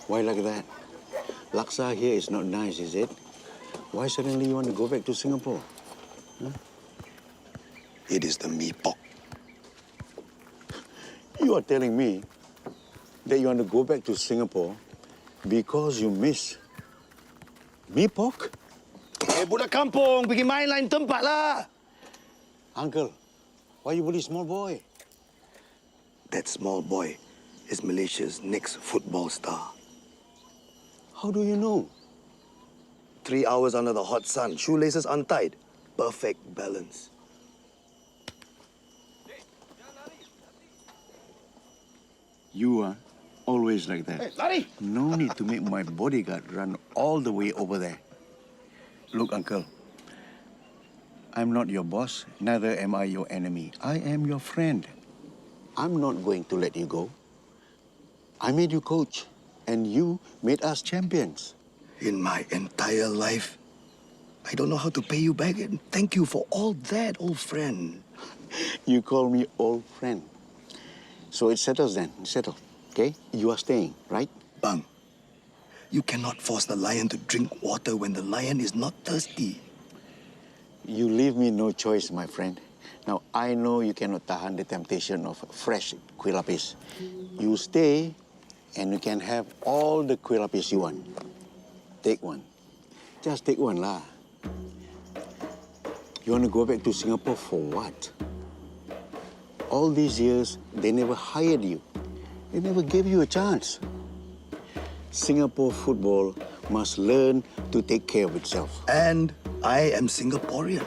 Why like that? Laksa here is not nice, is it? Why suddenly you want to go back to Singapore? Huh? It is the mee pok. You are telling me that you want to go back to Singapore because you miss mee pok? Budak kampung, pergi main lain tempat lah. Uncle, why you bully small boy? That small boy is Malaysia's next football star. How do you know? 3 hours under the hot sun, shoelaces untied, perfect balance. You are always like that. Hey, lari! No need to make my bodyguard run all the way over there. Look, Uncle, I'm not your boss, neither am I your enemy. I am your friend. I'm not going to let you go. I made you coach, and you made us champions. In my entire life, I don't know how to pay you back, and thank you for all that, old friend. You call me old friend. So it settles then, settled, okay? You are staying, right? Bang, you cannot force the lion to drink water when the lion is not thirsty. You leave me no choice, my friend. Now, I know you cannot tahan the temptation of fresh kuih lapis. You stay, and you can have all the kuih lapis you want. Take one. Just take one, lah. You want to go back to Singapore for what? All these years, they never hired you. They never gave you a chance. Singapore football must learn to take care of itself. And I am Singaporean.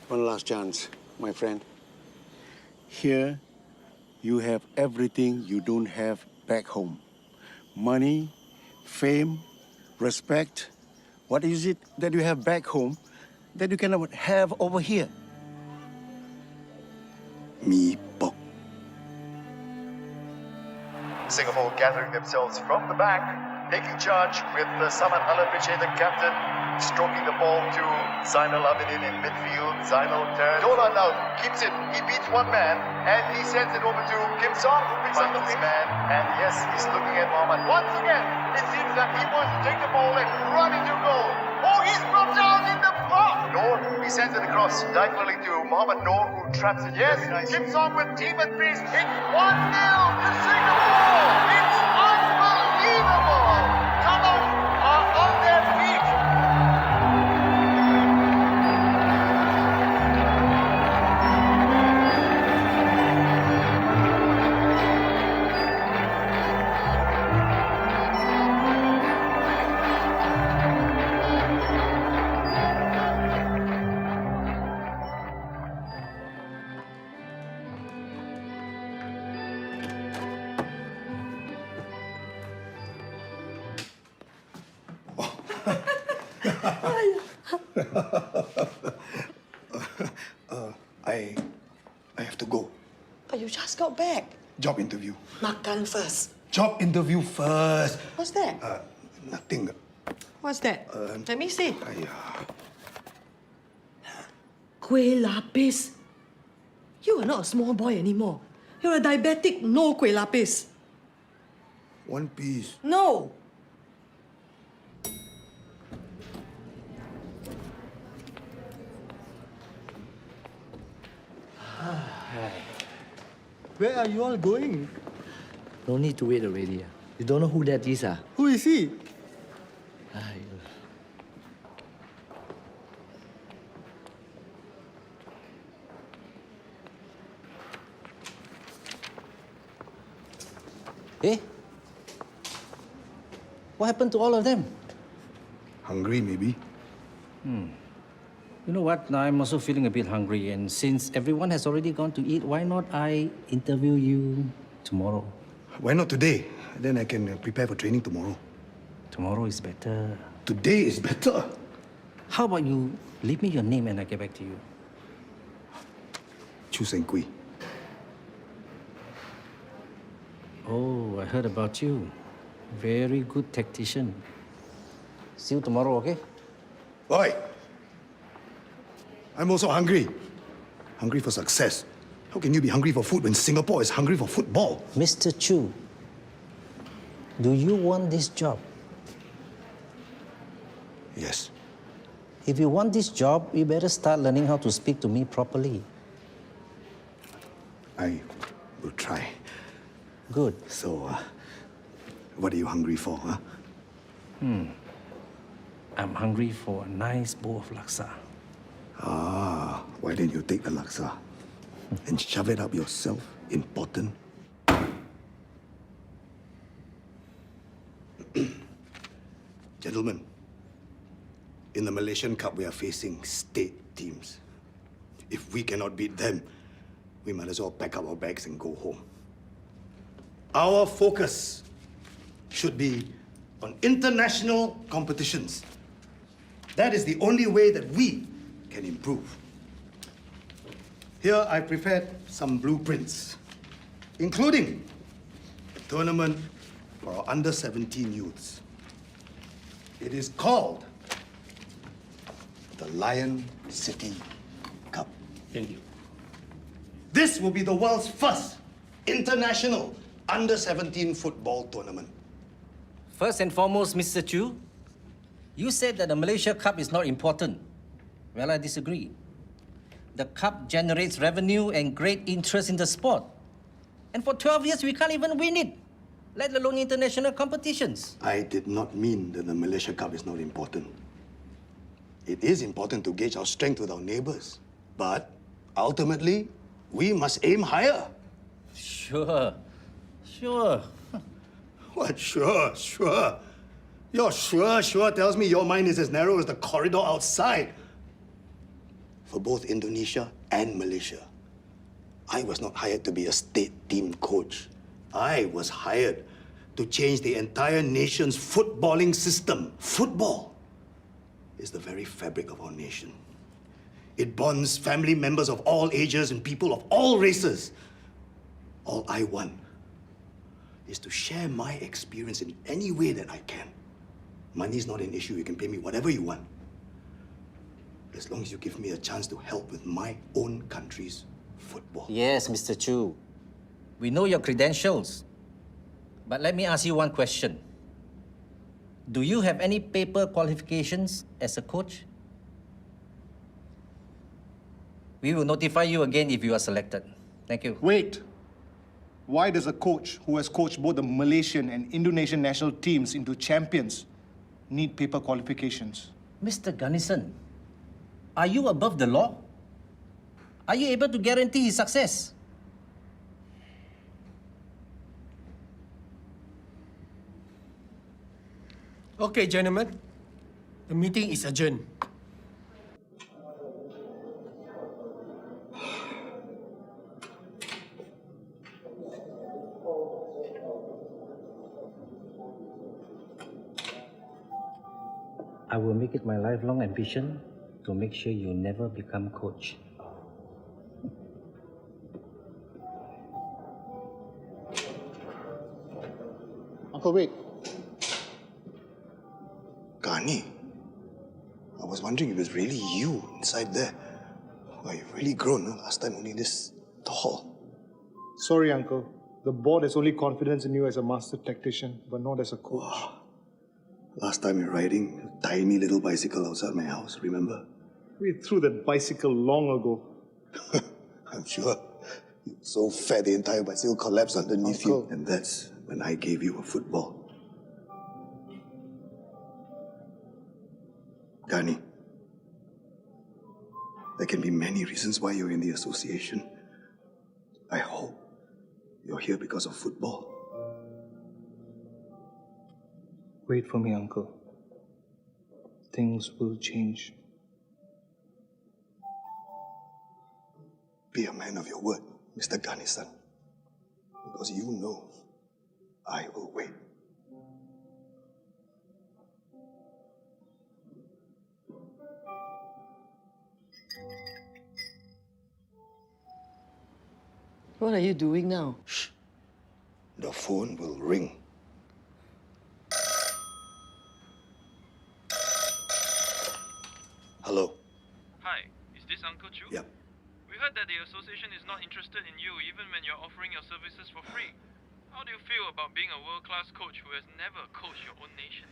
One last chance, my friend. Here, you have everything you don't have back home. Money, fame, respect. What is it that you have back home that you cannot have over here? Mee pok. Singapore gathering themselves from the back, taking charge with Saman Alapiche, the captain, Stroking the ball to Zainal Abidin in midfield. Zainal turns. Dolan now keeps it. He beats one man and he sends it over to Kim Song, who picks up his man. And yes, he's looking at Mohammed. Once again, it seems that he wants to take the ball and run into goal. Oh, he's brought down in the box. Noor, he sends it across diagonally to Mohammed Noor, who traps it. Yes, Kim Song with team at pace. It's 1-0 to Singapore. It's unbelievable. Kallang are on their feet. I have to go. But you just got back. Job interview. Makan first. Job interview first. What's that? Nothing. What's that? Let me see. Kueh lapis. You are not a small boy anymore. You're a diabetic, no kueh lapis. One piece. No. Where are you all going? No need to wait already. You don't know who that is, ah? Who is he? Aiyo. Eh? What happened to all of them? Hungry, maybe? You know what? Now I'm also feeling a bit hungry, and since everyone has already gone to eat, why not I interview you tomorrow? Why not today? Then I can prepare for training tomorrow. Tomorrow is better. Today is better. How about you leave me your name and I get back to you? Choo Seng Quee. Oh, I heard about you. Very good tactician. See you tomorrow, okay? Oi! I'm also hungry. Hungry for success. How can you be hungry for food when Singapore is hungry for football? Mr. Chu, do you want this job? Yes. If you want this job, you better start learning how to speak to me properly. I will try. Good. So, what are you hungry for, huh? I'm hungry for a nice bowl of laksa. Ah, why didn't you take the laksa and shove it up yourself? Important. Gentlemen, in the Malaysian Cup, we are facing state teams. If we cannot beat them, we might as well pack up our bags and go home. Our focus should be on international competitions. That is the only way that we can improve. Here I prepared some blueprints, including a tournament for our under-17 youths. It is called the Lion City Cup. Thank you. This will be the world's first international under-17 football tournament. First and foremost, Mr. Chu, you said that the Malaysia Cup is not important. Well, I disagree. The Cup generates revenue and great interest in the sport. And for 12 years, we can't even win it, let alone international competitions. I did not mean that the Malaysia Cup is not important. It is important to gauge our strength with our neighbors. But ultimately, we must aim higher. Sure. What? Sure. Your sure tells me your mind is as narrow as the corridor outside. For both Indonesia and Malaysia, I was not hired to be a state team coach. I was hired to change the entire nation's footballing system. Football is the very fabric of our nation. It bonds family members of all ages and people of all races. All I want is to share my experience in any way that I can. Money is not an issue. You can pay me whatever you want. as long as you give me a chance to help with my own country's football. Yes, Mr. Choo. We know your credentials. But let me ask you one question. Do you have any paper qualifications as a coach? We will notify you again if you are selected. Thank you. Wait. Why does a coach who has coached both the Malaysian and Indonesian national teams into champions need paper qualifications? Mr. Gunnison, are you above the law? Are you able to guarantee his success? Okay, gentlemen. The meeting is adjourned. I will make it my lifelong ambition to make sure you never become coach. Uncle, wait. Gani, I was wondering if it's really you inside there. Well, you've really grown, huh? Last time only this tall. Sorry, Uncle. The board has only confidence in you as a master tactician, but not as a coach. Last time you're riding a tiny little bicycle outside my house, remember? We threw that bicycle long ago. I'm sure. You were so fat the entire bicycle collapsed underneath you. Uncle. And that's when I gave you a football. Gani, there can be many reasons why you're in the association. I hope you're here because of football. Wait for me, Uncle. Things will change. Be a man of your word, Mr. Gani-san. Because you know I will wait. What are you doing now? Shh. The phone will ring. Hello. Hi, is this Uncle Choo? Yep. We heard that the association is not interested in you even when you're offering your services for free. How do you feel about being a world-class coach who has never coached your own nation?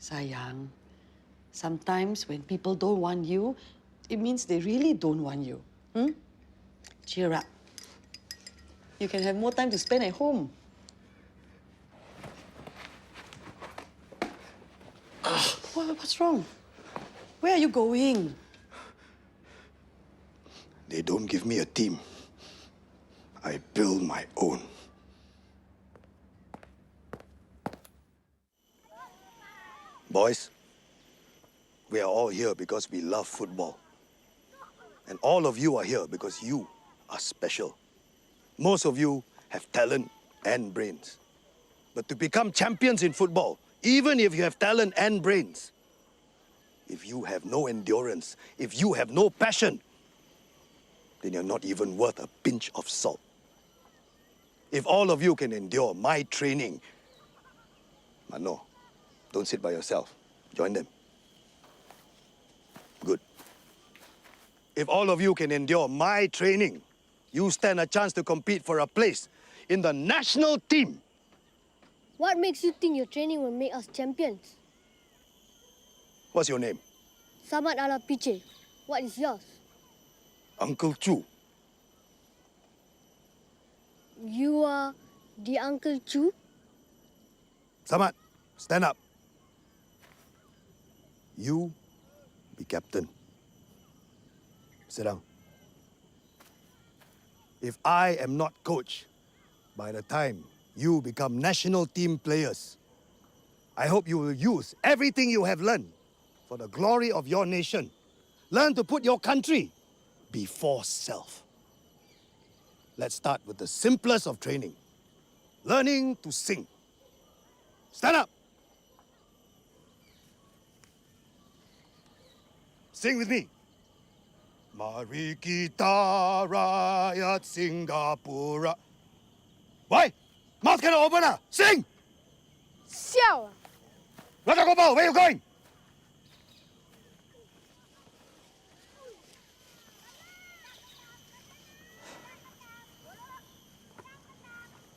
Sayang, sometimes when people don't want you, it means they really don't want you. Cheer up. You can have more time to spend at home. What's wrong? Where are you going? They don't give me a team. I build my own. Boys, we are all here because we love football. And all of you are here because you are special. Most of you have talent and brains. But to become champions in football, even if you have talent and brains, if you have no endurance, if you have no passion, then you're not even worth a pinch of salt. If all of you can endure my training, but no, don't sit by yourself. Join them. Good. If all of you can endure my training, you stand a chance to compete for a place in the national team. What makes you think your training will make us champions? What's your name? Samad ala Piche. What is yours? Uncle Choo. You are the Uncle Choo? Samad, stand up. You be captain. Sit down. If I am not coach, by the time you become national team players, I hope you will use everything you have learned for the glory of your nation. Learn to put your country before self. Let's start with the simplest of training. Learning to sing. Stand up. Sing with me. Mari kita rakyat Singapura. Why? Mouth cannot open ah. Sing! Siao! Rata Gopal, where you going?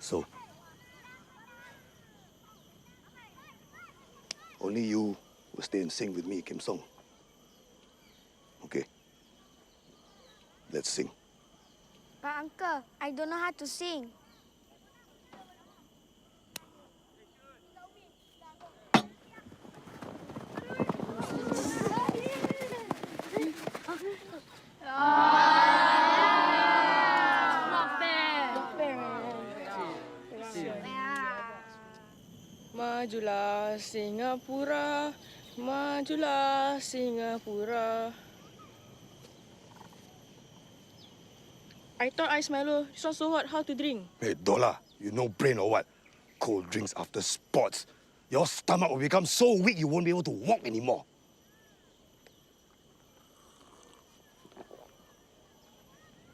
So, only you will stay and sing with me, Kim Song. Okay? Let's sing. But uncle, I don't know how to sing. Majulah Singapura, majulah Singapura. I thought ice Milo. It's not so hot. How to drink? Hey, Dola, you no brain or what? Cold drinks after sports. Your stomach will become so weak you won't be able to walk anymore.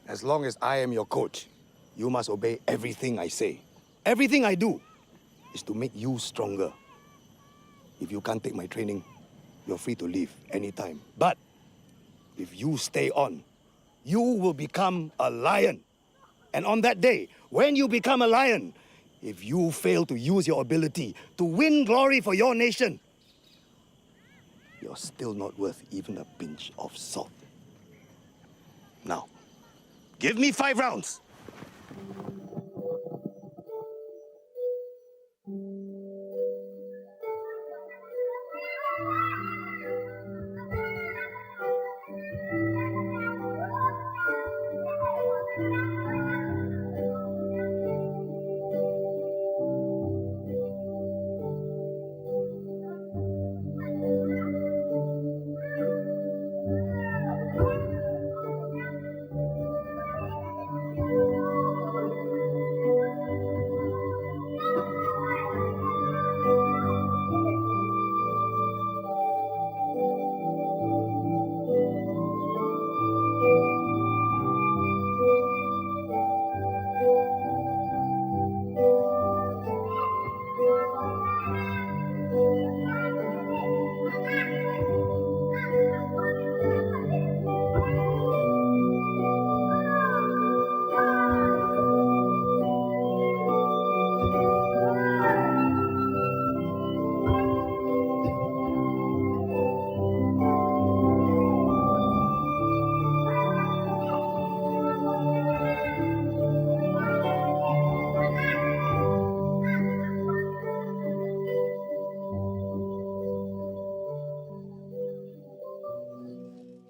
As long as I am your coach, you must obey everything I say. Everything I do is to make you stronger. If you can't take my training, you're free to leave anytime. But if you stay on, you will become a lion. And on that day, when you become a lion, if you fail to use your ability to win glory for your nation, you're still not worth even a pinch of salt. Now, give me 5 rounds.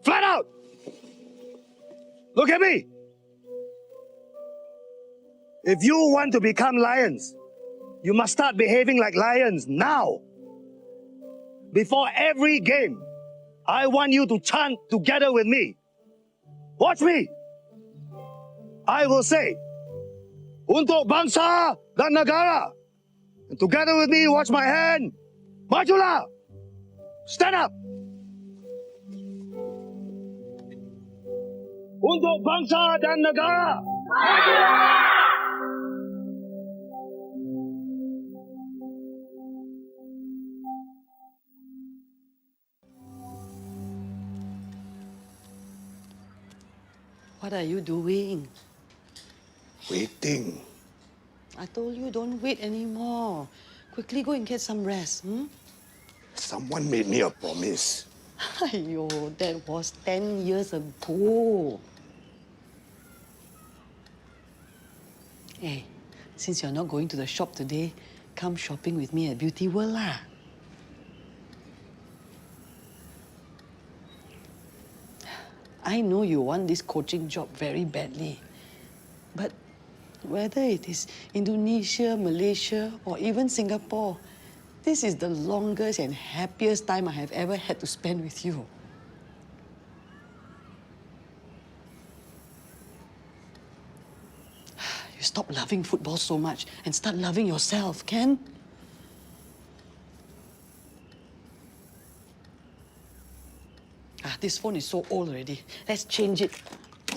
Flat out! Look at me! If you want to become lions, you must start behaving like lions now. Before every game, I want you to chant together with me. Watch me! I will say, Untuk bangsa dan negara. And together with me, watch my hand. Majulah! Stand up! Untuk bangsa dan negara. What are you doing? Waiting. I told you don't wait anymore. Quickly go and get some rest. Someone made me a promise. Aiyo, that was 10 years ago. Hey, since you're not going to the shop today, come shopping with me at Beauty World lah. I know you want this coaching job very badly. But whether it is Indonesia, Malaysia, or even Singapore, this is the longest and happiest time I have ever had to spend with you. You stop loving football so much and start loving yourself, Ken? This phone is so old already. Let's change it.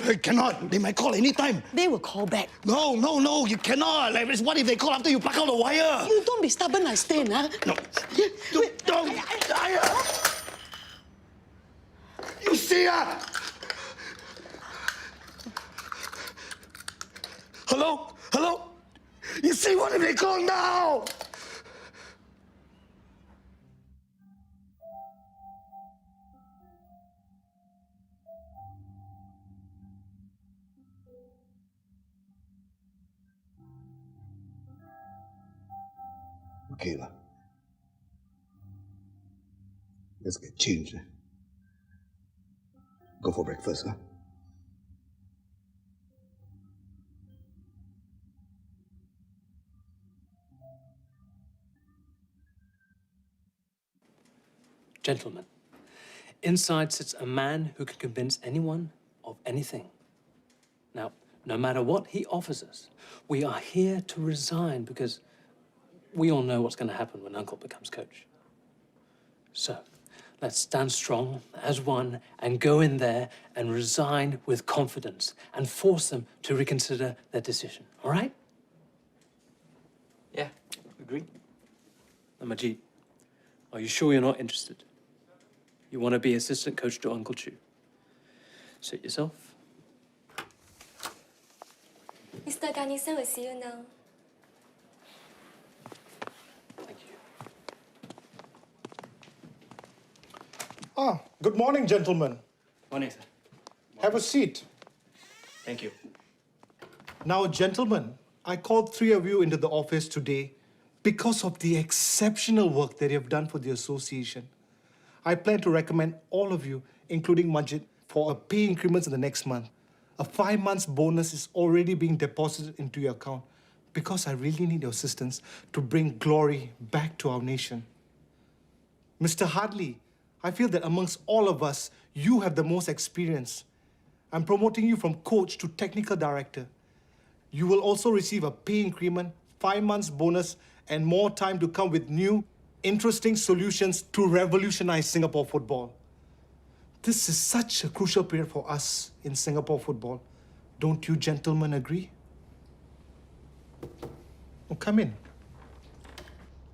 I cannot. They might call anytime. They will call back. No, you cannot. Like, what if they call after you pluck out the wire? You don't be stubborn, I stay, huh? No. Don't. You see her? Hello? You see, what if they call now? Okay, lah. Let's get changed. Go for breakfast, huh? Gentlemen, inside sits a man who can convince anyone of anything. Now, no matter what he offers us, we are here to resign because we all know what's going to happen when Uncle becomes coach. So, let's stand strong as one and go in there and resign with confidence and force them to reconsider their decision, all right? Yeah, agree. Now, Majid, are you sure you're not interested? You want to be assistant coach to Uncle Choo? Suit yourself. Mr. Ganesan will see you now. Thank you. Good morning, gentlemen. Morning, sir. Have a seat. Thank you. Now, gentlemen, I called 3 of you into the office today because of the exceptional work that you have done for the association. I plan to recommend all of you, including Majid, for a pay increment in the next month. A 5 months bonus is already being deposited into your account because I really need your assistance to bring glory back to our nation. Mr. Hadley, I feel that amongst all of us, you have the most experience. I'm promoting you from coach to technical director. You will also receive a pay increment, 5 months bonus, and more time to come with new, interesting solutions to revolutionize Singapore football. This is such a crucial period for us in Singapore football. Don't you gentlemen agree? Oh, come in.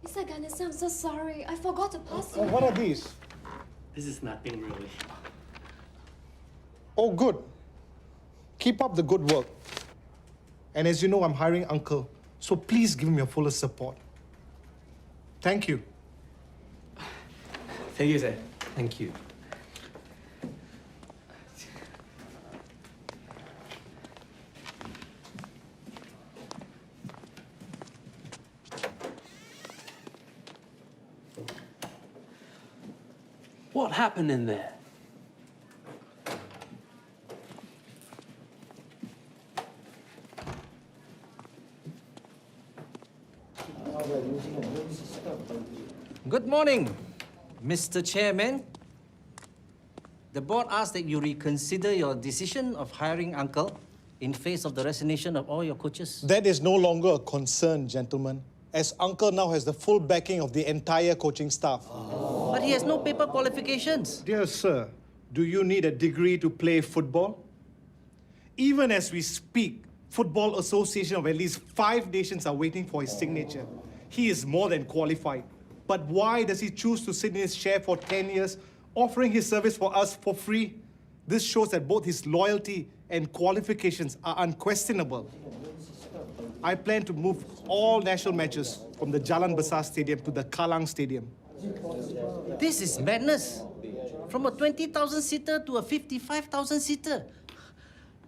Mr. Ganesan, I'm so sorry. I forgot to pass you. Oh, what are these? This is nothing really. Oh, good. Keep up the good work. And as you know, I'm hiring Uncle, so please give him your fullest support. Thank you. Thank you, sir. Thank you. What happened in there? Good morning, Mr. Chairman. The board asks that you reconsider your decision of hiring Uncle in face of the resignation of all your coaches. That is no longer a concern, gentlemen, as Uncle now has the full backing of the entire coaching staff. But he has no paper qualifications. Dear sir, do you need a degree to play football? Even as we speak, Football Association of at least 5 nations are waiting for his signature. He is more than qualified. But why does he choose to sit in his chair for 10 years, offering his service for us for free? This shows that both his loyalty and qualifications are unquestionable. I plan to move all national matches from the Jalan Besar Stadium to the Kallang Stadium. This is madness. From a 20,000-seater to a 55,000-seater.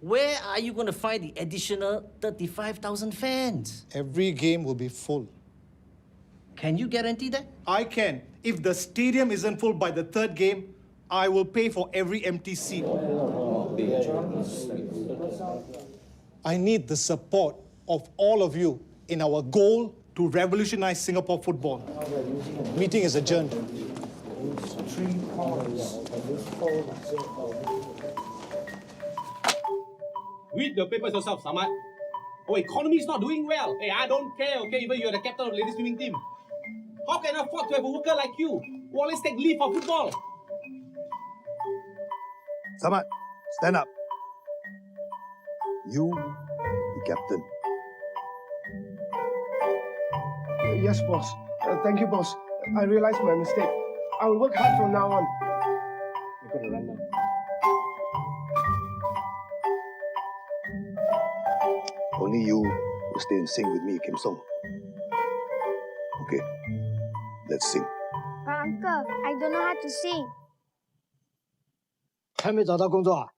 Where are you going to find the additional 35,000 fans? Every game will be full. Can you guarantee that? I can. If the stadium isn't full by the 3rd game, I will pay for every empty seat. I need the support of all of you in our goal to revolutionize Singapore football. Meeting is adjourned. Read the papers yourself, Samad. Our economy is not doing well. Hey, I don't care, okay, even you're the captain of the ladies swimming team. How can I afford to have a worker like you who always take leave for football? Samad, stand up. You, the captain. Yes, boss. Thank you, boss. I realized my mistake. I will work hard from now on. You're gonna run now. Only you will stay in sync with me, Kim Song. Okay, let's sing. But uncle, I don't know how to sing. 还没找到工作啊？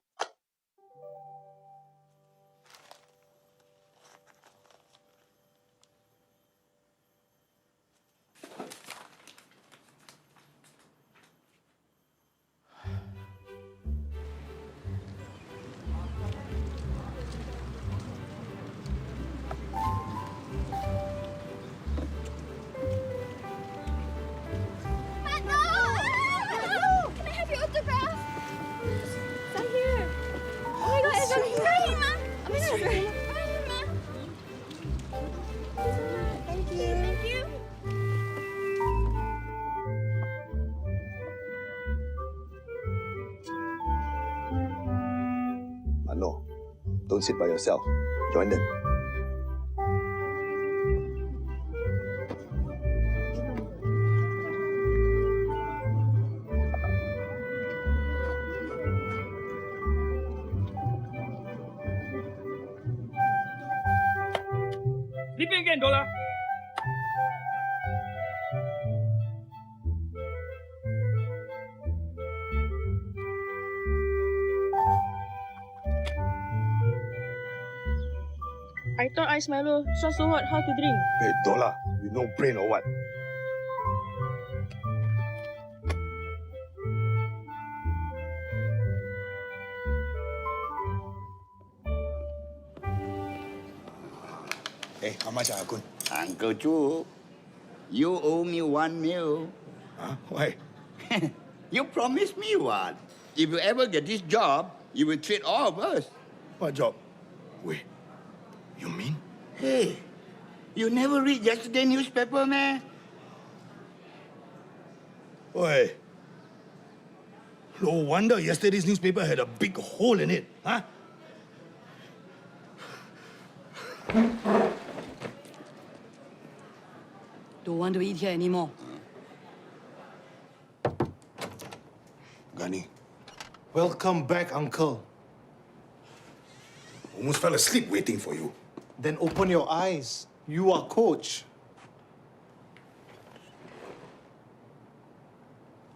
Can I have your autograph? Sign here. Oh my god, it's so great, Ma. Oh my god, it's great. Thank you. Thank you. But no, don't sit by yourself. Join them. Sleeping again, Dola. I thought ice Milo. This one so hot, how to drink? Hey, Dola, you no brain or what? Hey, how much, Akun? Uncle Choo, you owe me 1 mil. Huh? Why? You promised me what? If you ever get this job, you will treat all of us. What job? Wait, you mean? Hey, you never read yesterday's newspaper, man? Oi. No wonder yesterday's newspaper had a big hole in it, huh? Don't want to eat here anymore. Gani, Welcome back, Uncle. almost fell asleep waiting for you. Then open your eyes. You are coach.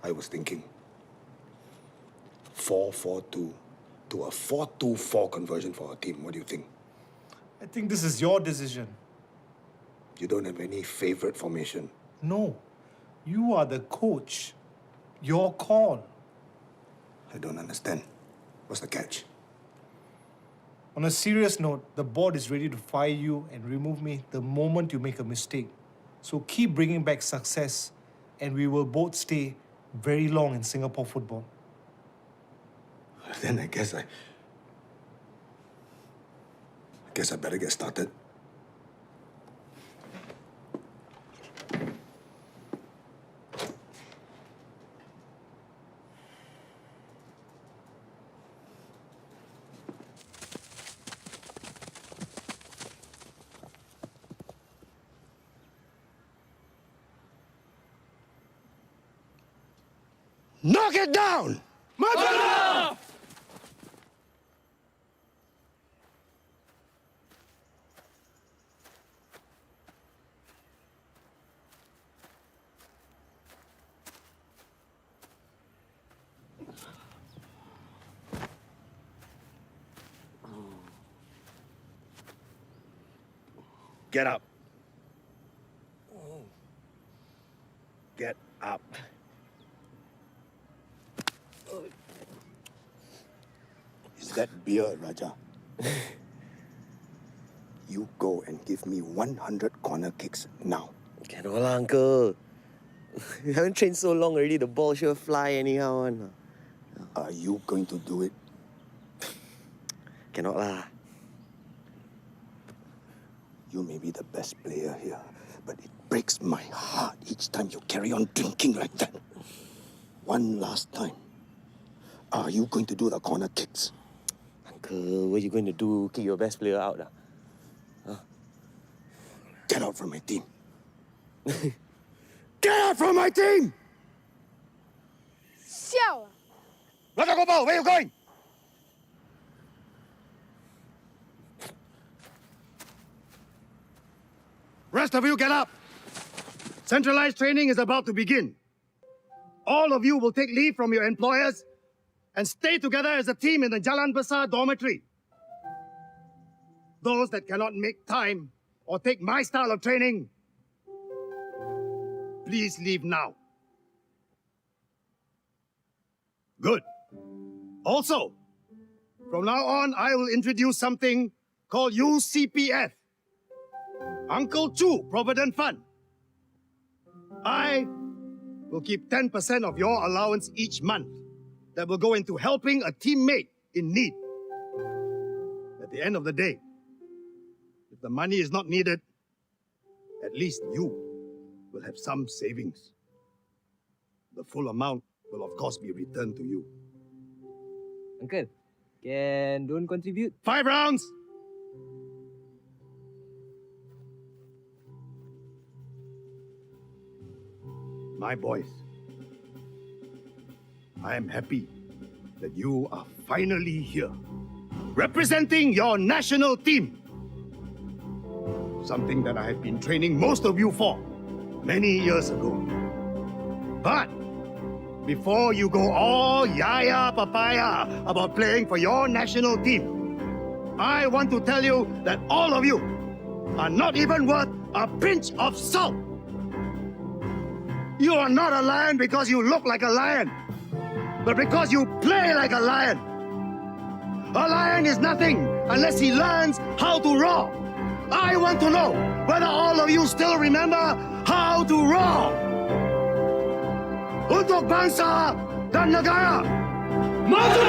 I was thinking 4-4-2 to a 4-2-4 conversion for our team. What do you think? I think this is your decision. You don't have any favorite formation. No, you are the coach. Your call. I don't understand. What's the catch? On a serious note, the board is ready to fire you and remove me the moment you make a mistake. So keep bringing back success, and we will both stay very long in Singapore football. Then I guess I better get started. Knock it down! Matana! Get up. Get up. Is that beer, Raja? You go and give me 100 corner kicks now. Cannot lah, uncle. You haven't trained so long already, the ball sure fly anyhow one. Are you going to do it? Cannot lah. You may be the best player here, but it breaks my heart each time you carry on drinking like that. One last time. are you going to do the corner kicks? Uncle, what are you going to do? Kick your best player out? Get out from my team. Get out from my team! Xiao! Let go, ball. Where are you going? Rest of you, get up. Centralized training is about to begin. All of you will take leave from your employers and stay together as a team in the Jalan Besar dormitory. Those that cannot make time or take my style of training, please leave now. Good. Also, from now on, I will introduce something called UCPF, Uncle Choo Provident Fund. I will keep 10% of your allowance each month that will go into helping a teammate in need. At the end of the day, if the money is not needed, at least you will have some savings. The full amount will of course be returned to you. Uncle, can don't contribute? 5 rounds! My boys, I am happy that you are finally here, representing your national team. Something that I have been training most of you for many years ago. But before you go all yaya papaya about playing for your national team, I want to tell you that all of you are not even worth a pinch of salt. You are not a lion because you look like a lion, but because you play like a lion. A lion is nothing unless he learns how to roar. I want to know whether all of you still remember how to roar. Untuk bangsa dan negara. Maju!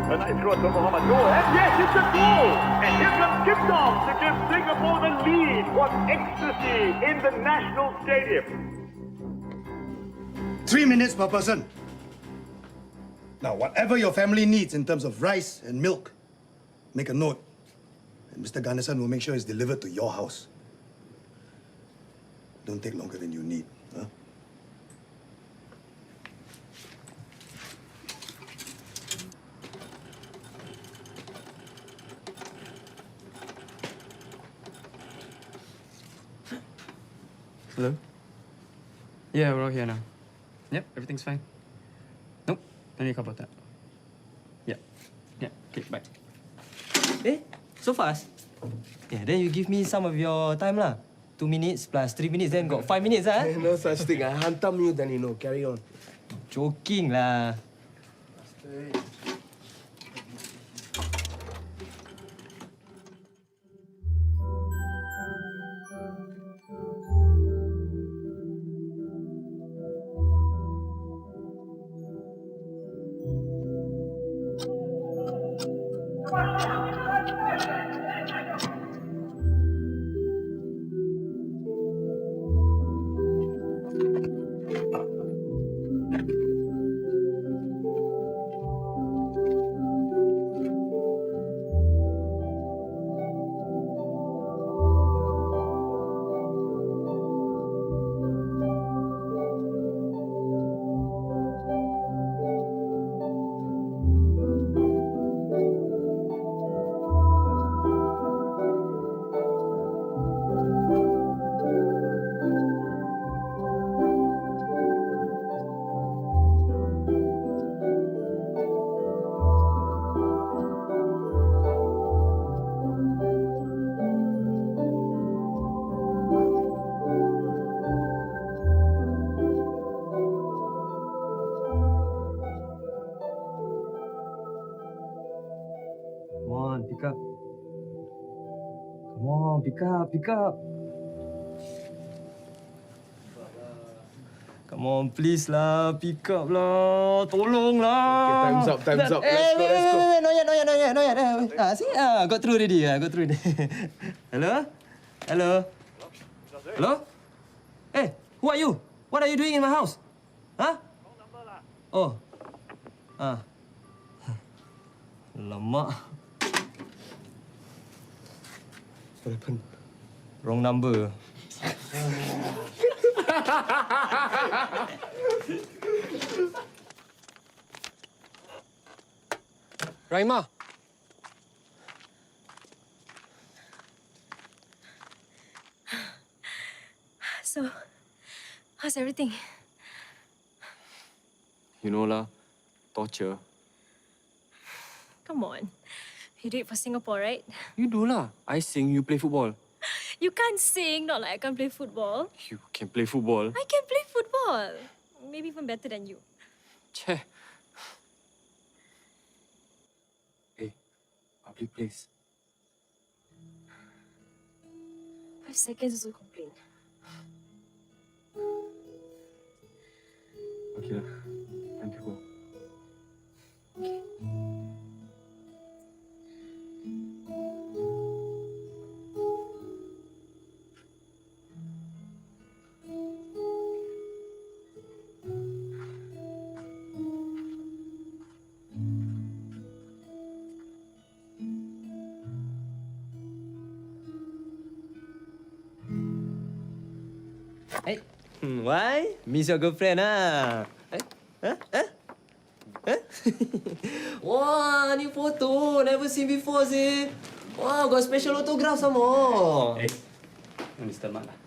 A nice throw to Muhammad Noor, and yes, it's a goal! And here comes Kim Song to give Singapore the lead. What ecstasy in the National Stadium. 3 minutes per person. Now, whatever your family needs in terms of rice and milk, make a note. And Mr. Ganesan will make sure it's delivered to your house. Don't take longer than you need, huh? Hello? Yeah, we're all here now. Yep, everything's fine. Nope, no need to about that. Yeah. Yeah, okay, bye. Eh, so fast? Yeah, then you give me some of your time lah. 2 minutes plus 3 minutes, then got 5 minutes ah. No such thing. I hantam you, then you know. Carry on. Joking lah. Pick up. Come on, pick up, pick up. Come Come on, please lah. Pick up lah. Tolong lah. Okay, time's up. Let's go. Let's go. Not yet. See, got through already. Hello? Hey, who are you? What are you doing in my house? Huh? Oh. Lama. What happened? Wrong number. Raima. So, how's everything? You know lah, torture. Come on. You do it for Singapore, right? You do lah. I sing, you play football. You can't sing, not like I can't play football. You can play football. I can play football. Maybe even better than you. Che. Hey, public place. 5 seconds also complain. Okay lah. Time to go. Okay. Hey. Why? Miss your girlfriend, ah? Wah, new photo. Never seen before, sih. Wow, got special autograph some more. Hey, Mr. Mat lah.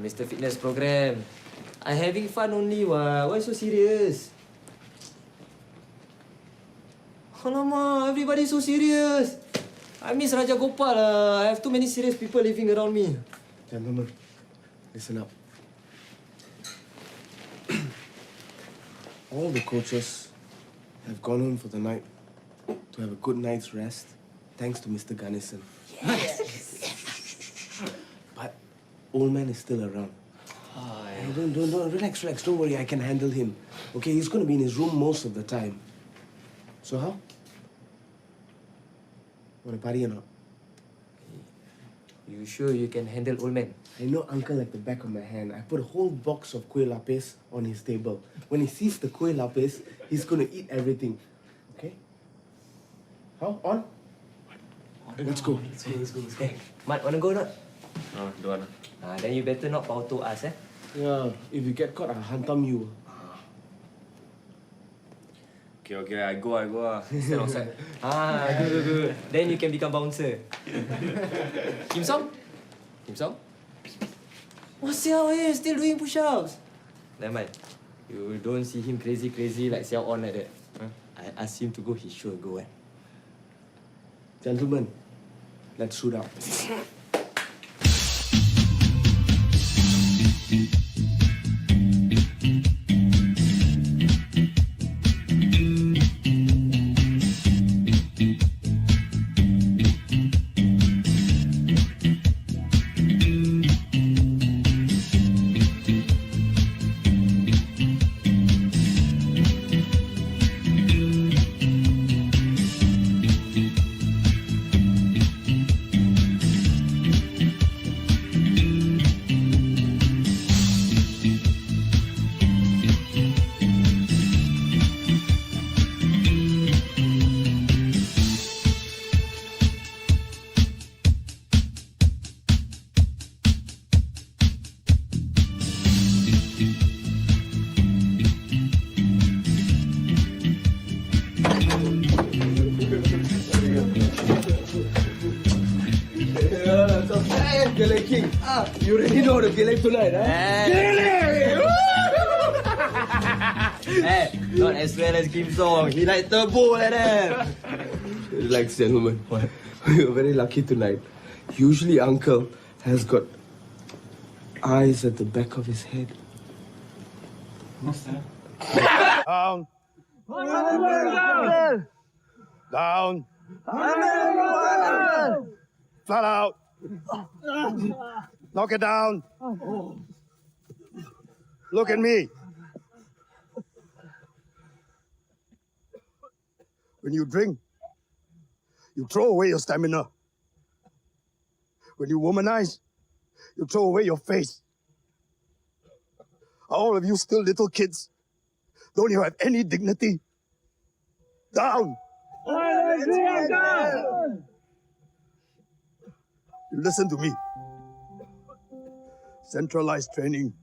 Mr. Fitness Program. I having fun only, wah. Why so serious? Alamak, everybody so serious. I miss Raja Gopal lah. I have too many serious people living around me. Gentlemen, listen up. All the coaches have gone home for the night to have a good night's rest, thanks to Mr. Ganesan. Yes! But old man is still around. Hey, don't, relax. Don't worry, I can handle him. Okay, he's going to be in his room most of the time. So how? Want to party or not? You sure you can handle old man? I know Uncle like the back of my hand. I put a whole box of kuih lapis on his table. When he sees the kuih lapis, he's going to eat everything. Okay? How? On? Let's go. Hey, Mat, wanna go or not? No, don't want. Then you better not power to us, eh? Yeah, if you get caught, I'll hantam you. Okay, I go lah. Stand outside. Good. Then you can become bouncer. Kim Song? What's Xiao still doing push-ups? Never mind. You don't see him crazy like Xiao On like that. I asked him to go, he sure go, eh? Gentlemen, let's shoot up. Gele King. You already know the Gele tonight, huh? Hey, not as well as Kim Song. He like turbo like that. Relax, gentlemen. You're very lucky tonight. Usually Uncle has got eyes at the back of his head. Down. Down. Flat out. Knock it down. Look at me. When you drink, you throw away your stamina. When you womanize, you throw away your face. Are all of you still little kids? Don't you have any dignity? Down! Listen to me. Centralized training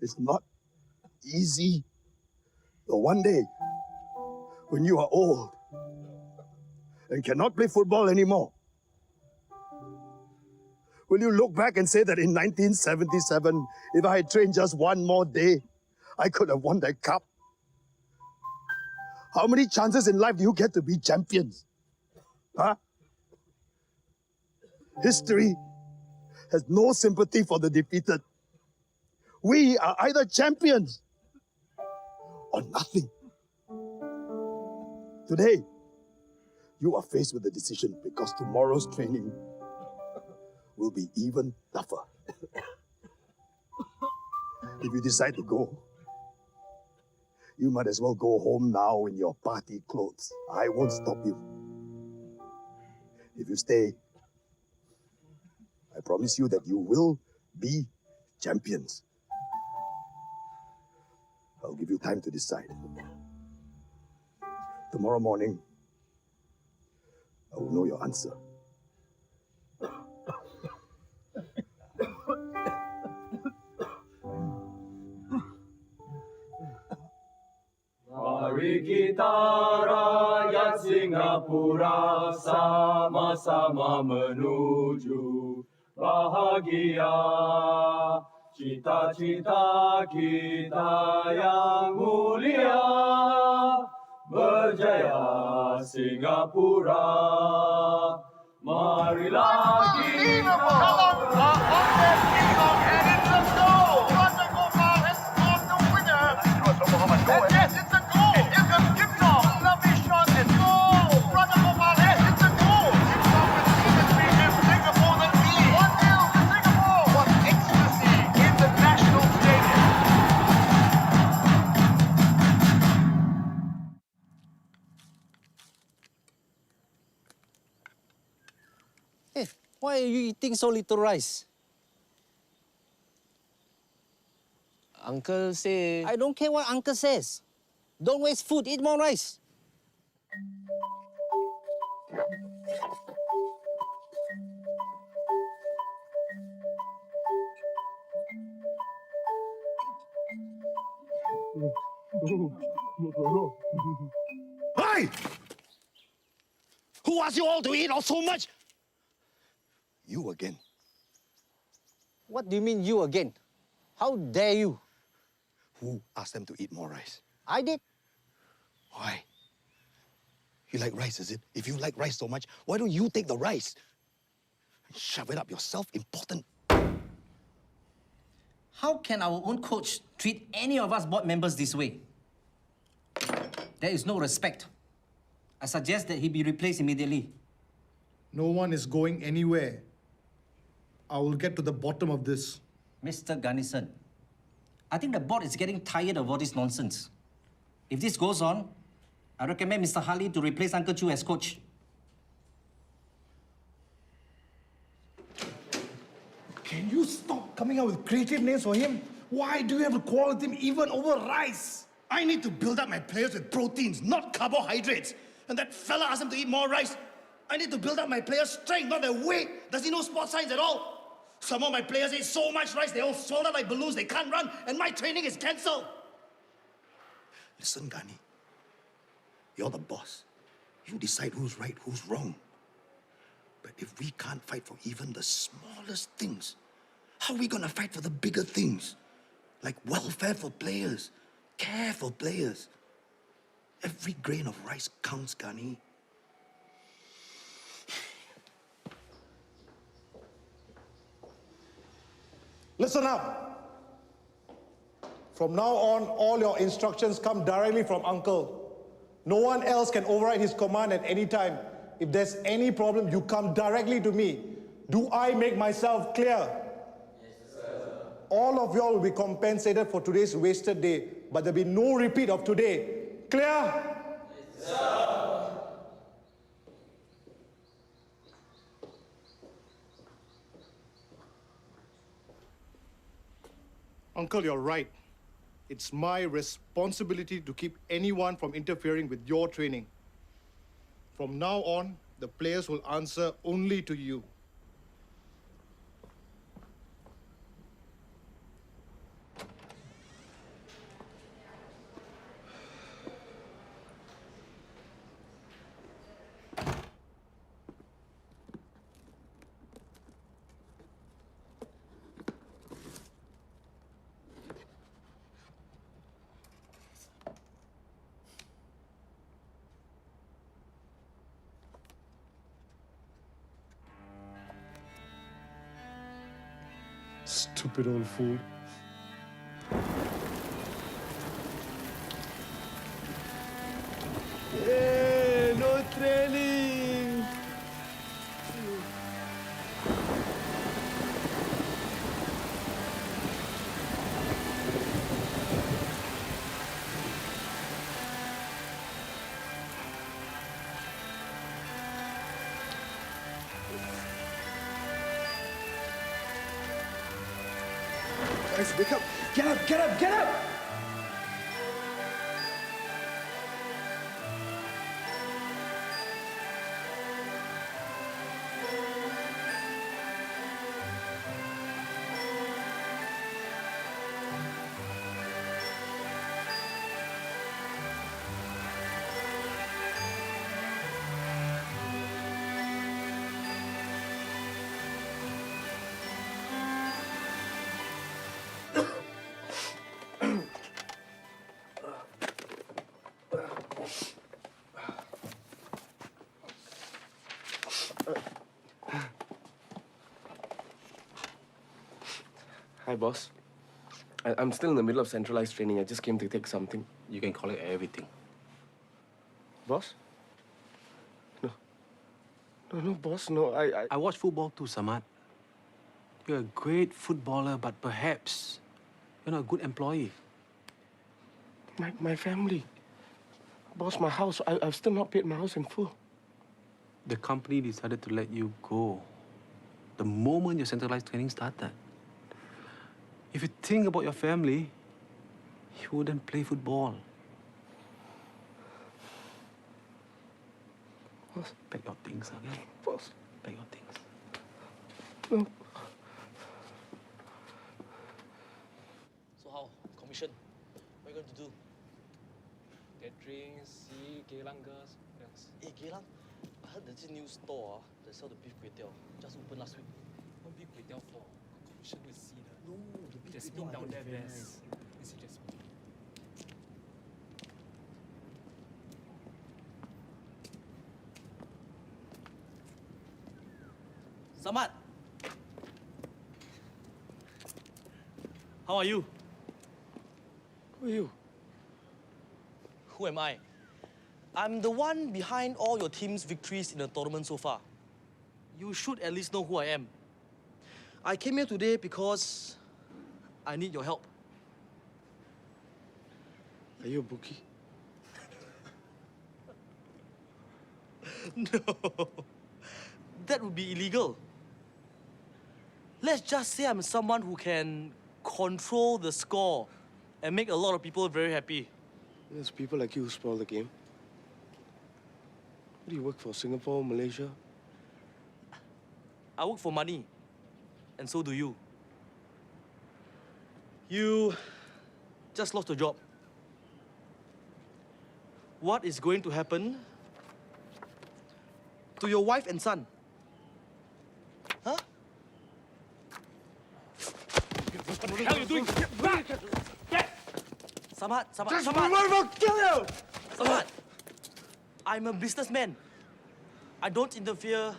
is not easy. So one day, when you are old and cannot play football anymore, will you look back and say that in 1977, if I had trained just one more day, I could have won that cup? How many chances in life do you get to be champions? Huh? History has no sympathy for the defeated. We are either champions or nothing. Today, you are faced with a decision because tomorrow's training will be even tougher. If you decide to go, you might as well go home now in your party clothes. I won't stop you. If you stay, I promise you that you will be champions. I'll give you time to decide. Tomorrow morning, I will know your answer. Mari kita rakyat Singapura sama-sama menuju bahagia. Cita-cita kita yang mulia, berjaya Singapura. Marilah kita. Kallang are on their feet and it's a goal. Raja Gopal has scored the winner. And yes, it's a goal. Here comes Kim Song. Lovely shot and goal. Raja Gopal, yes, it's a goal. Kim Song with chemistry gives Singapore the lead. 1-0 to Singapore. What ecstasy in the national stadium. Hey, why are you eating so little rice? Uncle say... I don't care what uncle says. Don't waste food, eat more rice. Hey! Who asked you all to eat all so much? You again. What do you mean you again? How dare you? Who asked them to eat more rice? I did. Why? You like rice, is it? If you like rice so much, why don't you take the rice? Shove it up yourself, important. How can our own coach treat any of us board members this way? There is no respect. I suggest that he be replaced immediately. No one is going anywhere. I will get to the bottom of this. Mr. Gunnison, I think the board is getting tired of all this nonsense. If this goes on, I recommend Mr. Harley to replace Uncle Choo as coach. Can you stop coming up with creative names for him? Why do you have to quarrel with him even over rice? I need to build up my players with proteins, not carbohydrates. And that fella asked them to eat more rice. I need to build up my players' strength, not their weight. Does he know sports science at all? Some of my players ate so much rice, they all swelled up like balloons, they can't run, and my training is cancelled. Listen, Gani, you're the boss. You decide who's right, who's wrong. But if we can't fight for even the smallest things, how are we gonna fight for the bigger things? Like welfare for players, care for players. Every grain of rice counts, Gani. Listen up. From now on, all your instructions come directly from Uncle. No one else can override his command at any time. If there's any problem, you come directly to me. Do I make myself clear? Yes, sir. all of y'all will be compensated for today's wasted day, but there'll be no repeat of today. Clear? Yes, sir. Uncle, you're right. It's my responsibility to keep anyone from interfering with your training. From now on, the players will answer only to you. Stupid old fool. Hey, no training. Guys, wake up! Get up! Get up! Get up! Hi, boss. I'm still in the middle of centralized training. I just came to take something. You can call it everything. Boss? No, boss, no. I watch football too, Samad. You're a great footballer, but perhaps you're not a good employee. My family. Boss, my house. I've still not paid my house in full. The company decided to let you go the moment your centralized training started. If you think about your family, you wouldn't play football. Boss. Pack your things, okay? Boss. Pack your things. No. So how? Commission? What are you going to do? Get drinks, see Kallang girls. What else? Hey, Geylang, I heard there's this new store that sell the beef kway teow. Just opened last week. What big kway teow for? Commission with see the. No, the beef Jasmine kway teow down there, very best. Is it Jasmine? Samad! How are you? Who are you? Who am I? I'm the one behind all your team's victories in the tournament so far. You should at least know who I am. I came here today because I need your help. Are you a bookie? No. That would be illegal. Let's just say I'm someone who can control the score and make a lot of people very happy. There's people like you who spoil the game. What do you work for? Singapore, Malaysia? I work for money, and so do you. You just lost your job. What is going to happen to your wife and son? Huh? What the hell are you doing? Samad, Just Samad. move over, kill you! Samad, I'm a businessman. I don't interfere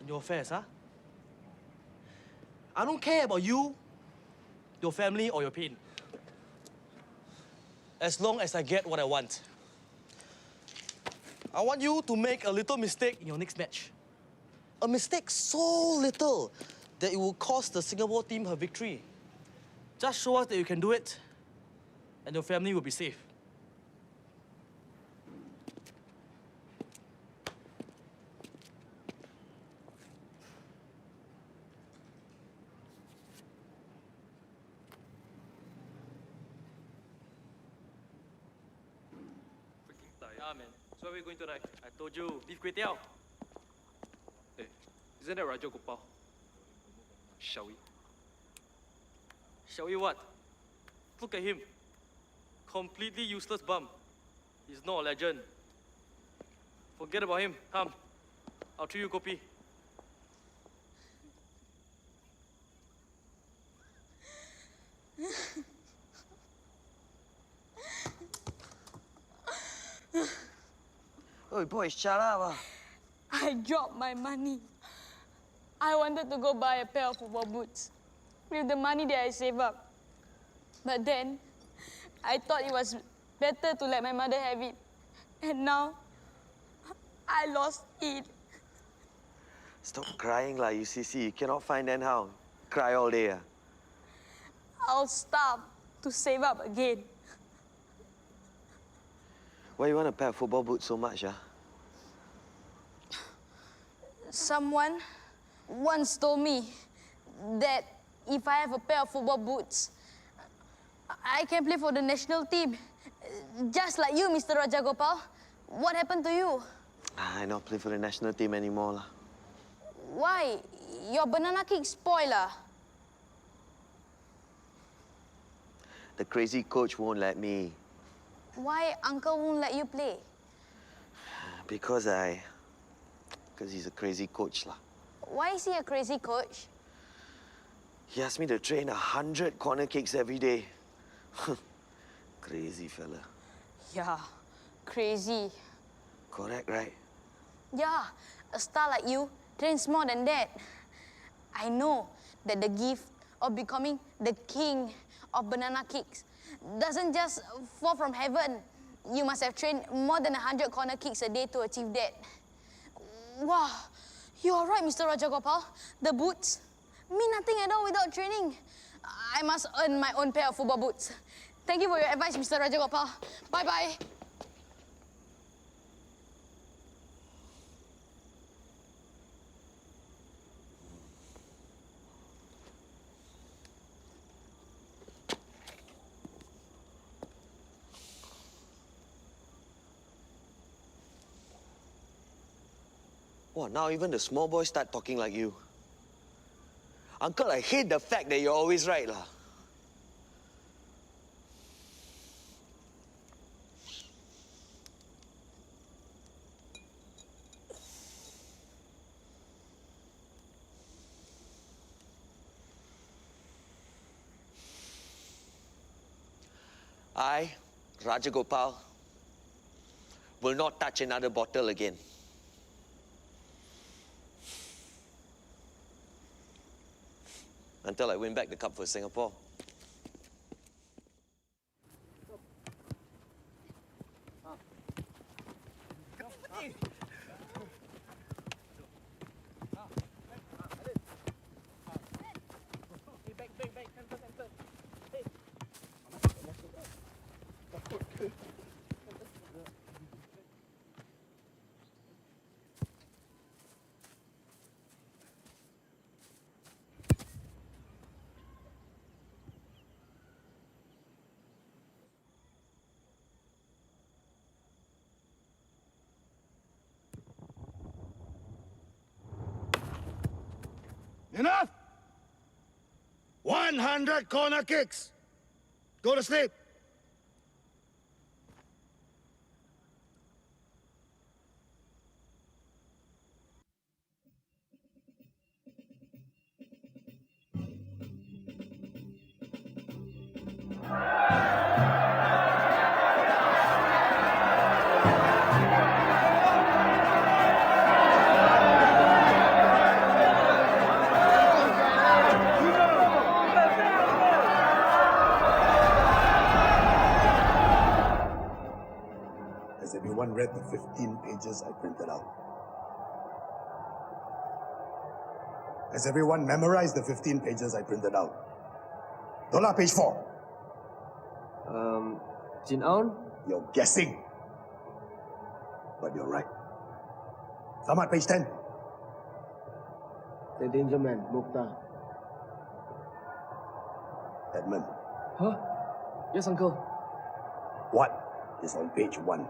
in your affairs, huh? I don't care about you, your family, or your pain. As long as I get what I want. I want you to make a little mistake in your next match. A mistake so little that it will cost the Singapore team her victory. Just show us that you can do it, and your family will be safe. Yeah, man. So where are we going tonight? I told you, beef kway teow. Hey, isn't that Raja Gopal? Shall we? Shall we what? Look at him. Completely useless bum. He's not a legend. Forget about him. Come. I'll treat you kopi. Oh boy, shut up. I dropped my money. I wanted to go buy a pair of football boots with the money that I saved up. But then, I thought it was better to let my mother have it. And now, I lost it. Stop crying lah, UCC. You cannot find then how? Cry all day. I'll starve to save up again. Why you want a pair of football boots so much? Someone once told me that if I have a pair of football boots, I can play for the national team. Just like you, Mr. Rajagopal. What happened to you? I not play for the national team anymore lah. Why? Your banana kick spoiled lah. The crazy coach won't let me. Why Uncle won't let you play? Because he's a crazy coach lah. Why is he a crazy coach? He asked me to train 100 corner kicks every day. Crazy fella. Yeah, crazy. Correct, right? Yeah, a star like you trains more than that. I know that the gift of becoming the king of banana kicks doesn't just fall from heaven. You must have trained more than 100 corner kicks a day to achieve that. Wow, you are right, Mr. Rajagopal. The boots mean nothing at all without training. I must earn my own pair of football boots. Thank you for your advice, Mr. Rajagopal. Bye-bye. Wow, now even the small boys start talking like you. Uncle, I hate the fact that you're always right lah. I, Rajagopal, will not touch another bottle again. Until I win back the cup for Singapore. Enough! 100 corner kicks. Go to sleep. Has everyone read the 15 pages I printed out? Has everyone memorized the 15 pages I printed out? Dola, page 4. Jin Aun? You're guessing. But you're right. Samad, page 10. The Danger Man, Mokhtar. Edmund. Huh? Yes, Uncle. What is on page 1?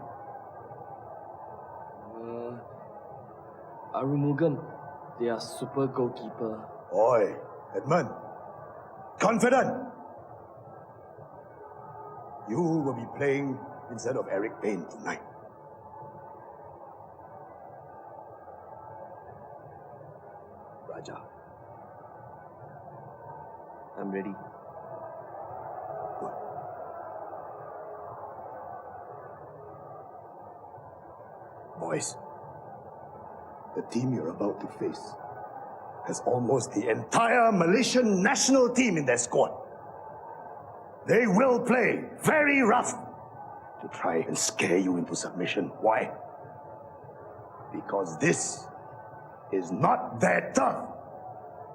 Arumugam. They are super goalkeeper. Oi, Edmund. Confident. You will be playing instead of Eric Payne tonight. Raja. I'm ready. Good. Boys, the team you're about to face has almost the entire Malaysian national team in their squad. They will play very rough to try and scare you into submission. Why? Because this is not their turf.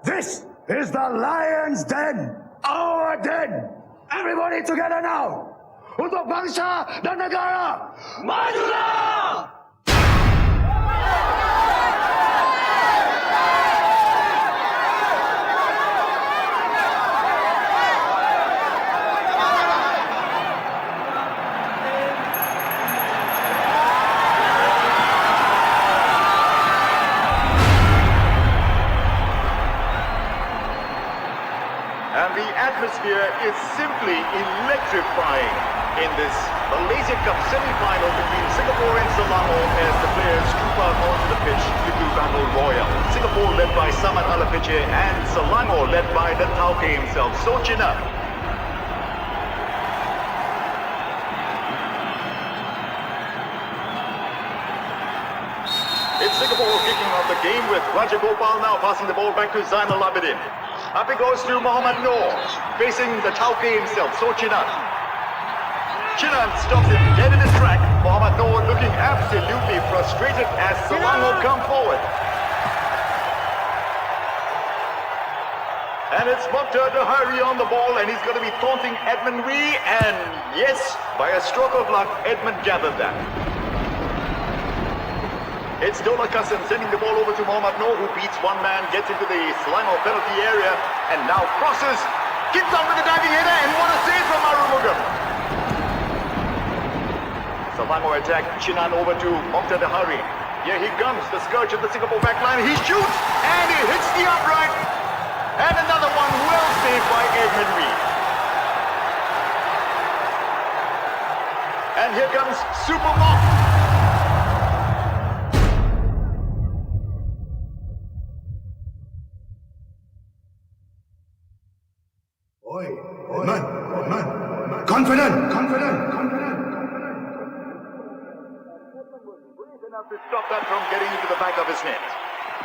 This is the Lion's Den, our den. Everybody together now. Untuk bangsa dan negara, majulah! And the atmosphere is simply electrifying in this Malaysia Cup semi-final between Singapore and Selangor as the players troop out onto the pitch to do battle royal. Singapore led by Samad Alapiche and Selangor led by the Tauke himself, Sochina. It's Singapore kicking off the game with Raja Gopal now passing the ball back to Zainal Abidin. Up it goes to Muhammad Noor, facing the Tauke himself, Sochina. Chinan stops him dead in his track. Muhammad Noor looking absolutely frustrated as Selangor come forward. And it's Mokhtar Dahari on the ball, and he's going to be taunting Edmund Wee, and yes, by a stroke of luck, Edmund gathered that. It's Dola Kassim sending the ball over to Muhammad Noor, who beats one man, gets into the Selangor penalty area, and now crosses, gets on with the diving header, and what a save from Arumugam. Selangor attack, Chinan over to Mokhtar Dahari. Here he comes, the scourge of the Singapore backline. He shoots, and he hits the upright. And another one well saved by Edmund Wee. And here comes Super Mock. Man. Confident. Enough to stop that from getting into the back of his net.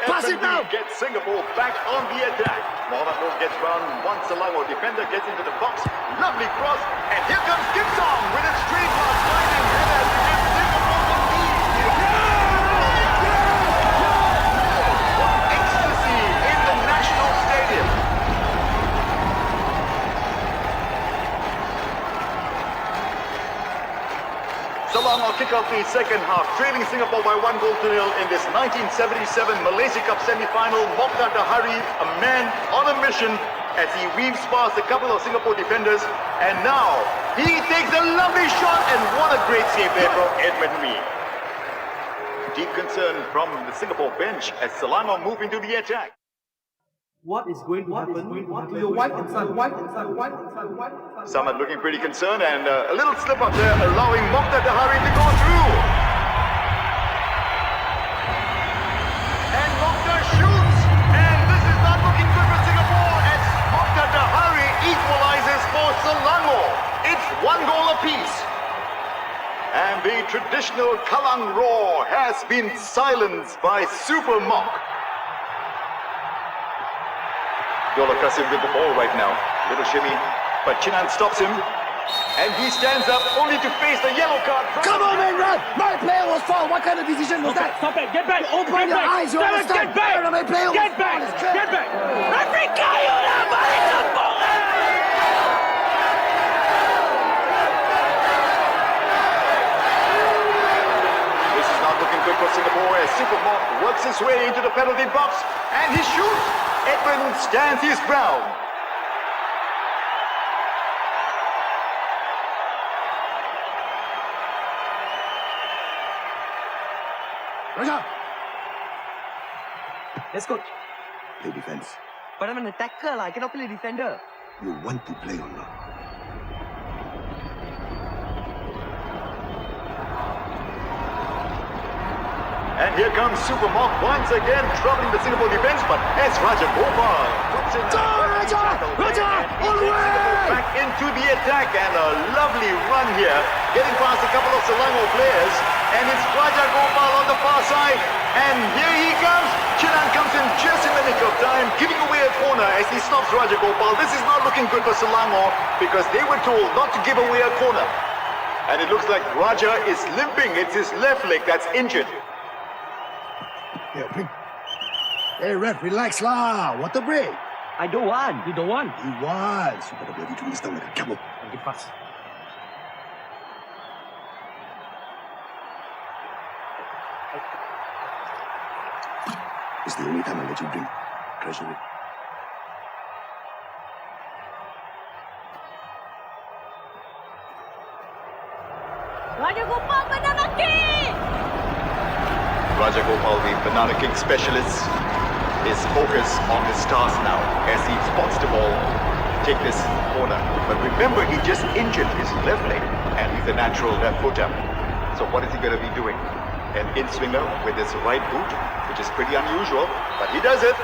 Pass it now! Gets Singapore back on the attack. Muhammad Noor gets round one Selangor defender, gets into the box. Lovely cross, and here comes Kim Song with a straight pass sliding header to give Singapore the lead. What ecstasy in the National Stadium. Selangor kick off the second half, trailing Singapore by 1-0 in this 1977 Malaysia Cup semi-final. Mokhtar Dahari, a man on a mission as he weaves past a couple of Singapore defenders. And now, he takes a lovely shot, and what a great save there from Edmund Wee. Deep concern from the Singapore bench as Selangor move into the attack. What is going to happen to your wife and son? Samad looking pretty concerned, and a little slip up there, allowing Mokhtar Dahari to go through. And Mokhtar shoots, and this is not looking good for Singapore as Mokhtar Dahari equalizes for Selangor. It's 1 goal apiece. And the traditional Kallang roar has been silenced by Super Mock. Dola Kassim with the ball right now. Little shimmy, but Chinan stops him. And he stands up only to face the yellow card. Come on, man, run! My player was fouled. What kind of decision was that? Stop it! Get back! Open your eyes, you understand? Get back! My player was Get back! fouled. It's clear. Get back! Referee, kayo na! Balik sa bola! This is not looking good for Singapore as Supermark works his way into the penalty box and he shoots. Edmund stands his ground. Raja! Let's go. Play defense. But I'm an attacker, I cannot play defender. You want to play or not? And here comes Supermark once again troubling the Singapore defense, but as Raja Gopal puts in Raja! All the way! Back into the attack and a lovely run here, getting past a couple of Selangor players, and it's Raja Gopal on the far side, and here he comes. Cheng comes in just in the nick of time, giving away a corner as he stops Raja Gopal. This is not looking good for Selangor because they were told not to give away a corner. And it looks like Raja is limping. It's his left leg that's injured. Yeah, bring. Hey, ref, relax lah. Water break. I don't want. You don't want? He wants. You better bloody turn this down like a camel. Get past. It's the only time I let you drink. Treasure it. Raja Gopal banana kick! Raja Gopal, the banana kick specialist, is focused on his task now as he spots the ball take this corner. But remember, he just injured his left leg and he's a natural left footer. So what is he going to be doing? An in-swinger with his right boot, which is pretty unusual, but he does it.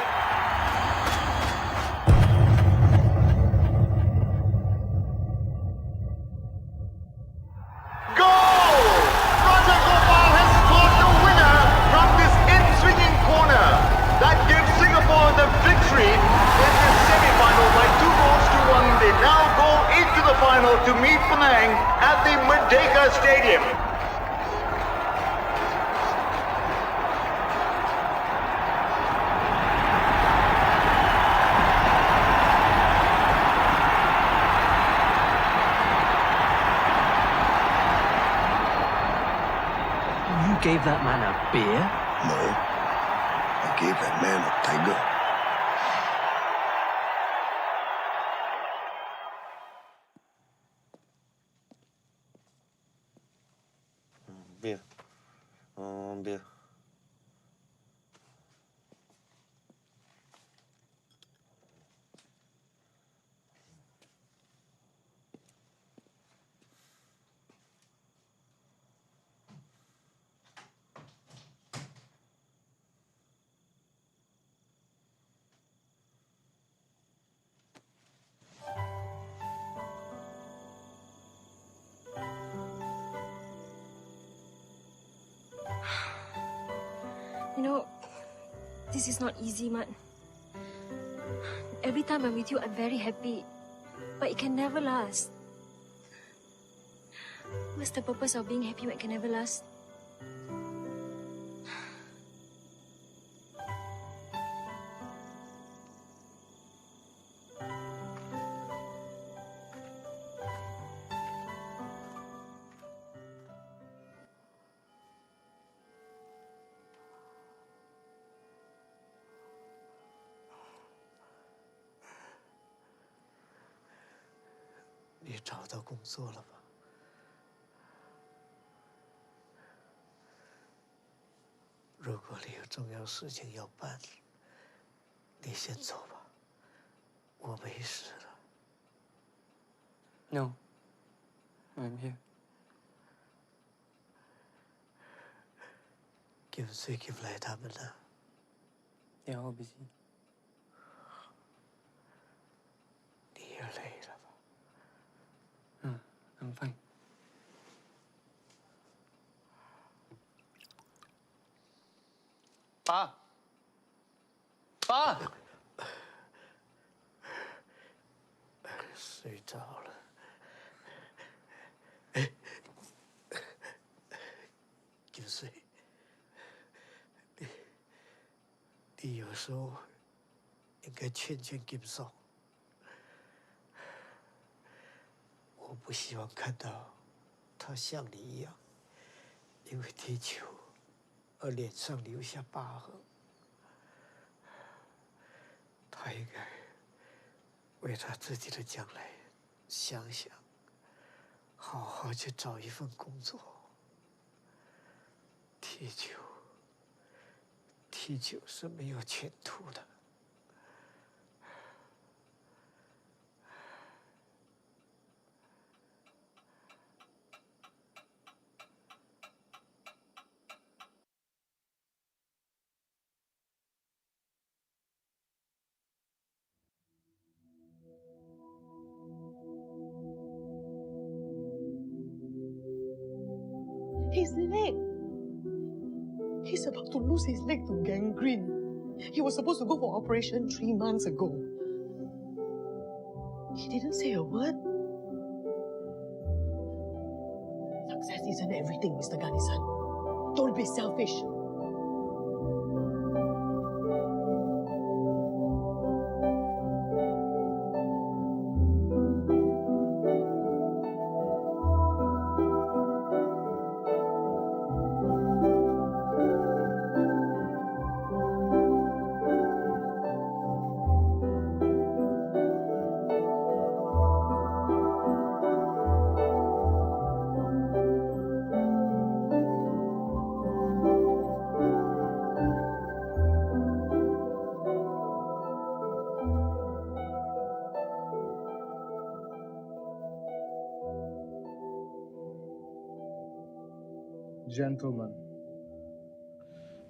To meet Penang at the Merdeka Stadium. You gave that man a beer? No. I gave that man a tiger. Beer. Beer. You know, this is not easy, man. Every time I'm with you, I'm very happy. But it can never last. What's the purpose of being happy when it can never last?你找到工作了吧？如果你有重要事情要办，你先走吧，我没事了。No, I'm here. 叫谁叫来他们呢？ Yeah, I'll be busy. 你也累了吧？ I'm fine. 爸，爸，睡着了。心碎。你有时候应该劝劝金少。我不希望看到他像你一样，因为踢球而脸上留下疤痕。他应该为他自己的将来想想，好好去找一份工作。踢球是没有前途的。His leg. He's about to lose his leg to gangrene. He was supposed to go for operation 3 months ago. He didn't say a word. Success isn't everything, Mr. Ganisan. Don't be selfish. Gentlemen,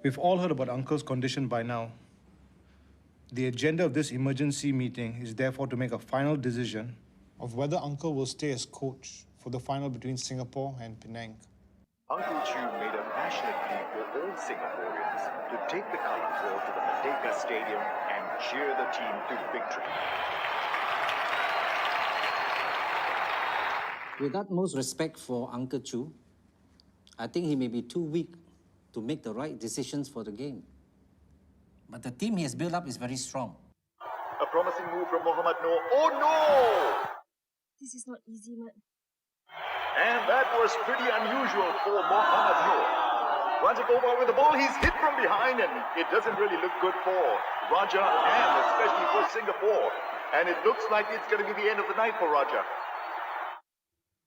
we've all heard about Uncle's condition by now. The agenda of this emergency meeting is therefore to make a final decision of whether Uncle will stay as coach for the final between Singapore and Penang. Uncle Choo made a passionate plea for all Singaporeans to take the colours ball to the Merdeka Stadium and cheer the team to victory. With utmost respect for Uncle Choo, I think he may be too weak to make the right decisions for the game. But the team he has built up is very strong. A promising move from Mohammad Noor. Oh no! This is not easy, man. And that was pretty unusual for Mohammad Noor. Raja Gopal with the ball, he's hit from behind and it doesn't really look good for Raja and especially for Singapore. And it looks like it's going to be the end of the night for Raja.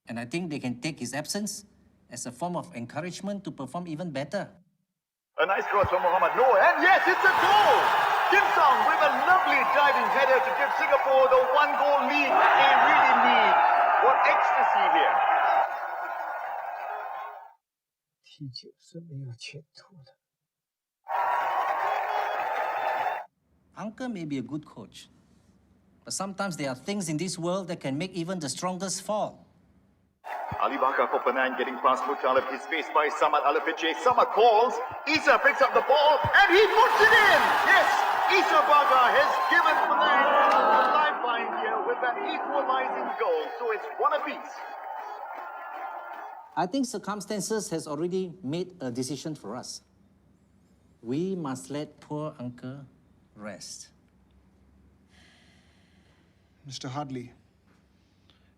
And I think they can take his absence as a form of encouragement to perform even better. A nice cross from Mohammad Noor, and yes, it's a goal! Kim Song with a lovely diving header to give Singapore the 1-goal lead that they really need. What ecstasy here! 踢球是没有前途的。 Uncle may be a good coach, but sometimes there are things in this world that can make even the strongest fall. Ali Bakar for Penang getting past Mutalib. He's faced by Samad Alapiche. Samad calls. Isa picks up the ball and he puts it in. Yes, Isa Bakar has given Penang a lifeline here with an equalizing goal. So it's one apiece. I think circumstances has already made a decision for us. We must let poor Uncle rest. Mr. Hardley,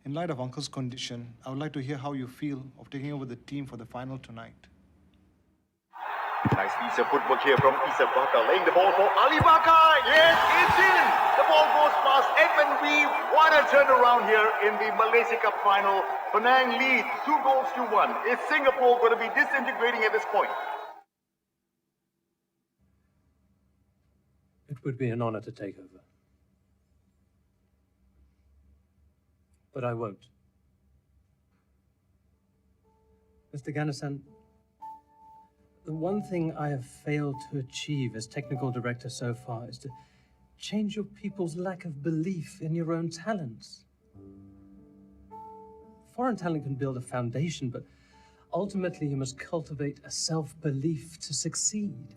in light of Uncle's condition, I would like to hear how you feel of taking over the team for the final tonight. Nice piece of footwork here from Isa Bakar, laying the ball for Ali Bakar. Yes, it's in. The ball goes past Edmund Wee. What a turnaround here in the Malaysia Cup final. Penang leads 2-1. Is Singapore going to be disintegrating at this point? It would be an honor to take over. But I won't. Mr. Ganisan, the one thing I have failed to achieve as technical director so far is to change your people's lack of belief in your own talents. Foreign talent can build a foundation, but ultimately you must cultivate a self-belief to succeed.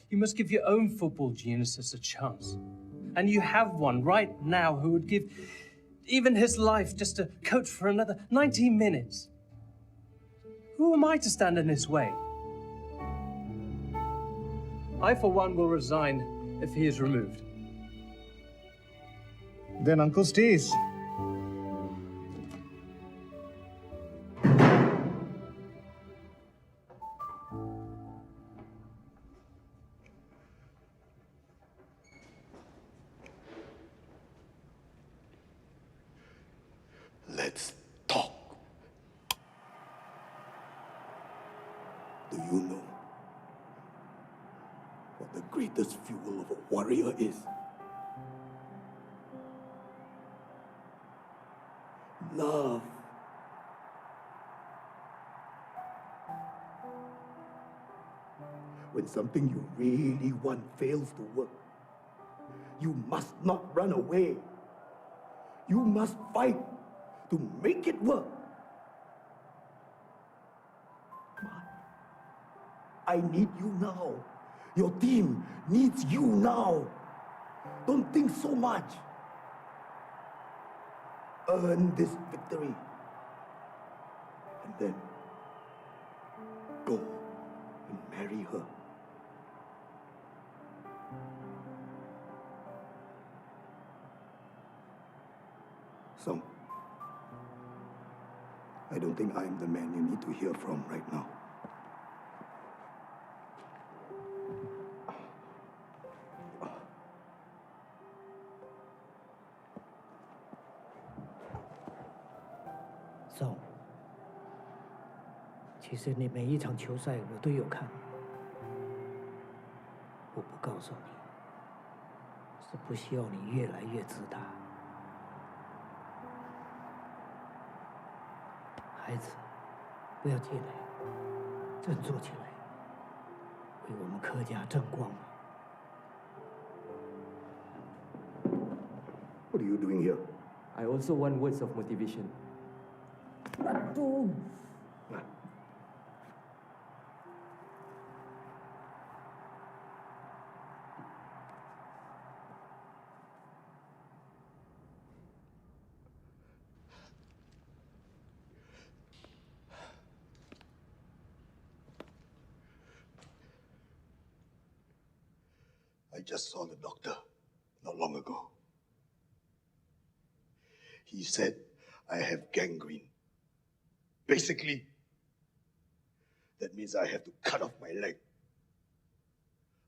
You must give your own football geniuses a chance. And you have one right now who would give even his life just to coach for another 90 minutes. Who am I to stand in his way? I, for one, will resign if he is removed. Then Uncle stays. Let's talk. Do you know what the greatest fuel of a warrior is? Love. When something you really want fails to work, you must not run away. You must fight to make it work. I need you now. Your team needs you now. Don't think so much. Earn this victory. And then go and marry her. Song, I don't think I'm the man you need to hear from right now. Song，其实你每一场球赛我都有看，我不告诉你，是不希望你越来越自大。孩子，不要气馁，振作起来，为我们柯家争光。What are you doing here? I also want words of motivation. Aduh. I just saw the doctor not long ago. He said I have gangrene. Basically, that means I have to cut off my leg.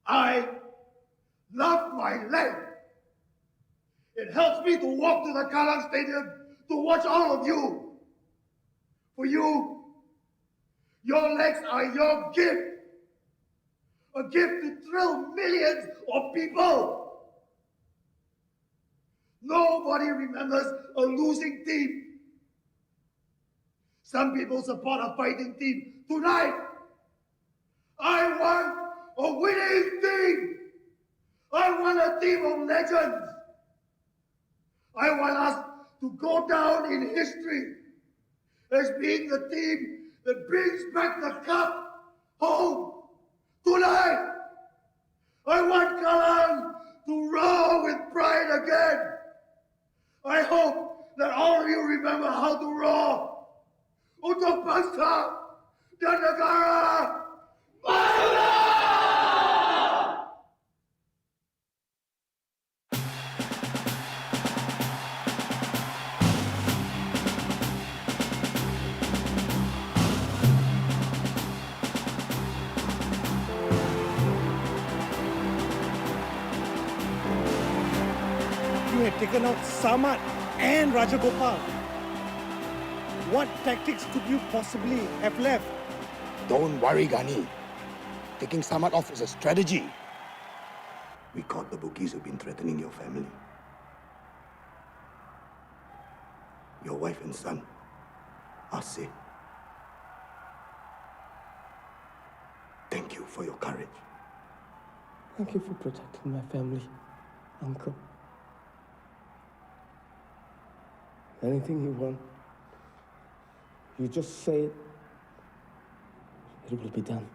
I love my leg. It helps me to walk to the Kallang Stadium to watch all of you. For you, your legs are your gift. A gift to thrill millions of people. Nobody remembers a losing team. Some people support a fighting team. Tonight, I want a winning team. I want a team of legends. I want us to go down in history as being the team that brings back the cup home. Tonight, I want Kallang to roar with pride again. I hope that all of you remember how to roar. Untuk bangsa dan negara, majulah! You had taken out Samad and Rajagopal. What tactics could you possibly have left? Don't worry, Gani. Taking Samad off is a strategy. We caught the bookies who've been threatening your family. Your wife and son are safe. Thank you for your courage. Thank you for protecting my family, Uncle. Anything you want, you just say it. It will be done.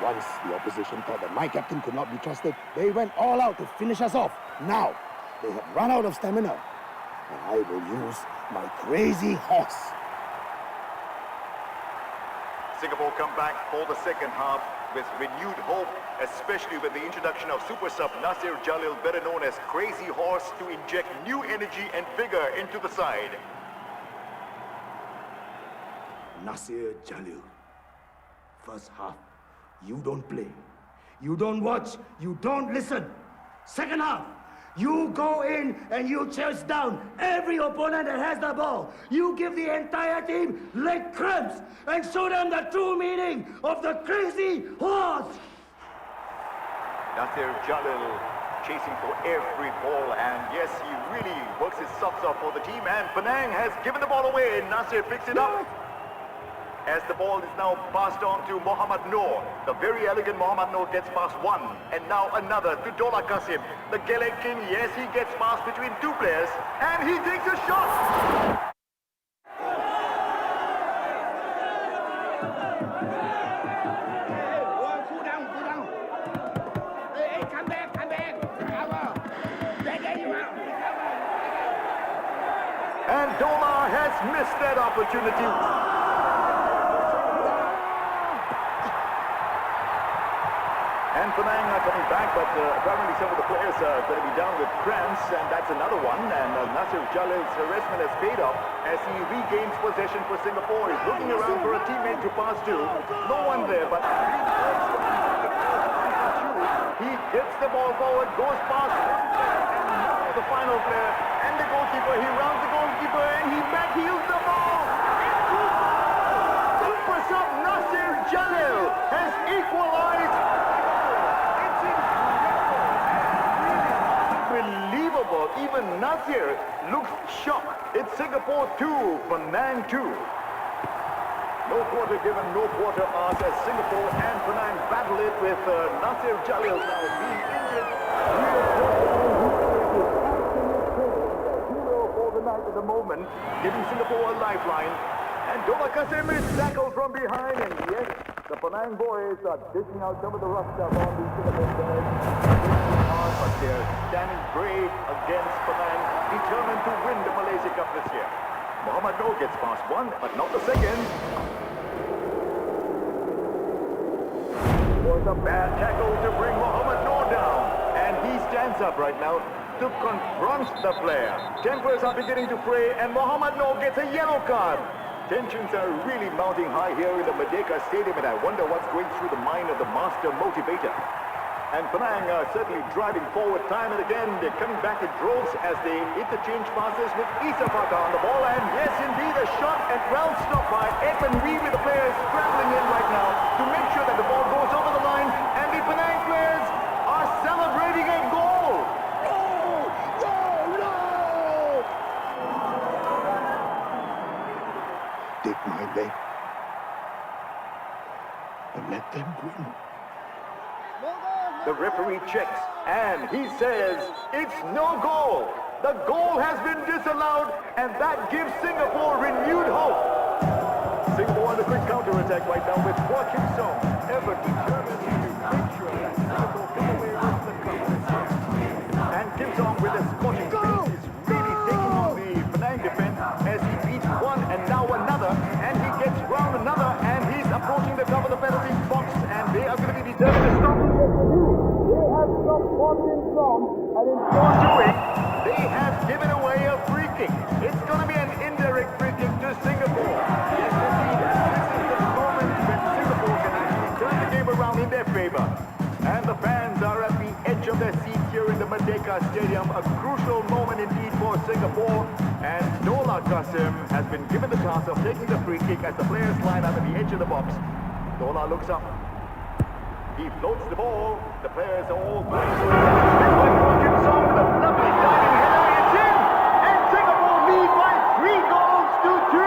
Once the opposition thought that my captain could not be trusted, they went all out to finish us off. Now, they have run out of stamina, and I will use my crazy horse. Singapore come back for the second half with renewed hope, especially with the introduction of super sub Nasir Jalil, better known as Crazy Horse, to inject new energy and vigor into the side. Nasir Jalil. First half, you don't play. You don't watch. You don't listen. Second half, you go in and you chase down every opponent that has the ball. You give the entire team leg cramps and show them the true meaning of the crazy horse. Nasir Jalil chasing for every ball, and yes, he really works his socks off for the team, and Penang has given the ball away. Nasir picks it up as the ball is now passed on to Mohammad Noor. The very elegant Mohammad Noor gets past one, and now another to Dola Qasim. The Gelek King, yes, he gets past between two players, and he takes a shot. And Dola has missed that opportunity. And Penang are coming back, but apparently some of the players are going to be down with cramps, and that's another one. And Nasir Jalil's harassment has paid off as he regains possession for Singapore. He's looking around for a teammate to pass to. No one there, but he gets the ball forward, goes past, and now the final player and the goalkeeper. He rounds the goalkeeper and he backheels the ball. Super sub Nasir Jalil has equalized. Unbelievable. Even Nasir looks shocked. It's Singapore 2, Penang 2. No quarter given, no quarter asked as Singapore and Penang battle it with Nasir Jalil now being injured. Hero for the night at the moment, giving Singapore a lifeline. And Dola Qasim is tackled from behind, and yes, the Penang boys are dishing out some of the rough stuff on the Singapore players. But they're standing brave against Penang, determined to win the Malaysia Cup this year. Mohammad Noor gets past one, but not the second. Was a bad tackle to bring Mohammad Noor down, and he stands up right now to confront the player. Tempers are beginning to fray, and Mohammad Noor gets a yellow card. Tensions are really mounting high here in the Merdeka Stadium, and I wonder what's going through the mind of the master motivator. And Penang are certainly driving forward time and again. They're coming back in droves as they interchange passes with Isafaka on the ball. And yes, indeed, a shot and well stopped by Edmund Wee with the players scrambling in right now to make sure that the ball goes over the line. And the Penang players are celebrating a goal. Take my leg and let them win. The referee checks and he says it's no goal. The goal has been disallowed, and that gives Singapore renewed hope. Singapore on the quick counter-attack right now with Kim Song, ever determined to make sure that Singapore come away with the cup this year. And Kim Song with a scorching pace is really taking on the Penang defense as he beats one and now another, and he gets round another, and he's approaching the top of the penalty box, and they are going to be determined to stop him. They have stopped Kim Song, and in so doing, they have given away a free kick. It's going to be an indirect free kick to Singapore. Yes, indeed, this is the moment when Singapore can actually turn the game around in their favor. And the fans are at the edge of their seats here in the Merdeka Stadium. A crucial moment indeed for Singapore. And Dola Qasim has been given the task of taking the free kick as the players line up at the edge of the box. Dola looks up. He floats the ball. The players are all playing. Kim Song with a lovely diving header. It's in! And Singapore lead by 3 goals to 2.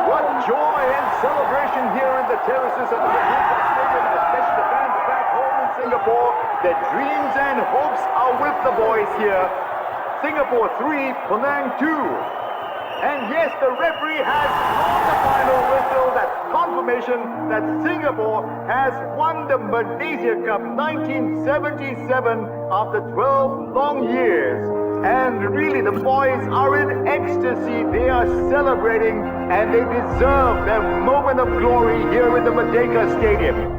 What joy and celebration here in the terraces of the Merdeka Stadium, especially the fans back home in Singapore. Their dreams and hopes are with the boys here. Singapore 3, Penang 2. And yes, the referee has blown the final whistle. That's confirmation that Singapore has won the Malaysia Cup 1977 after 12 long years. And really, the boys are in ecstasy. They are celebrating and they deserve their moment of glory here in the Merdeka Stadium.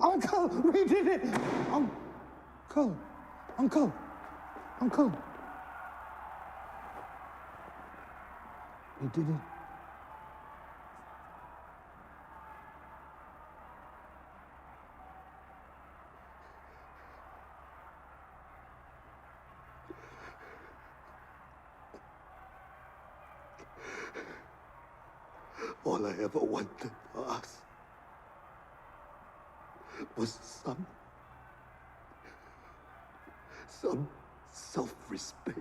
Uncle, we did it! Uncle. We did it. All I ever wanted for us was some self-respect.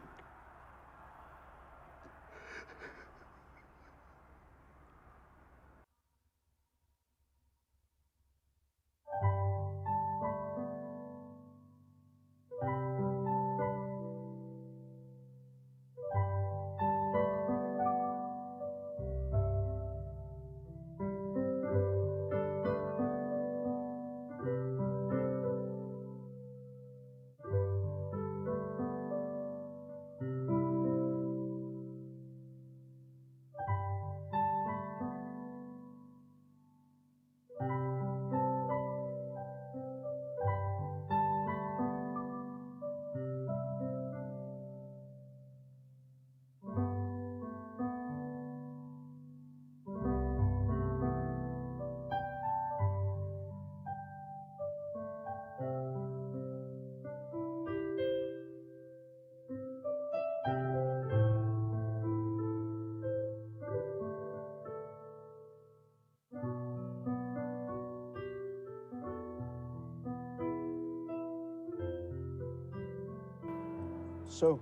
So,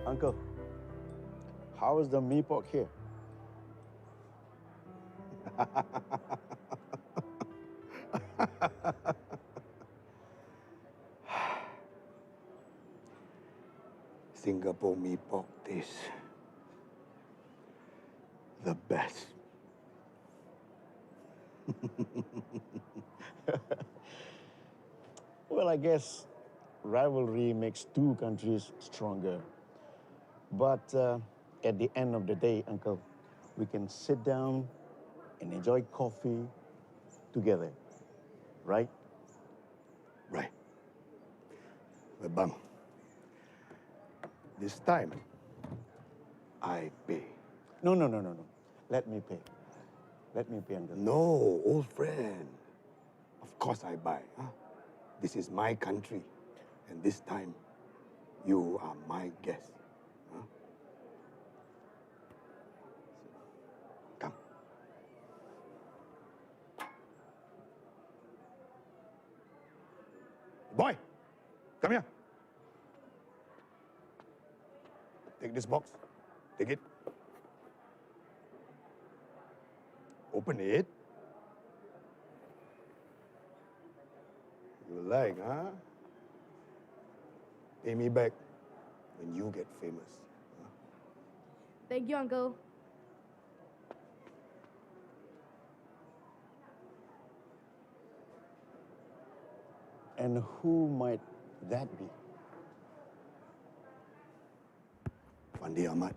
Uncle, how is the mee pok here? Singapore mee pok tastes the best. Well, I guess rivalry makes two countries stronger. But at the end of the day, Uncle, we can sit down and enjoy coffee together, right? Right. But Bang, this time, I pay. No. Let me pay. Let me pay, Uncle. No, old friend. Of course I buy. Huh? This is my country. And this time, you are my guest. Huh? Come. Boy, come here. Take this box. Take it. Open it. You like, huh? Pay me back when you get famous. Thank you, Uncle. And who might that be? Fandi Ahmad.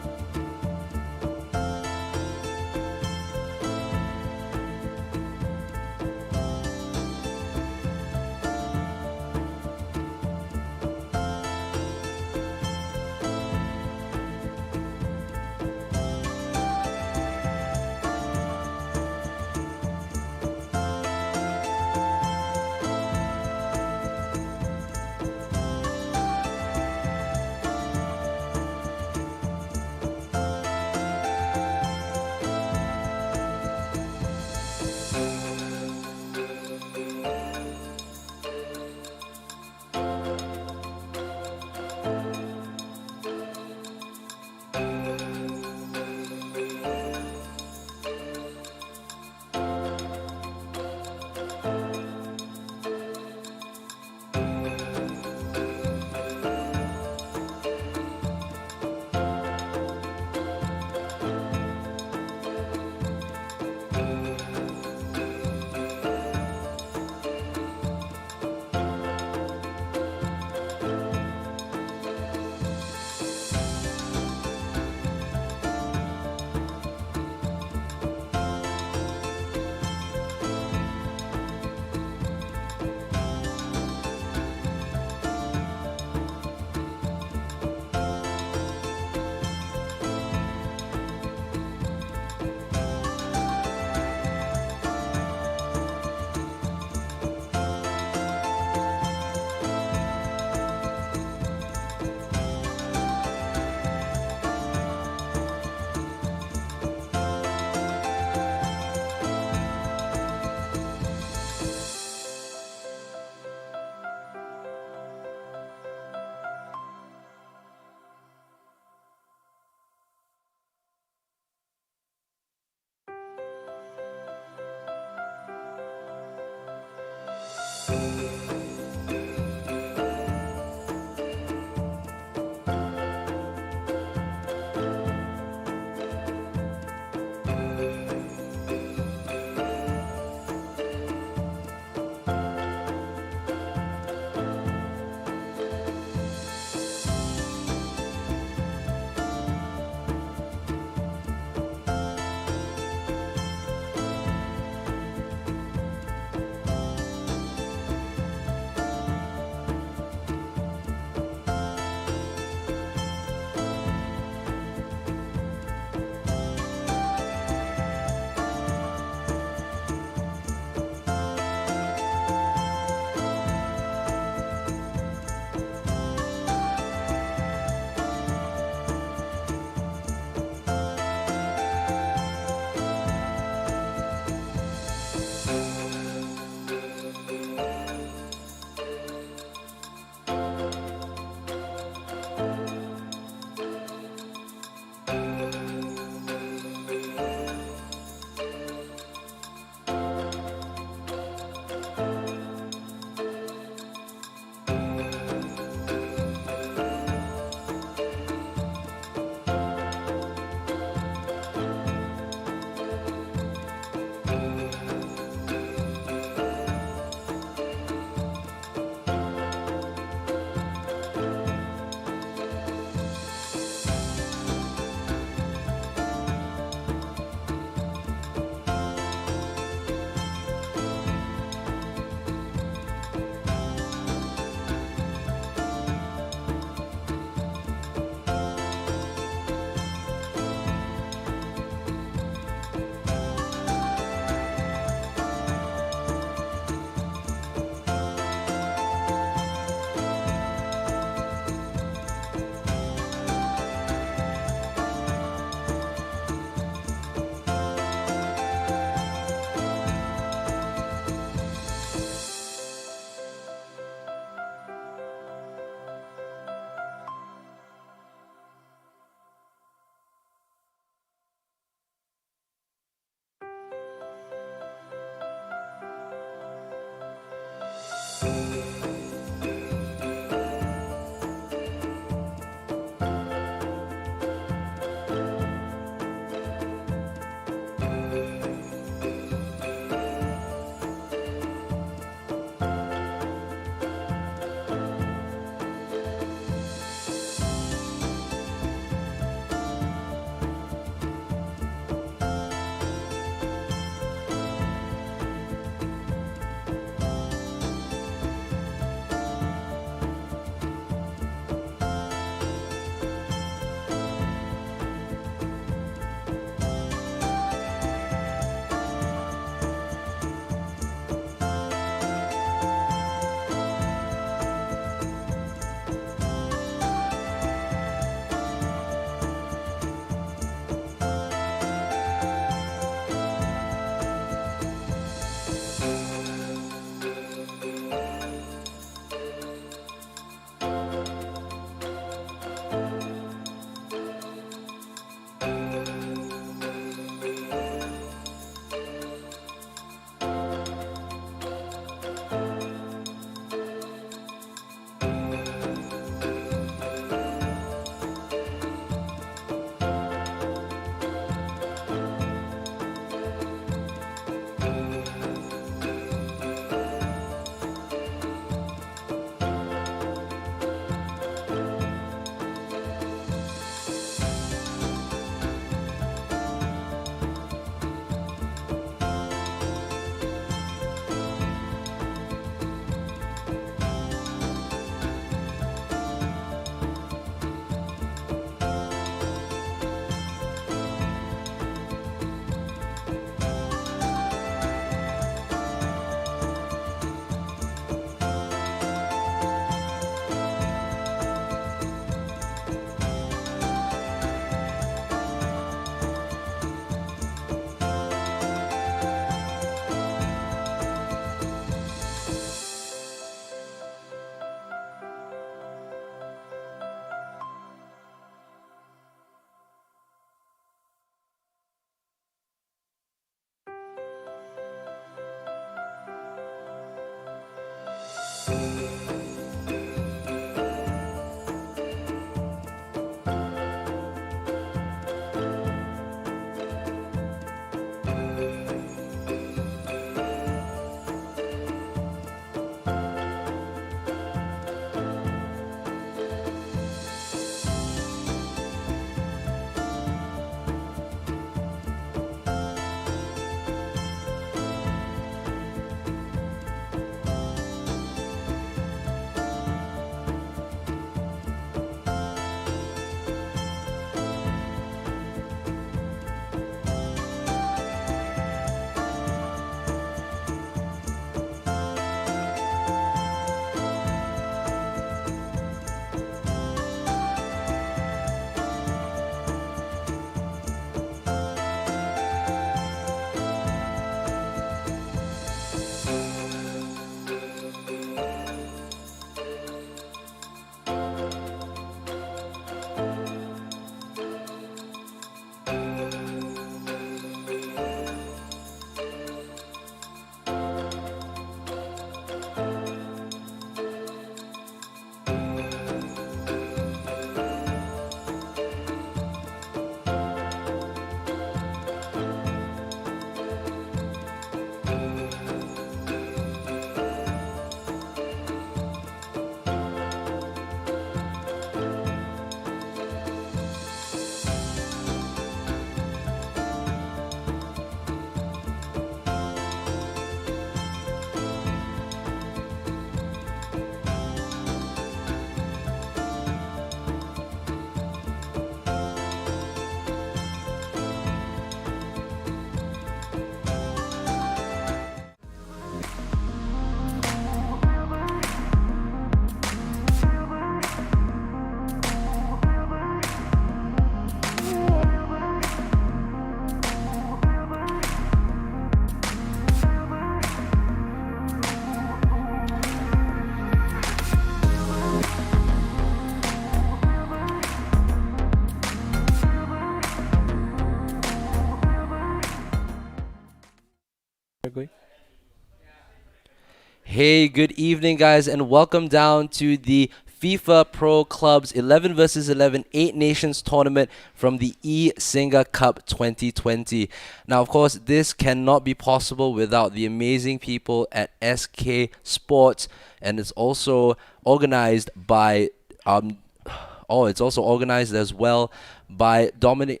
Hey, good evening, guys, and welcome down to the FIFA Pro Clubs 11 vs 11 8 Nations tournament from the eSingaCup 2020. Now, of course, this cannot be possible without the amazing people at SK Sports, and it's also organized by it's also organized as well by Dynamic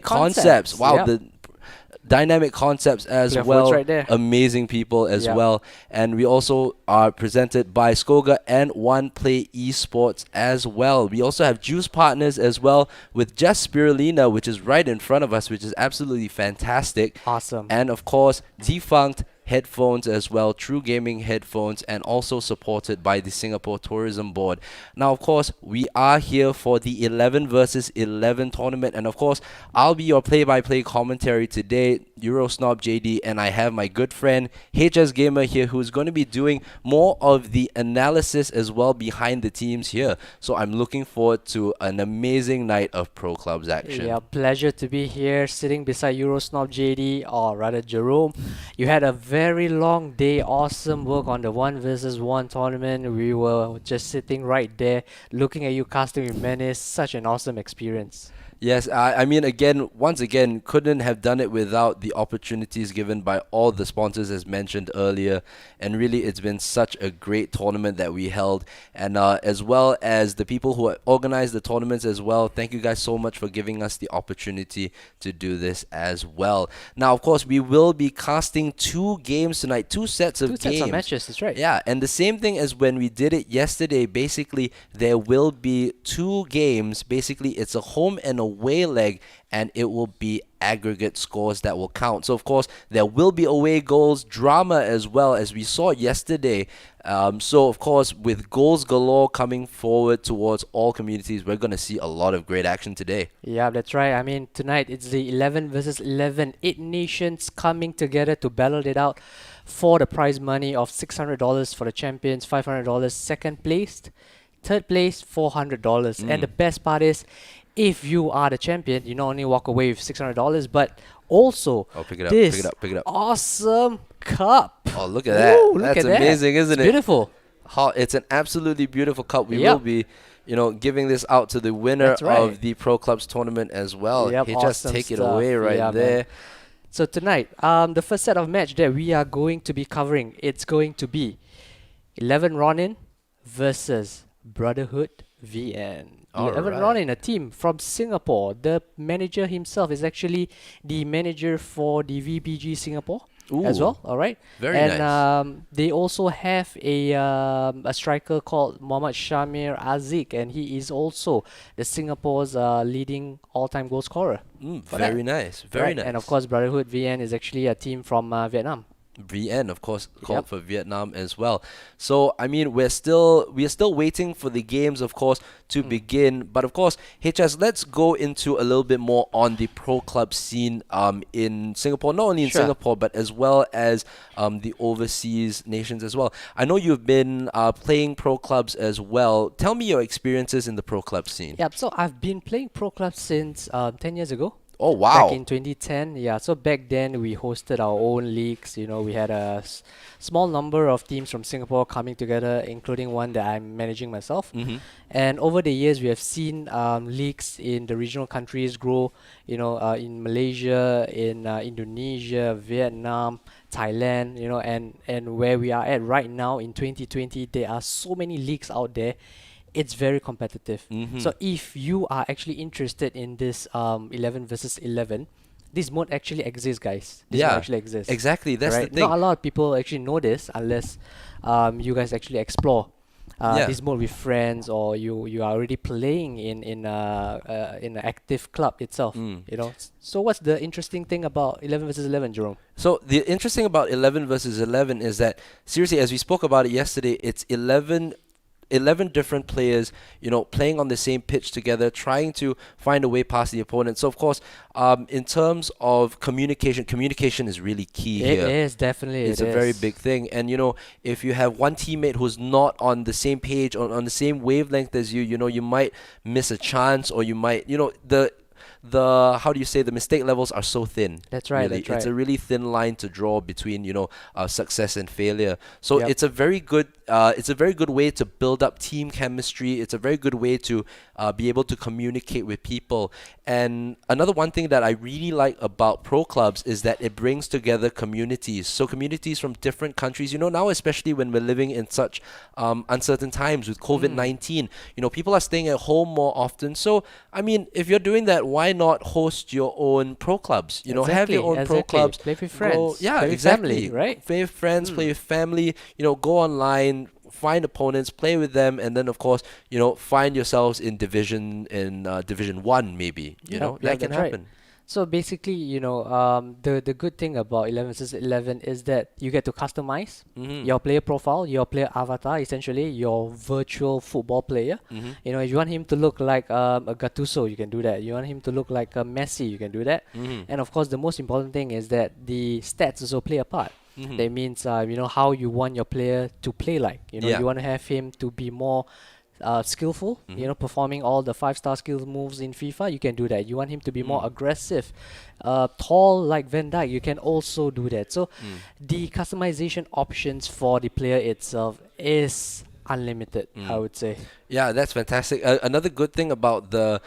Concepts. Wow, Yep. the Dynamic Concepts as Clear well. votes right there. Amazing people as Yep. well. And we also are presented by Skoga and One Play Esports as well. We also have Juice Partners as well with Just Spirulina, which is right in front of us, which is absolutely fantastic. Awesome. And of course, Defunct headphones as well, True Gaming headphones, and also supported by the Singapore Tourism Board. Now, of course, we are here for the 11 versus 11 tournament, and of course, I'll be your play-by-play commentary today, Eurosnob JD, and I have my good friend HS Gamer here, who's going to be doing more of the analysis as well behind the teams here. So I'm looking forward to an amazing night of Pro Clubs action. Yeah, pleasure to be here, sitting beside Eurosnob JD, or rather Jerome. You had a very long day, awesome work on the 1 versus 1 tournament. We were just sitting right there, looking at you casting with Menace. Such an awesome experience. Yes, I mean, once again, couldn't have done it without the opportunities given by all the sponsors as mentioned earlier. And really, it's been such a great tournament that we held. And as well as the people who organized the tournaments as well, thank you guys so much for giving us the opportunity to do this as well. Now, of course, we will be casting 2 games tonight, 2 sets of games. 2 sets of matches, that's right. Yeah, and the same thing as when we did it yesterday. Basically, there will be 2 games. Basically, it's a home and away leg, and it will be aggregate scores that will count. So, of course, there will be away goals, drama as well, as we saw yesterday. So, of course, with goals galore coming forward towards all communities, we're going to see a lot of great action today. Yeah, that's right. I mean, tonight it's the 11 versus 11, 8 nations coming together to battle it out for the prize money of $600 for the champions, $500 second placed, third place $400. And the best part is, if you are the champion, you not only walk away with $600, but also pick it up, this pick it up, pick it up. awesome cup. Oh, look at that. Ooh, look That's at that. amazing, isn't It's it? beautiful. It's an absolutely beautiful cup. We Yep. will be, giving this out to the winner That's right. of the Pro Clubs tournament as well. Yep, Hey, just awesome take it stuff. away right Yeah, there. man. So tonight, the first set of match that we are going to be covering, it's going to be 11 Ronin versus Brotherhood VN. 11 Alright. Ronin, a team from Singapore. The manager himself is actually the manager for the VPG Singapore as Ooh, well. All right, very and nice. they also have a striker called Mohammad Shamir Azik, and he is also the Singapore's leading all-time goal scorer. for Very that. nice, very nice. And of course, Brotherhood VN is actually a team from Vietnam. VN, of course, called for Vietnam as well. So, I mean, we are still waiting for the games, of course, to begin. But of course, HS, let's go into a little bit more on the pro club scene in Singapore. Not only in Sure. Singapore, but as well as the overseas nations as well. I know you've been playing pro clubs as well. Tell me your experiences in the pro club scene. Yep. So I've been playing pro clubs since 10 years ago. Oh, wow. Back in 2010, yeah. So back then we hosted our own leagues. We had a small number of teams from Singapore coming together, including one that I'm managing myself. Mhm. And over the years, we have seen leagues in the regional countries grow. In Malaysia, in Indonesia, Vietnam, Thailand. And where we are at right now in 2020, there are so many leagues out there. It's very competitive. Mhm. So if you are actually interested in this 11 versus 11, this mode actually exists, guys. This mode Yeah, actually exists. exactly, that's the Right? thing. Not a lot of people actually know this unless you guys actually explore this mode with friends, or you are already playing in an active club itself. So what's the interesting thing about 11 versus 11, Jerome? So the interesting about 11 versus 11 is that, seriously, as we spoke about it yesterday, it's 11 different players, playing on the same pitch together, trying to find a way past the opponent. So, of course, in terms of communication is really key here. It is, definitely. It's a very big thing. And, if you have one teammate who's not on the same page, on the same wavelength as you, you might miss a chance, or you might, how do you say, the mistake levels are so thin. That's right, Really. that's right. It's a really thin line to draw between, success and failure. So Yep. it's a very good way to build up team chemistry. It's a very good way to be able to communicate with people. And another one thing that I really like about pro clubs is that it brings together communities. So communities from different countries, now especially when we're living in such uncertain times with COVID-19, people are staying at home more often. So, I mean, if you're doing that, why not host your own pro clubs? Have your own pro clubs. Play with Go- friends. yeah, Play with exactly. family, right? Play with friends, play with family, go online, find opponents, play with them, and then of course, find yourselves in Division 1 maybe. That can that's right. happen. So basically, the good thing about 11 versus 11 is that you get to customize your player profile, your player avatar, essentially your virtual football player. If you want him to look like a Gattuso, you can do that. You want him to look like a Messi, you can do that. And of course, the most important thing is that the stats also play a part. That means, how you want your player to play like. Yeah. You want to have him to be more skillful, performing all the 5-star skill moves in FIFA, you can do that. You want him to be more aggressive, tall like Van Dijk, you can also do that. So the customization options for the player itself is unlimited, I would say. Yeah, that's fantastic. Another good thing about the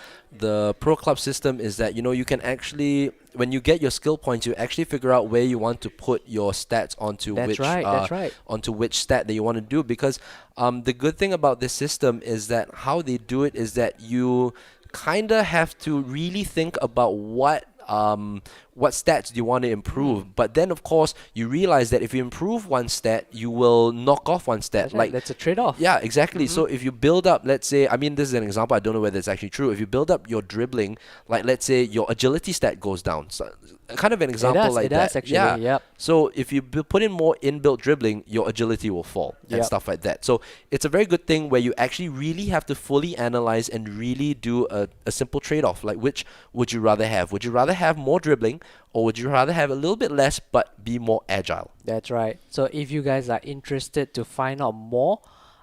pro club system is that you can actually, when you get your skill points, you actually figure out where you want to put your stats onto That's right. onto which stat that you want to do. Because the good thing about this system is that how they do it is that you kind of have to really think about what stats do you want to improve. But then of course you realize that if you improve one stat, you will knock off one stat. That's right, that's a trade-off. Yeah, exactly. So if you build up, let's say, I mean, this is an example, I don't know whether it's actually true. If you build up your dribbling, like let's say your agility stat goes down. So, kind of an example like it that. does actually, yeah. yep. So if you put in more inbuilt dribbling, your agility will fall and Yep. stuff like that. So it's a very good thing where you actually really have to fully analyze and really do a simple trade-off. Like, which would you rather have? Would you rather have more dribbling, or would you rather have a little bit less but be more agile? That's right. So if you guys are interested to find out more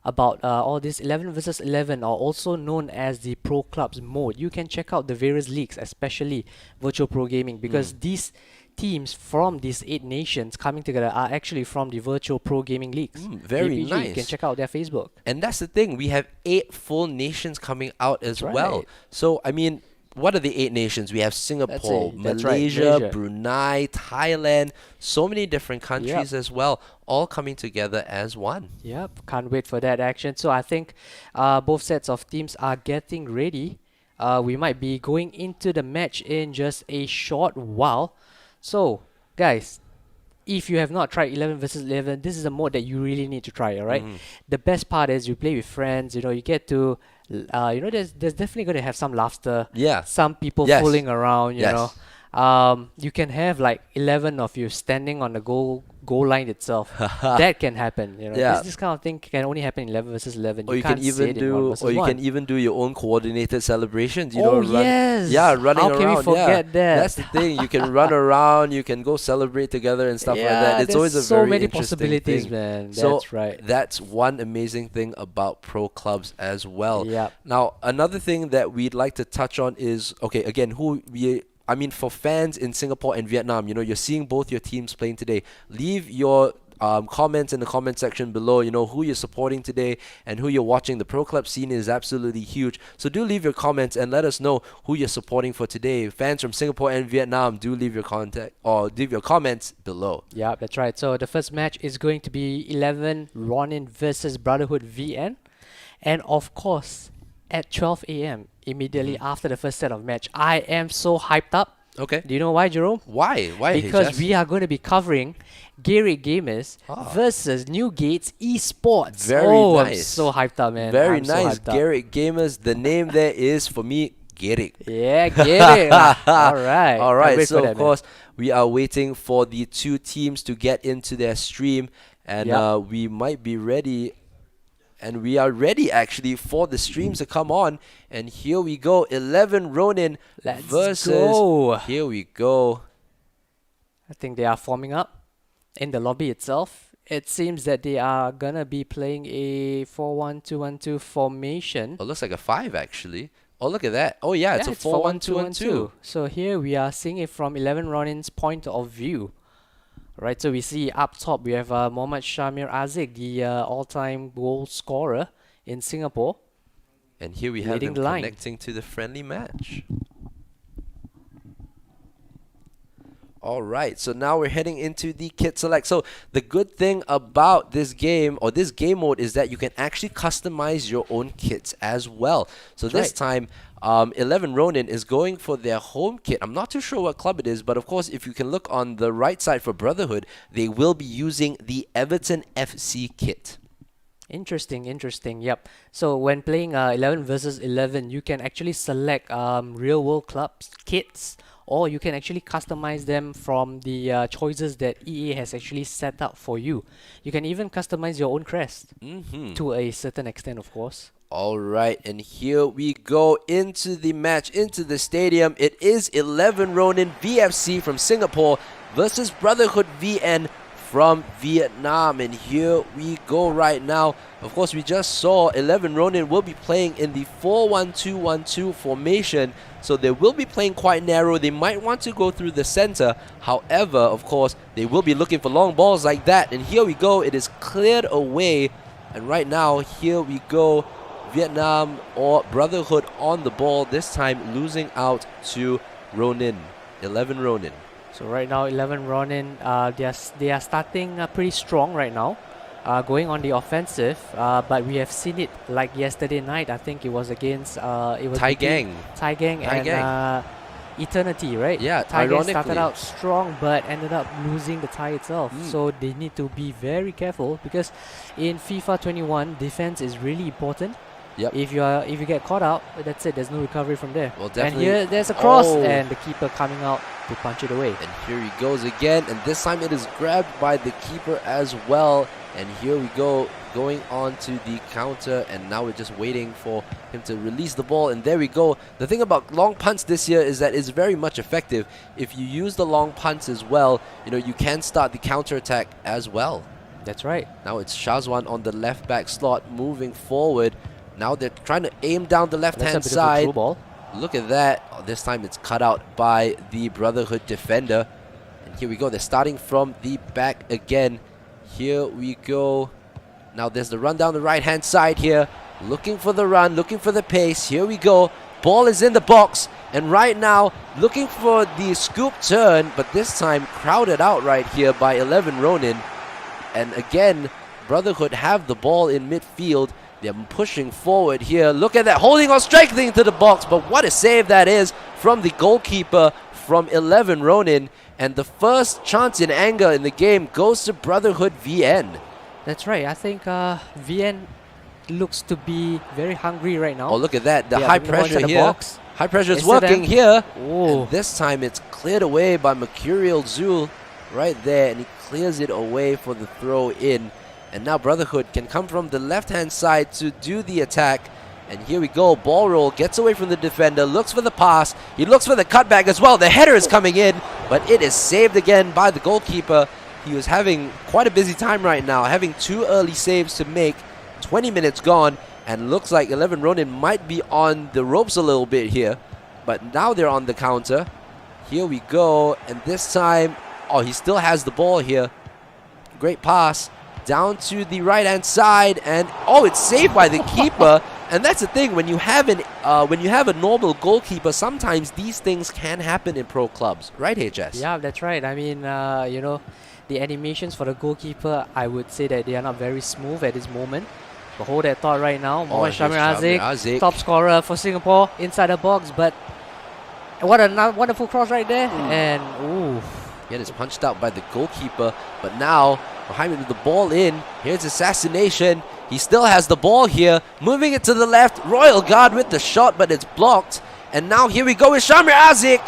about all this 11 versus 11, or also known as the Pro Clubs mode, you can check out the various leagues, especially Virtual Pro Gaming, because these teams from these 8 nations coming together are actually from the Virtual Pro Gaming leagues. Very VPG. nice. You can check out their Facebook. And that's the thing, we have 8 full nations coming out as That's well. right. So, I mean, what are the 8 nations? We have Singapore, That's right, Malaysia, Malaysia. Brunei, Thailand, so many different countries as well, all coming together as one. Yep, can't wait for that action. So I think both sets of teams are getting ready. We might be going into the match in just a short while. So, guys, if you have not tried 11 versus 11, this is a mode that you really need to try, alright? The best part is you play with friends, you get to, there's definitely going to have some laughter. Yeah. Some people Yes. fooling around, you Yes. know. You can have like 11 of you standing on the goal line itself. That can happen, Yeah. This kind of thing can only happen in 11 versus 11. Or you can't can say even it in 1 do, versus or you 1. can even do your own coordinated celebrations. Oh, yes. running How around. can we forget that? That's the thing. You can run around. You can go celebrate together and stuff like that. It's there's always a so very many interesting possibilities, thing. man. So That's right. that's one amazing thing about pro clubs as well. Yep. Now, another thing that we'd like to touch on is, okay, again, for fans in Singapore and Vietnam, you're seeing both your teams playing today. Leave your comments in the comment section below, who you're supporting today and who you're watching. The pro club scene is absolutely huge. So do leave your comments and let us know who you're supporting for today. Fans from Singapore and Vietnam, do leave your comments below. Yeah, that's right. So the first match is going to be 11 Ronin versus Brotherhood VN. And of course, at 12 a.m., immediately after the first set of match, I am so hyped up. Okay. Do you know why, Jerome? Why? Because HS? we are going to be covering Garrick Gamers versus Newgate's Esports. Very I'm nice. so hyped up, man. Very I'm so nice. hyped up. Garrick Gamers. The name there is, for me, Garrick. Yeah, Garrick. All right. All Can't right. wait So, for that, of course, we are waiting for the two teams to get into their stream. And Yep. we might be ready. And we are ready, actually, for the streams to come on. And here we go. 11 Ronin Let's versus... go. Here we go. I think they are forming up in the lobby itself. It seems that they are gonna be playing a 4-1-2-1-2 formation. It looks like a 5, actually. Oh, look at that. Oh, yeah, it's a 4-1-2-1-2. So here we are seeing it from 11 Ronin's point of view. Right, so we see up top we have Mohammad Shamir Aziz, the all-time goal scorer in Singapore. And here we have leading him the line. connecting to the friendly match. All right, so now we're heading into the kit select. So the good thing about this game or this game mode is that you can actually customize your own kits as well. So this time, 11 Ronin is going for their home kit. I'm not too sure what club it is, but of course, if you can look on the right side for Brotherhood, they will be using the Everton FC kit. Interesting, interesting. Yep. So when playing 11 versus 11, you can actually select real world clubs kits, or you can actually customize them from the choices that EA has actually set up for you. You can even customize your own crest to a certain extent, of course. All right, and here we go into the match, into the stadium. It is 11 Ronin VFC from Singapore versus Brotherhood VN from Vietnam. And here we go right now. Of course, we just saw 11 Ronin will be playing in the 4-1-2-1-2 formation. So they will be playing quite narrow. They might want to go through the center. However, of course, they will be looking for long balls like that. And here we go. It is cleared away. And right now, here we go. Vietnam or Brotherhood on the ball. This time losing out to Ronin. 11 Ronin. So right now, 11 Ronin, they are starting pretty strong right now, going on the offensive. But we have seen it like yesterday night. I think it was against Tai Gang and Eternity, right? Yeah, Tai Gang ironically started out strong but ended up losing the tie itself. So they need to be very careful because in FIFA 21, defense is really important. Yep. If you get caught out, that's it. There's no recovery from there. Well, definitely. And here there's a cross, and the keeper coming out to punch it away. And here he goes again, and this time it is grabbed by the keeper as well. And here we go, going on to the counter, and now we're just waiting for him to release the ball. And there we go. The thing about long punts this year is that it's very much effective. If you use the long punts as well, you know, you can start the counter attack as well. That's right. Now it's Shazwan on the left back slot, moving forward. Now they're trying to aim down the left-hand side. Look at that. Oh, this time it's cut out by the Brotherhood defender. And here we go. They're starting from the back again. Here we go. Now there's the run down the right-hand side here. Looking for the run, looking for the pace. Here we go. Ball is in the box. And right now, looking for the scoop turn. But this time, crowded out right here by 11 Ronin. And again, Brotherhood have the ball in midfield. They're pushing forward here. Look at that, holding on, striking into the box. But what a save that is from the goalkeeper from 11 Ronin. And the first chance in anger in the game goes to Brotherhood VN. That's right. I think VN looks to be very hungry right now. Oh, look at that. The high pressure here. Box. High pressure is working here. And this time it's cleared away by Mercurial Zul right there. And he clears it away for the throw in. And now Brotherhood can come from the left-hand side to do the attack. And here we go. Ball roll. Gets away from the defender. Looks for the pass. He looks for the cutback as well. The header is coming in. But it is saved again by the goalkeeper. He was having quite a busy time right now. Having 2 early saves to make. 20 minutes gone. And looks like 11 Ronin might be on the ropes a little bit here. But now they're on the counter. Here we go. And this time, oh, he still has the ball here. Great pass. Down to the right-hand side, and oh, it's saved by the keeper. And that's the thing, when you have a normal goalkeeper, sometimes these things can happen in pro clubs, right, HS? Yeah, that's right. I mean, you know, the animations for the goalkeeper, I would say that they are not very smooth at this moment. But hold that thought right now. Mohammad Shamir Aziz, top scorer for Singapore, inside the box, but what a wonderful cross right there. And ooh. It is punched out by the goalkeeper, but now behind with the ball in. Here's Assassination. He still has the ball here, moving it to the left. Royal Guard with the shot, but it's blocked. And now here we go with Shamir Aziz,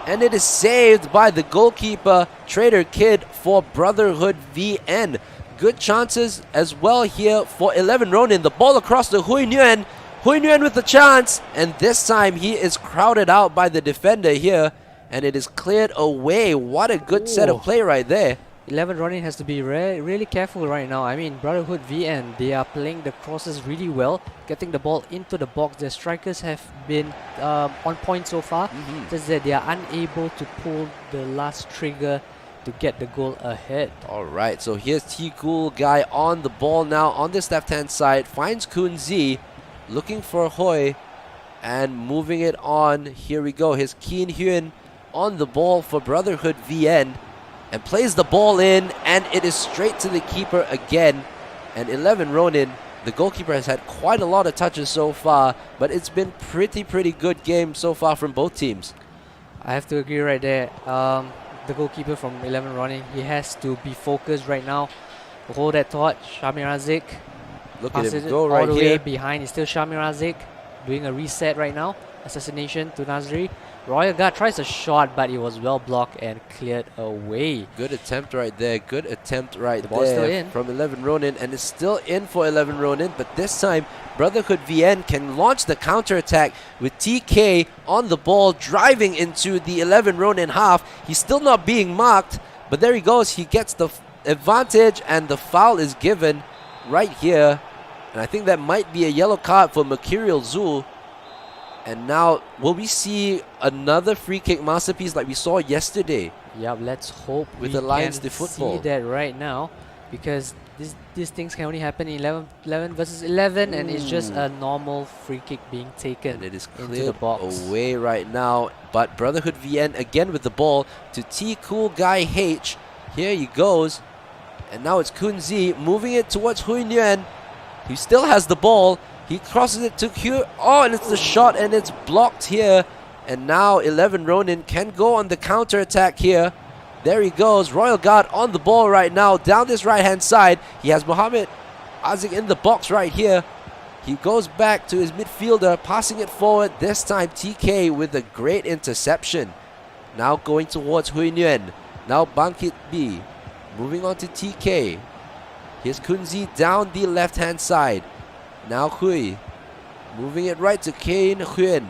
and it is saved by the goalkeeper, Trader Kid for Brotherhood VN. Good chances as well here for 11 Ronin. The ball across to Hui Nguyen. Hui Nguyen with the chance, and this time he is crowded out by the defender here. And it is cleared away. What a good set of play right there. 11 Ronin has to be really careful right now. I mean, Brotherhood VN, they are playing the crosses really well, getting the ball into the box. Their strikers have been on point so far. Just that they are unable to pull the last trigger to get the goal ahead. Alright, so here's T Cool Guy on the ball now on this left-hand side. Finds Kun Zi, looking for Hoi, and moving it on. Here we go. Here's Keen Hyun on the ball for Brotherhood VN. And plays the ball in, and it is straight to the keeper again. And 11 Ronin, the goalkeeper, has had quite a lot of touches so far, but it's been pretty good game so far from both teams. I have to agree right there. The goalkeeper from 11 Ronin, he has to be focused right now. Hold that torch. Shamir Razik. Look at him passes it go all right the here. way behind. It's still Shamir Razik doing a reset right now. Assassination to Nazri. Royal Guard tries a shot, but it was well blocked and cleared away. Good attempt right there. Good attempt right ball's still there in. from 11 Ronin, and it's still in for 11 Ronin, but this time Brotherhood VN can launch the counter-attack with TK on the ball, driving into the 11 Ronin half. He's still not being marked, but there he goes. He gets the advantage, and the foul is given right here. And I think that might be a yellow card for Mercurial Zoo. And now, will we see another free kick masterpiece like we saw yesterday? Yep, let's hope with we Alliance can de Football. see that right now, because these things can only happen in 11 versus 11, and it's just a normal free kick being taken And it is into cleared the box. away right now. But Brotherhood VN again with the ball to T Cool Guy H. Here he goes. And now it's Kun Zi moving it towards Hui Nguyen. He still has the ball. He crosses it to Q. Oh, and it's the shot, and it's blocked here. And now 11 Ronin can go on the counter attack here. There he goes. Royal Guard on the ball right now down this right-hand side. He has Mohammed Azik in the box right here. He goes back to his midfielder, passing it forward. This time TK with a great interception. Now going towards Hui Nguyen. Now Bangkit B. Moving on to TK. Here's Kunzi down the left-hand side. Now Hui. Moving it right to Kane Huyên.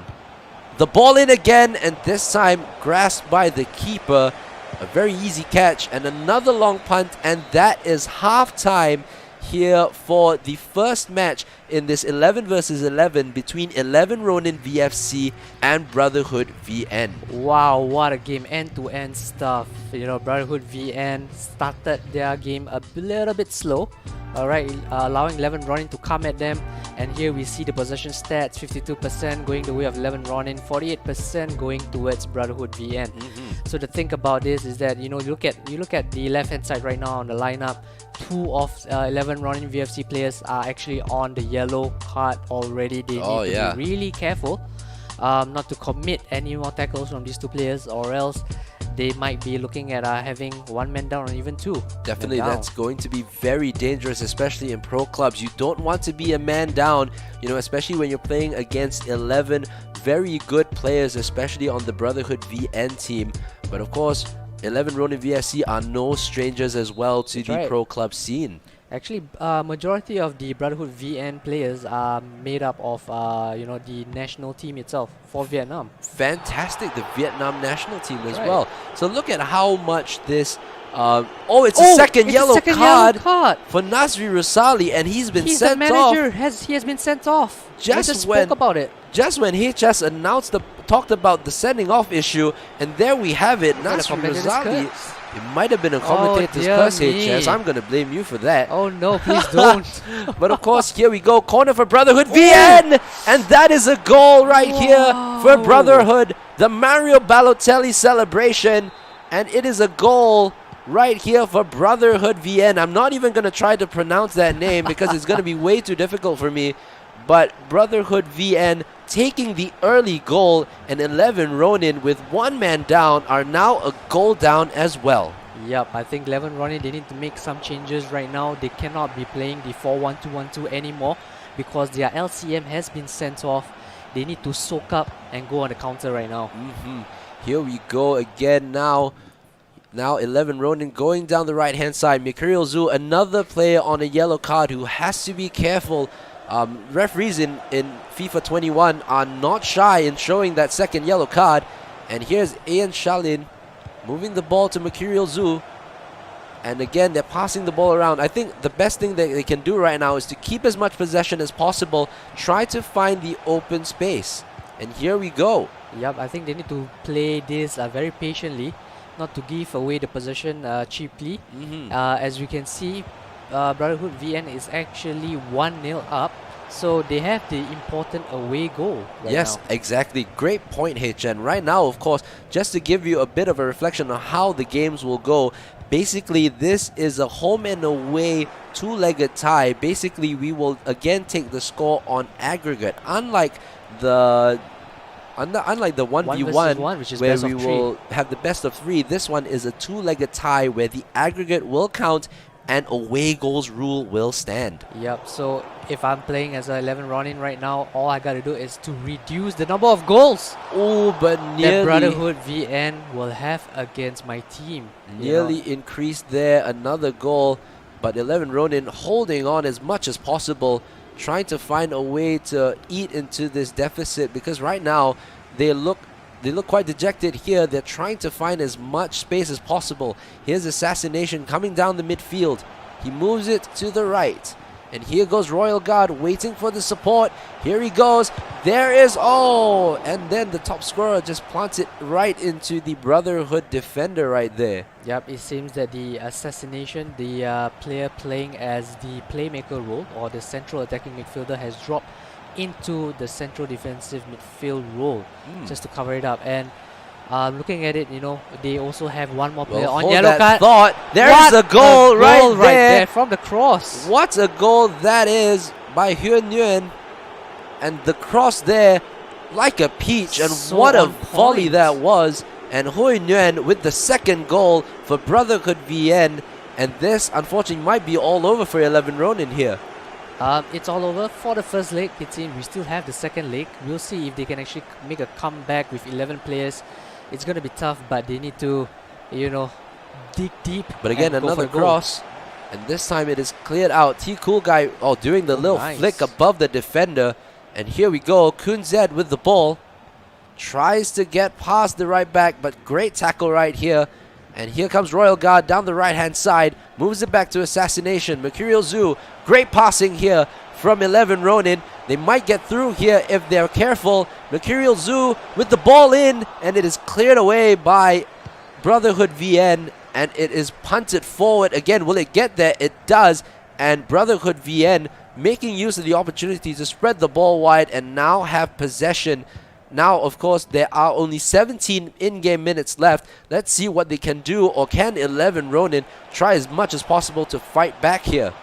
The ball in again, and this time grasped by the keeper. A very easy catch, and another long punt, and that is half-time here for the first match in this 11 versus 11 between 11 Ronin VFC and Brotherhood VN. Wow, what a game, end-to-end stuff. You know, Brotherhood VN started their game a little bit slow, alright, allowing 11 Ronin to come at them. And here we see the possession stats, 52% going the way of 11 Ronin, 48% going towards Brotherhood VN. So the thing about this is that, you know, you look at the left-hand side right now on the lineup. 2 of 11 Ronin VFC players are actually on the yellow card already. They need to be really careful not to commit any more tackles from these 2 players, or else they might be looking at having 1 man down or even 2. Definitely, that's going to be very dangerous, especially in pro clubs. You don't want to be a man down, you know, especially when you're playing against 11 very good players, especially on the Brotherhood VN team. But of course, 11 Ronin VFC are no strangers as well to the pro club scene. Actually, majority of the Brotherhood VN players are made up of, you know, the national team itself for Vietnam. Fantastic, the Vietnam national team as well. So look at how much this... it's a second yellow card for Nasri Rusali, and he's been sent off. The manager he has been sent off. Just spoke about it. Just when HS talked about the sending off issue, and there we have it. Nasri Rusali. It might have been a commentator's curse, HS. I'm going to blame you for that. Oh no, please don't. But of course, here we go. Corner for Brotherhood VN! And that is a goal right here for Brotherhood. The Mario Balotelli celebration. And it is a goal right here for Brotherhood VN. I'm not even going to try to pronounce that name because it's going to be way too difficult for me. But Brotherhood VN taking the early goal, and 11 Ronin with 1 man down are now a goal down as well. Yep, I think 11 Ronin, they need to make some changes right now. They cannot be playing the 4-1-2-1-2 anymore because their LCM has been sent off. They need to soak up and go on the counter right now. Here we go again now. Now 11 Ronin going down the right-hand side. Mercurial Zoo, another player on a yellow card who has to be careful. Referees in FIFA 21 are not shy in showing that second yellow card. And here's Ian Shalin moving the ball to Mercurial Zoo. And again, they're passing the ball around. I think the best thing that they can do right now is to keep as much possession as possible. Try to find the open space. And here we go. Yep, I think they need to play this very patiently, not to give away the possession cheaply. As we can see, Brotherhood VN is actually 1-0 up. So they have the important away goal right Yes, now. exactly. Great point, Chen. Right now, of course, just to give you a bit of a reflection on how the games will go, basically this is a home and away two-legged tie. Basically, we will again take the score on aggregate. Unlike the 1v1, which is where best of we three. will have the best of 3, this one is a two-legged tie where the aggregate will count and away goals rule will stand. Yep, so if I'm playing as a 11 Ronin right now, all I gotta do is to reduce the number of goals Oh, but that nearly Brotherhood VN will have against my team. you know. nearly increased there, another goal, but 11 Ronin holding on as much as possible, trying to find a way to eat into this deficit, because right now they look quite dejected here. They're trying to find as much space as possible. Here's Assassination coming down the midfield. He moves it to the right. And here goes Royal Guard waiting for the support. Here he goes. There is, oh! And then the top scorer just plants it right into the Brotherhood defender right there. Yep, it seems that the Assassination, the player playing as the playmaker role or the central attacking midfielder, has dropped into the central defensive midfield role just to cover it up. And looking at it, you know, they also have one more player on hold yellow that card. thought. There's a goal right there. from the cross. What a goal that is by Hyun Nguyen. And the cross there, like a peach. And So what a on volley point. that was. And Hyun Nguyen with the second goal for Brotherhood VN. And this, unfortunately, might be all over for 11 Ronin here. It's all over for the first leg. It's in. We still have the second leg. We'll see if they can actually make a comeback with 11 players. It's going to be tough, but they need to, you know, dig deep. But again, and go for another a goal. cross. And this time it is cleared out. T Cool Guy doing the little nice. flick above the defender. And here we go. Kun Zed with the ball. Tries to get past the right back, but great tackle right here. And here comes Royal Guard down the right-hand side. Moves it back to Assassination. Mercurial Zoo. Great passing here from 11 Ronin. They might get through here if they're careful. Mercurial Zoo with the ball in. And it is cleared away by Brotherhood VN. And it is punted forward. Again, will it get there? It does. And Brotherhood VN making use of the opportunity to spread the ball wide and now have possession. Now, of course, there are only 17 in-game minutes left. Let's see what they can do, or can 11 Ronin try as much as possible to fight back here.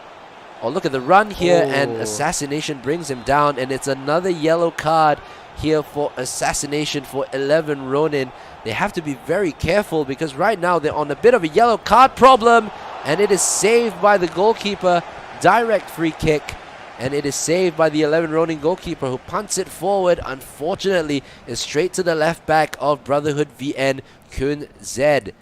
Oh, look at the run here, and Assassination brings him down, and it's another yellow card here for Assassination for 11 Ronin. They have to be very careful because right now they're on a bit of a yellow card problem, and it is saved by the goalkeeper. Direct free kick. And it is saved by the 11 Ronin goalkeeper, who punts it forward. Unfortunately, is straight to the left back of Brotherhood VN, Kun Zed.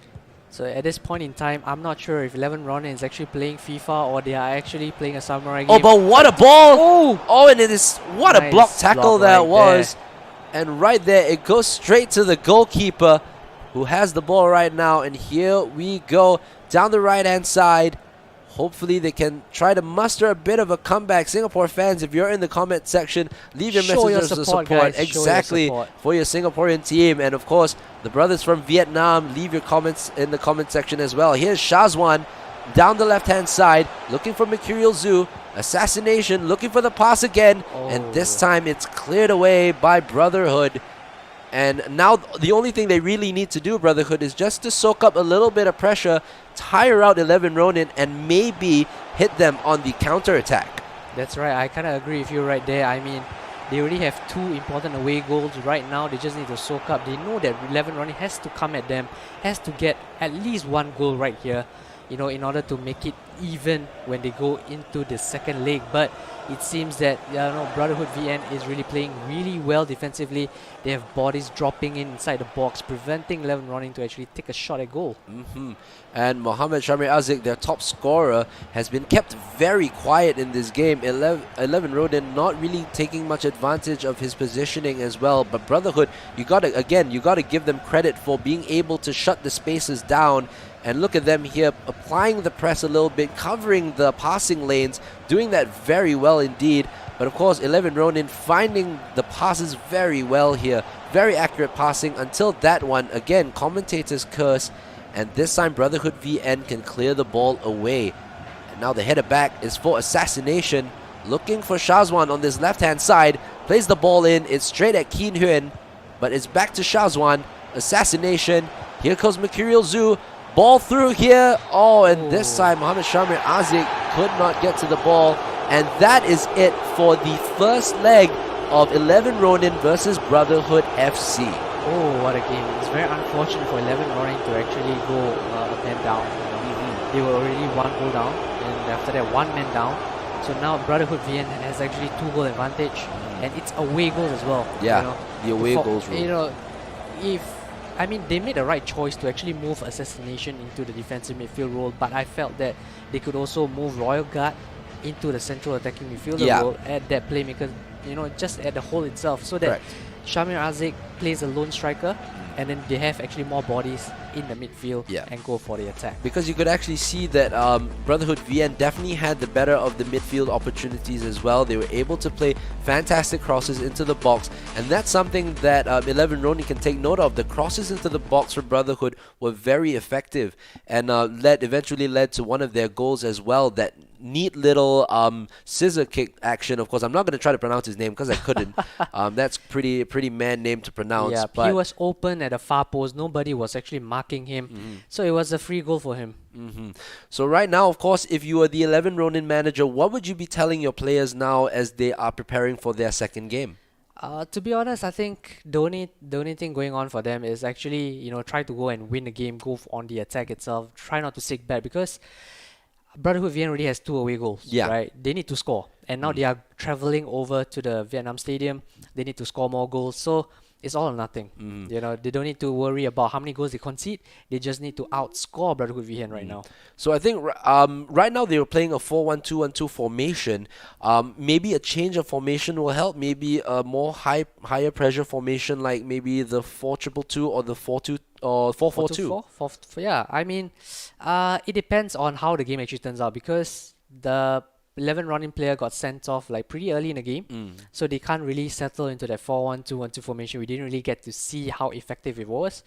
So at this point in time, I'm not sure if 11 Ronin is actually playing FIFA or they are actually playing a samurai game. Oh, but what a ball! Oh, and it is, what a Nice block tackle block that right was. And right there, it goes straight to the goalkeeper, who has the ball right now. And here we go, down the right-hand side. Hopefully they can try to muster a bit of a comeback. Singapore fans, if you're in the comment section, leave your Show your messages of support, support. guys. Show your Exactly, support. for your Singaporean team. And of course, the brothers from Vietnam, leave your comments in the comment section as well. Here's Shazwan down the left-hand side, looking for Mercurial Zoo. Assassination, looking for the pass again. And this time it's cleared away by Brotherhood. And now the only thing they really need to do, Brotherhood, is just to soak up a little bit of pressure, tire out 11 Ronin, and maybe hit them on the counter-attack. That's right. I kind of agree with you right there. I mean, they already have 2 important away goals right now. They just need to soak up. They know that 11 Ronin has to come at them, has to get at least 1 goal right here, you know, in order to make it even when they go into the second leg. But it seems that Brotherhood VN is really playing really well defensively. They have bodies dropping inside the box, preventing 11 running to actually take a shot at goal. And Mohamed Shamir Azik, their top scorer, has been kept very quiet in this game. 11 Rodin not really taking much advantage of his positioning as well. But Brotherhood, you gotta give them credit for being able to shut the spaces down. And look at them here, applying the press a little bit, covering the passing lanes, doing that very well indeed. But of course, 11 Ronin finding the passes very well here. Very accurate passing until that one. Again, commentators curse. And this time, Brotherhood VN can clear the ball away. And now the header back is for Assassination. Looking for Shazwan on this left-hand side. Plays the ball in. It's straight at Keen Hyun. But it's back to Shazwan. Assassination. Here comes Mercurial Zoo. Ball through here. Oh, and this time Mohamed Shamir Azik could not get to the ball. And that is it for the first leg of 11 Ronin versus Brotherhood FC. Oh, what a game. It's very unfortunate for 11 Ronin to actually go a man down. They were already one goal down, and after that, one man down. So now Brotherhood VN has actually 2-goal advantage, and it's away goals as well. Yeah, the away goals rule. They made the right choice to actually move Assassination into the defensive midfield role, but I felt that they could also move Royal Guard into the central attacking midfielder role, add that playmaker, just at the hole itself, so that Shamir Azik plays a lone striker, and then they have actually more bodies in the midfield and go for the attack. Because you could actually see that Brotherhood VN definitely had the better of the midfield opportunities as well. They were able to play fantastic crosses into the box, and that's something that 11 Ronin can take note of. The crosses into the box for Brotherhood were very effective, and eventually led to one of their goals as well. That neat little scissor kick action. Of course, I'm not going to try to pronounce his name because I couldn't. That's pretty man name to pronounce. Yeah, but he was open at the far post. Nobody was actually marking him. So it was a free goal for him. So right now, of course, if you were the 11 Ronin manager, what would you be telling your players now as they are preparing for their second game? To be honest, I think the only thing going on for them is actually, try to go and win the game, go on the attack itself, try not to sit back, because Brotherhood VN already has 2 away goals, right? They need to score. And now they are travelling over to the Vietnam Stadium. They need to score more goals. So it's all or nothing. They don't need to worry about how many goals they concede. They just need to outscore Brotherhood VN right now. So I think right now they were playing a 4-1-2-1-2 formation. Maybe a change of formation will help. Maybe a more higher pressure formation, like maybe the 4-2-2 or the 4-2 or 4-4-2. Yeah, it depends on how the game actually turns out, because the 11 running player got sent off pretty early in the game, so they can't really settle into that 4-1-2-1-2 formation. We didn't really get to see how effective it was.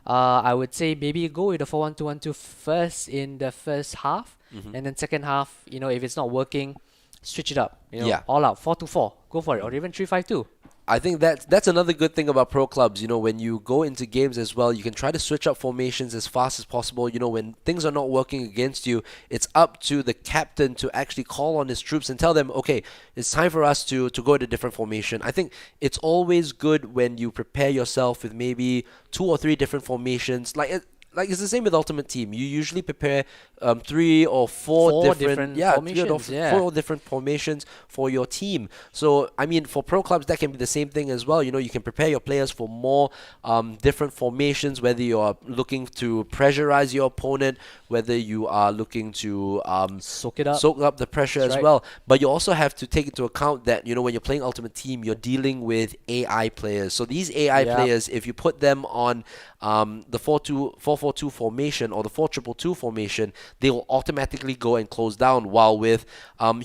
I would say maybe go with the 4-1-2-1-2 first in the first half, and then second half, if it's not working, switch it up. All out 4-2-4, go for it, or even 3-5-2. I think that's another good thing about pro clubs. When you go into games as well, you can try to switch up formations as fast as possible. When things are not working against you, it's up to the captain to actually call on his troops and tell them, okay, it's time for us to go to a different formation. I think it's always good when you prepare yourself with maybe 2 or 3 different formations. Like it's the same with Ultimate Team. You usually prepare 3 or 4 different formations, 4 different formations for your team. So for pro clubs that can be the same thing as well. You can prepare your players for more different formations, whether you are looking to pressurize your opponent, whether you are looking to soak up the pressure as well. But you also have to take into account that when you're playing Ultimate Team, you're dealing with AI players. So these AI players, if you put them on the 4-4-2 formation or the 4-2-2 formation, they will automatically go and close down. While with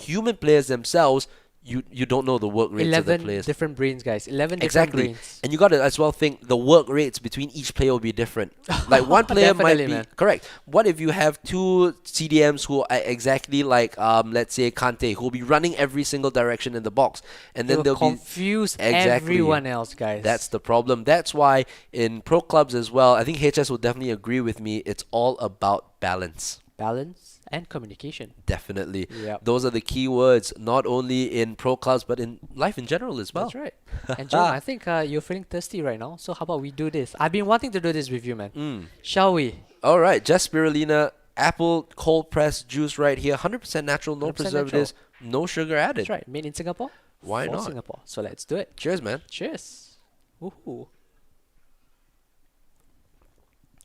human players themselves, you don't know the work rates of the 11 players. different brains, guys. 11 different brains. And you got to as well think the work rates between each player will be different. Like one player might be correct. What if you have 2 CDMs who are exactly like let's say Kante, who will be running every single direction in the box, and then they'll confuse everyone else, guys. That's the problem. That's why in pro clubs as well, I think HS will definitely agree with me. It's all about balance. Balance and communication. Definitely. Those are the key words, not only in pro clubs, but in life in general as well. That's right. And John, I think you're feeling thirsty right now. So how about we do this? I've been wanting to do this with you, man. Shall we? All right. Just Spirulina apple cold pressed juice right here. 100% natural, no 100% preservatives, no sugar added. That's right. Made in Singapore. Why for not? Singapore. So let's do it. Cheers, man. Cheers. Woohoo.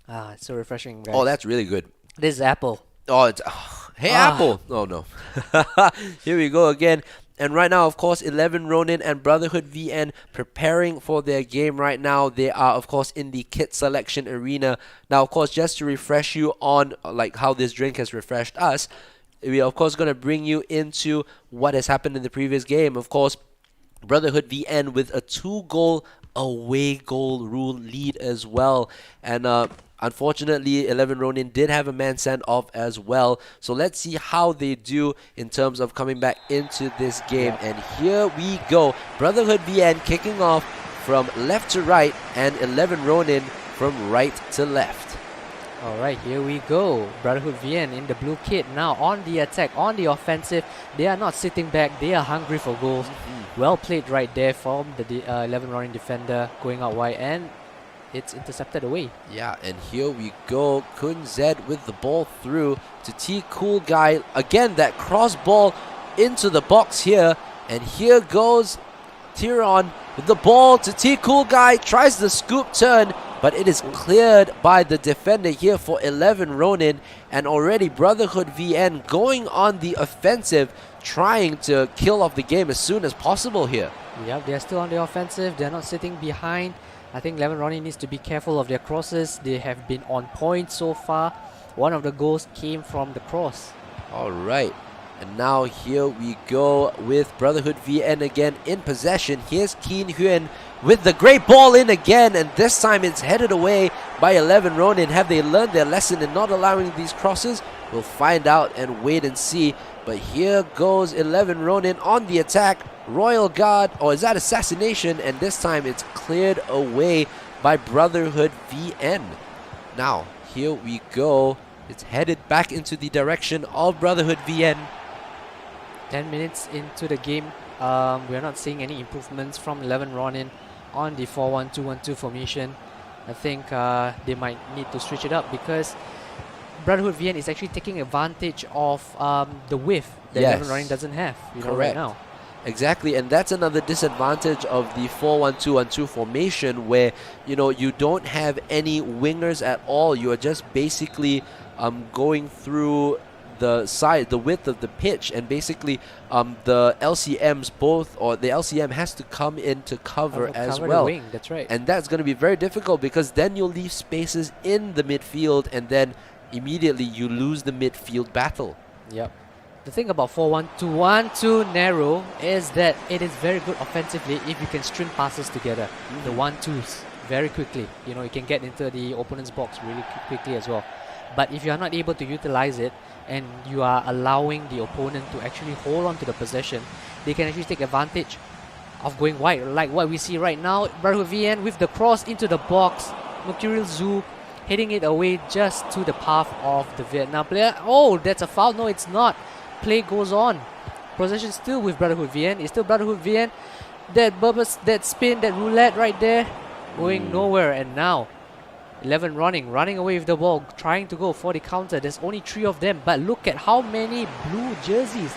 Ah, it's so refreshing, guys. Oh, that's really good. This is apple. Oh, it's hey Apple. Oh no. Here we go again. And right now, of course, 11 Ronin and Brotherhood VN preparing for their game right now. They are, of course, in the kit selection arena. Now, of course, just to refresh you on like how this drink has refreshed us, we are, of course, going to bring you into what has happened in the previous game. Of course, Brotherhood VN with a 2-goal away goal rule lead as well. And unfortunately, 11 Ronin did have a man sent off as well. So let's see how they do in terms of coming back into this game. And here we go. Brotherhood VN kicking off from left to right and 11 Ronin from right to left. Alright, here we go. Brotherhood VN in the blue kit now on the attack, on the offensive. They are not sitting back. They are hungry for goals. Well played right there from the 11 Ronin defender going out wide, and it's intercepted away. Yeah, and here we go. Kun Zed with the ball through to T Cool Guy. Again, that cross ball into the box here. And here goes Tyron with the ball to T Cool Guy. Tries the scoop turn, but it is cleared by the defender here for 11 Ronin. And already Brotherhood VN going on the offensive, trying to kill off the game as soon as possible here. Yep, they're still on the offensive. They're not sitting behind. I think 11 Ronin needs to be careful of their crosses. They have been on point so far. One of the goals came from the cross. All right. And now here we go with Brotherhood VN again in possession. Here's Keen Huyên with the great ball in again. And this time it's headed away by 11 Ronin. Have they learned their lesson in not allowing these crosses? We'll find out and wait and see. But here goes 11 Ronin on the attack. Royal Guard, or is that assassination? And this time it's cleared away by Brotherhood VN. Now, here we go. It's headed back into the direction of Brotherhood VN. 10 minutes into the game, we're not seeing any improvements from 11 Ronin on the 4-1-2-1-2 formation. I think they might need to switch it up because Brotherhood VN is actually taking advantage of the width that 11 Ronin doesn't have right now. Exactly, and that's another disadvantage of the 4-1-2-1-2 formation where, you don't have any wingers at all. You are just basically going through the width of the pitch, and basically the LCMs the LCM has to come in to cover as well. The wing, that's right. And that's going to be very difficult because then you'll leave spaces in the midfield and then immediately you lose the midfield battle. Yep. The thing about 4-1-2-1-2 narrow is that it is very good offensively if you can string passes together. The 1-2s very quickly. You can get into the opponent's box really quickly as well. But if you are not able to utilize it and you are allowing the opponent to actually hold on to the possession, they can actually take advantage of going wide, like what we see right now. Brotherhood VN with the cross into the box. Mercurial Zoo hitting it away just to the path of the Vietnam player. Oh, that's a foul. No, it's not. Play goes on. Possession still with Brotherhood VN. It's still Brotherhood VN. That spin, that roulette right there, going nowhere. And now 11 running away with the ball, trying to go for the counter. There's only 3 of them, but look at how many blue jerseys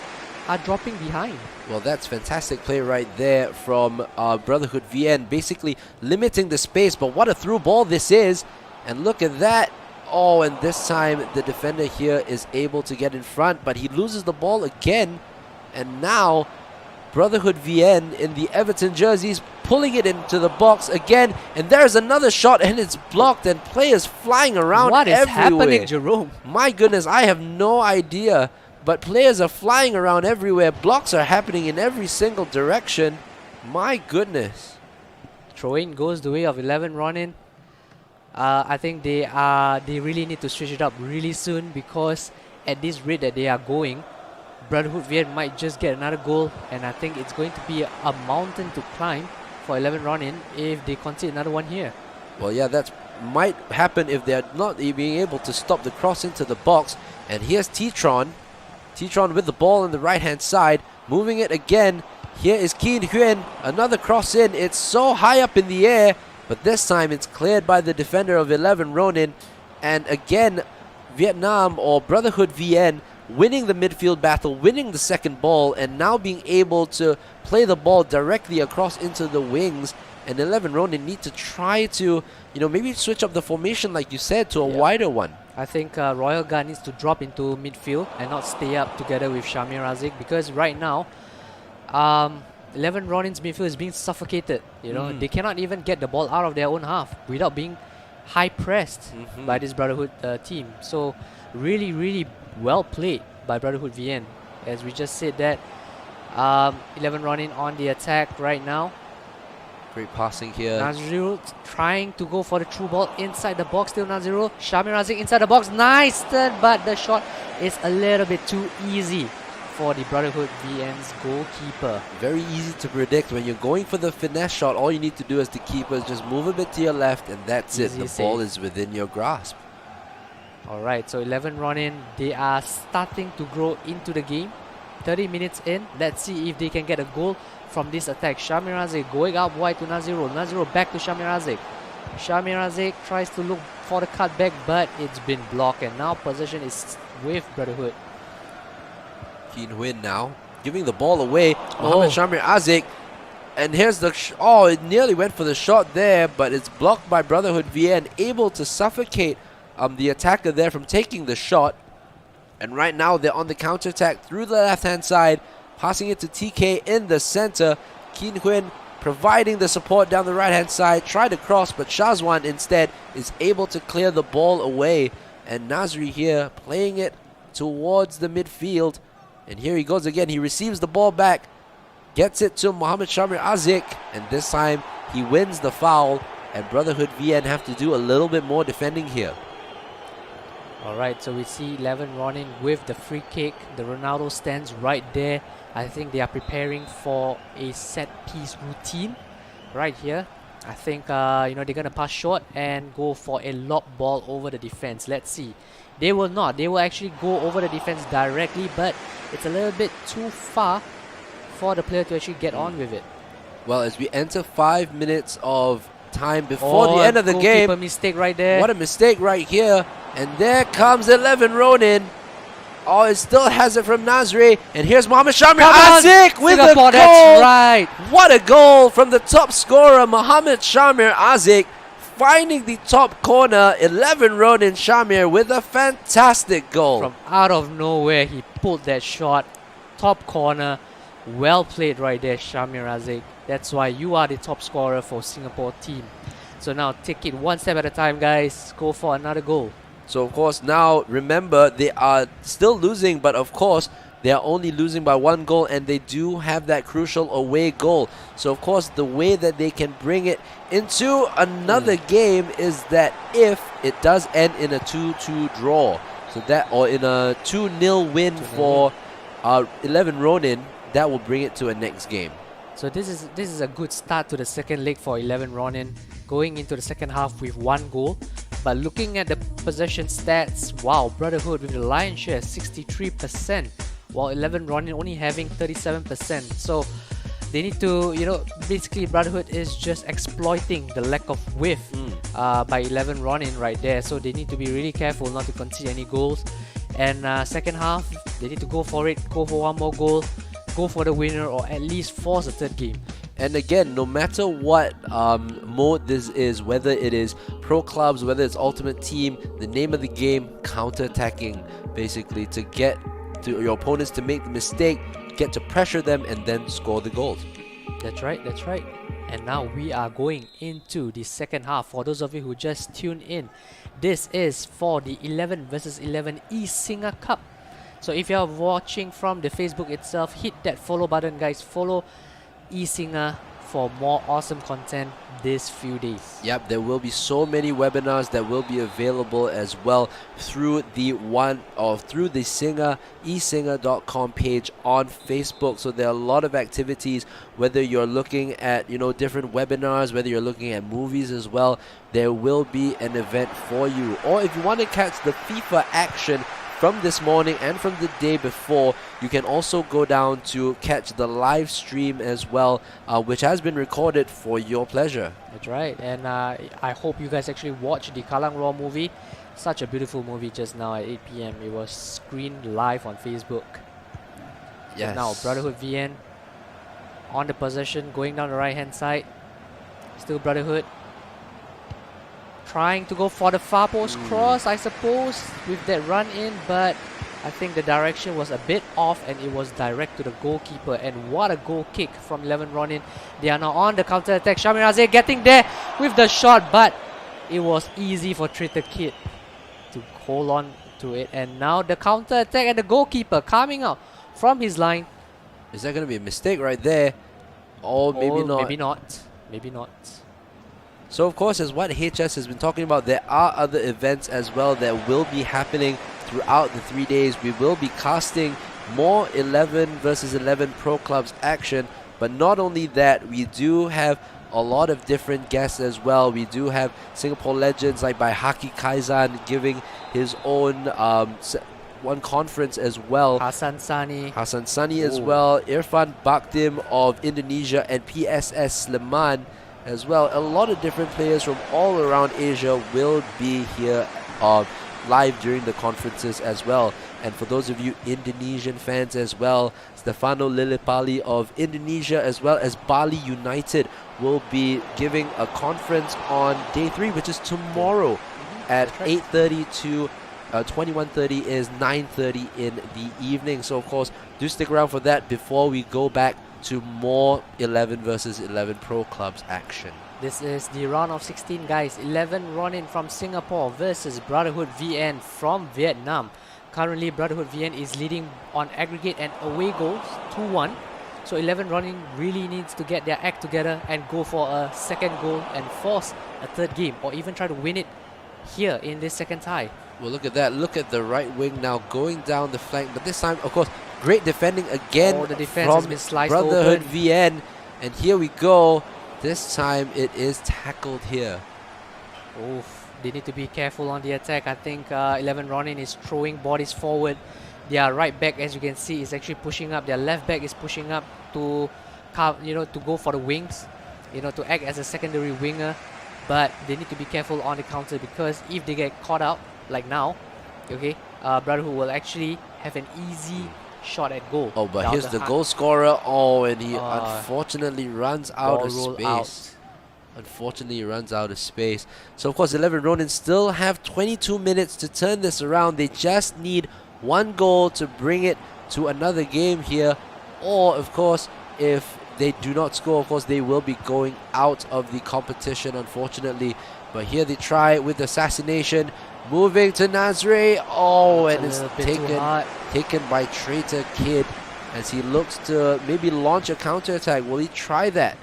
are dropping behind. Well, that's fantastic play right there from Brotherhood VN, basically limiting the space. But what a through ball this is. And look at that. Oh, and this time the defender here is able to get in front, but he loses the ball again. And now Brotherhood VN in the Everton jerseys pulling it into the box again. And there's another shot and it's blocked and players flying around What is everywhere. happening, Jerome? My goodness, I have no idea. But players are flying around everywhere. Blocks are happening in every single direction. My goodness. Throw-in goes the way of 11 Ronin. I think they really need to switch it up really soon, because at this rate that they are going, Brotherhood VN might just get another goal, and I think it's going to be a mountain to climb for 11 Ronin if they concede another one here. Well, yeah, that might happen if they're not being able to stop the cross into the box. And here's T-Tron. T-Tron with the ball on the right-hand side, moving it again. Here is Keen Huyên, another cross in. It's so high up in the air, but this time it's cleared by the defender of 11 Ronin. And again, Vietnam or Brotherhood VN winning the midfield battle, winning the second ball, and now being able to play the ball directly across into the wings. And 11 Ronin need to try to, maybe switch up the formation, like you said, to a wider one. I think Royal Guard needs to drop into midfield and not stay up together with Shamir Razik, because right now, 11 Ronin's midfield is being suffocated. They cannot even get the ball out of their own half without being high pressed by this Brotherhood team. So really, really well played by Brotherhood VN. As we just said that, 11 Ronin on the attack right now. Great passing here. Nazirul trying to go for the true ball inside the box. Still Nazirul. Shamir Razik inside the box. Nice turn, but the shot is a little bit too easy for the Brotherhood VN's goalkeeper. Very easy to predict. When you're going for the finesse shot, all you need to do as the keeper is just move a bit to your left, and that's it. The ball is within your grasp. Alright, so 11 Ronin, they are starting to grow into the game. 30 minutes in. Let's see if they can get a goal from this attack. Shamir Razik going up wide to Nazirul. Nazirul back to Shamir Razik. Shamir Razik tries to look for the cutback, but it's been blocked, and now possession is with Brotherhood. Keen Huynh now giving the ball away. Mohamed Shamir Razik. And here's the... it nearly went for the shot there, but it's blocked by Brotherhood VN, able to suffocate the attacker there from taking the shot. And right now they're on the counter-attack through the left-hand side, passing it to TK in the center. Keen Huynh providing the support down the right-hand side. Tried to cross, but Shazwan instead is able to clear the ball away. And Nazri here playing it towards the midfield. And here he goes again. He receives the ball back, gets it to Mohamed Shamir Razik, and this time he wins the foul. And Brotherhood VN have to do a little bit more defending here. Alright, so we see 11 Ronin with the free kick. The Ronaldo stands right there. I think they are preparing for a set piece routine right here. I think they're gonna pass short and go for a lob ball over the defense. Let's see. They will not. They will actually go over the defense directly, but it's a little bit too far for the player to actually get on with it. Well, as we enter 5 minutes of time before the end of the game. A mistake right there. What a mistake right here. And there comes 11 Ronin. Oh, it still has it from Nazri. And here's Mohamed Shamir Razik with a goal. That's right. What a goal from the top scorer, Mohamed Shamir Razik. Finding the top corner, 11 Ronin Shamir with a fantastic goal. From out of nowhere, he pulled that shot. Top corner. Well played right there, Shamir Razik. That's why you are the top scorer for Singapore team. So now take it one step at a time, guys. Go for another goal. So of course now remember they are still losing, but of course they are only losing by 1 goal, and they do have that crucial away goal. So of course the way that they can bring it into another game is that if it does end in a 2-2 draw, so that, or in a 2-0 win for 11 Ronin, that will bring it to a next game. So this is a good start to the second leg for 11 Ronin, going into the second half with 1 goal. But looking at the possession stats, wow, Brotherhood with the lion's share 63%, while 11 Ronin only having 37%. So they need to, basically Brotherhood is just exploiting the lack of width by 11 Ronin right there. So they need to be really careful not to concede any goals. And second half, they need to go for it, go for 1 more goal, go for the winner, or at least force a third game. And again, no matter what mode this is, whether it is pro clubs, whether it's ultimate team, the name of the game, counter-attacking, basically, to get to your opponents to make the mistake, get to pressure them, and then score the goals. That's right, that's right. And now we are going into the second half. For those of you who just tuned in, this is for the 11 versus 11 eSingaCup. So if you are watching from the Facebook itself, hit that follow button, guys. Follow eSinga for more awesome content this few days. Yep, there will be so many webinars that will be available as well through the eSinga.com page on Facebook. So there are a lot of activities, whether you're looking at different webinars, whether you're looking at movies as well, there will be an event for you. Or if you want to catch the FIFA action from this morning and from the day before, you can also go down to catch the live stream as well, which has been recorded for your pleasure. That's right, and I hope you guys actually watch the Kallang Raw movie. Such a beautiful movie just now at 8 p.m. It was screened live on Facebook. Yes. Now Brotherhood VN on the possession, going down the right hand side. Still Brotherhood trying to go for the far post cross, I suppose, with that run in, but I think the direction was a bit off and it was direct to the goalkeeper. And what a goal kick from 11 Ronin. They are now on the counter attack. Shamiraze getting there with the shot, but it was easy for Traitor Kid to hold on to it. And now the counter attack and the goalkeeper coming out from his line. Is that going to be a mistake right there? Or maybe not. Maybe not. Maybe not. So of course, as what HS has been talking about, there are other events as well that will be happening throughout the 3 days. We will be casting more 11 versus 11 pro clubs action, but not only that, we do have a lot of different guests as well. We do have Singapore legends like by Haki Kaizan giving his own one conference as well. Hassan Sani as well. Irfan Bakdim of Indonesia and PSS Sleman as well. A lot of different players from all around Asia will be here live during the conferences as well. And for those of you Indonesian fans as well, Stefano Lillipali of Indonesia as well as Bali United will be giving a conference on day 3, which is tomorrow at 8:30 to 21:30 is 9:30 in the evening. So of course, do stick around for that before we go back to more 11 versus 11 pro clubs action. This is the round of 16, guys. 11 Ronin from Singapore versus Brotherhood VN from Vietnam. Currently, Brotherhood VN is leading on aggregate and away goals 2-1. So 11 Ronin really needs to get their act together and go for a second goal and force a third game, or even try to win it here in this second tie. Well, look at that. Look at the right wing now going down the flank. But this time, of course, great defending again the defense from has been sliced Brotherhood open. VN. And here we go. This time it is tackled here. Oof, they need to be careful on the attack. I think 11 Ronin is throwing bodies forward. Their right back, as you can see, is actually pushing up. Their left back is pushing up to, to go for the wings, to act as a secondary winger. But they need to be careful on the counter, because if they get caught out, like now, okay, Brotherhood will actually have an easy shot at goal. Oh, but here's the goal scorer. Oh, and he unfortunately runs out of space. Unfortunately, he runs out of space. So, of course, 11 Ronin still have 22 minutes to turn this around. They just need one goal to bring it to another game here. Or, of course, if they do not score, of course, they will be going out of the competition, unfortunately. But here they try with assassination. Moving to Nazre. Oh, and it's taken by Traitor Kid as he looks to maybe launch a counter-attack. Will he try that?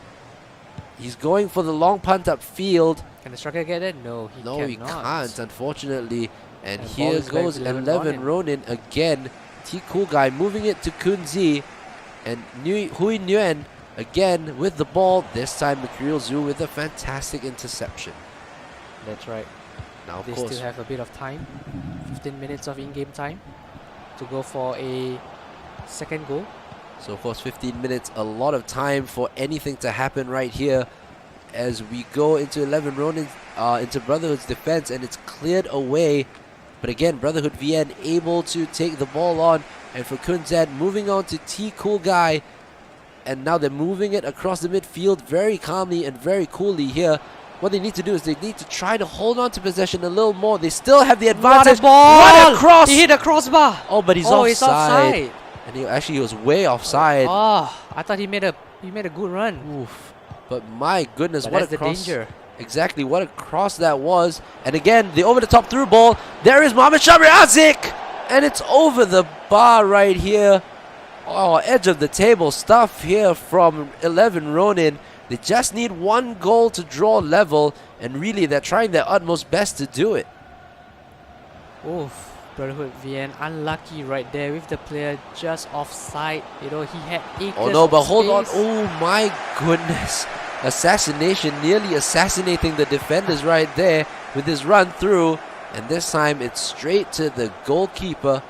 He's going for the long punt upfield. Can the striker get it? No, he cannot. He can't, unfortunately. And ball here is back goes to 11 11 Ronin again. T Cool Guy moving it to Kunzi. And Hui Nguyen again with the ball. This time Mikriel Zhu with a fantastic interception. That's right. Now, of they course, still have a bit of time, 15 minutes of in-game time to go for a second goal. So of course 15 minutes, a lot of time for anything to happen right here as we go into 11 Ronin, into Brotherhood's defense, and it's cleared away. But again, Brotherhood VN able to take the ball on, and for Kun Zed moving on to T Cool Guy, and now they're moving it across the midfield very calmly and very coolly here. What they need to do is they need to try to hold on to possession a little more. They still have the advantage. What a ball! What a cross! He hit a crossbar. Oh, but he's offside. And he was way offside. Oh, I thought he made a good run. Oof. But my goodness, But what that's a cross. the danger. Exactly, what a cross that was. And again, the over-the-top through ball. There is Mohamed Shabri Azik! And it's over the bar right here. Oh, edge of the table stuff here from 11 Ronin. They just need one goal to draw level, and really they're trying their utmost best to do it. Oof, Brotherhood VN unlucky right there with the player just offside. He had acres Oh no, but of hold on. space. Oh my goodness. Assassination, nearly assassinating the defenders right there with his run through. And this time it's straight to the goalkeeper.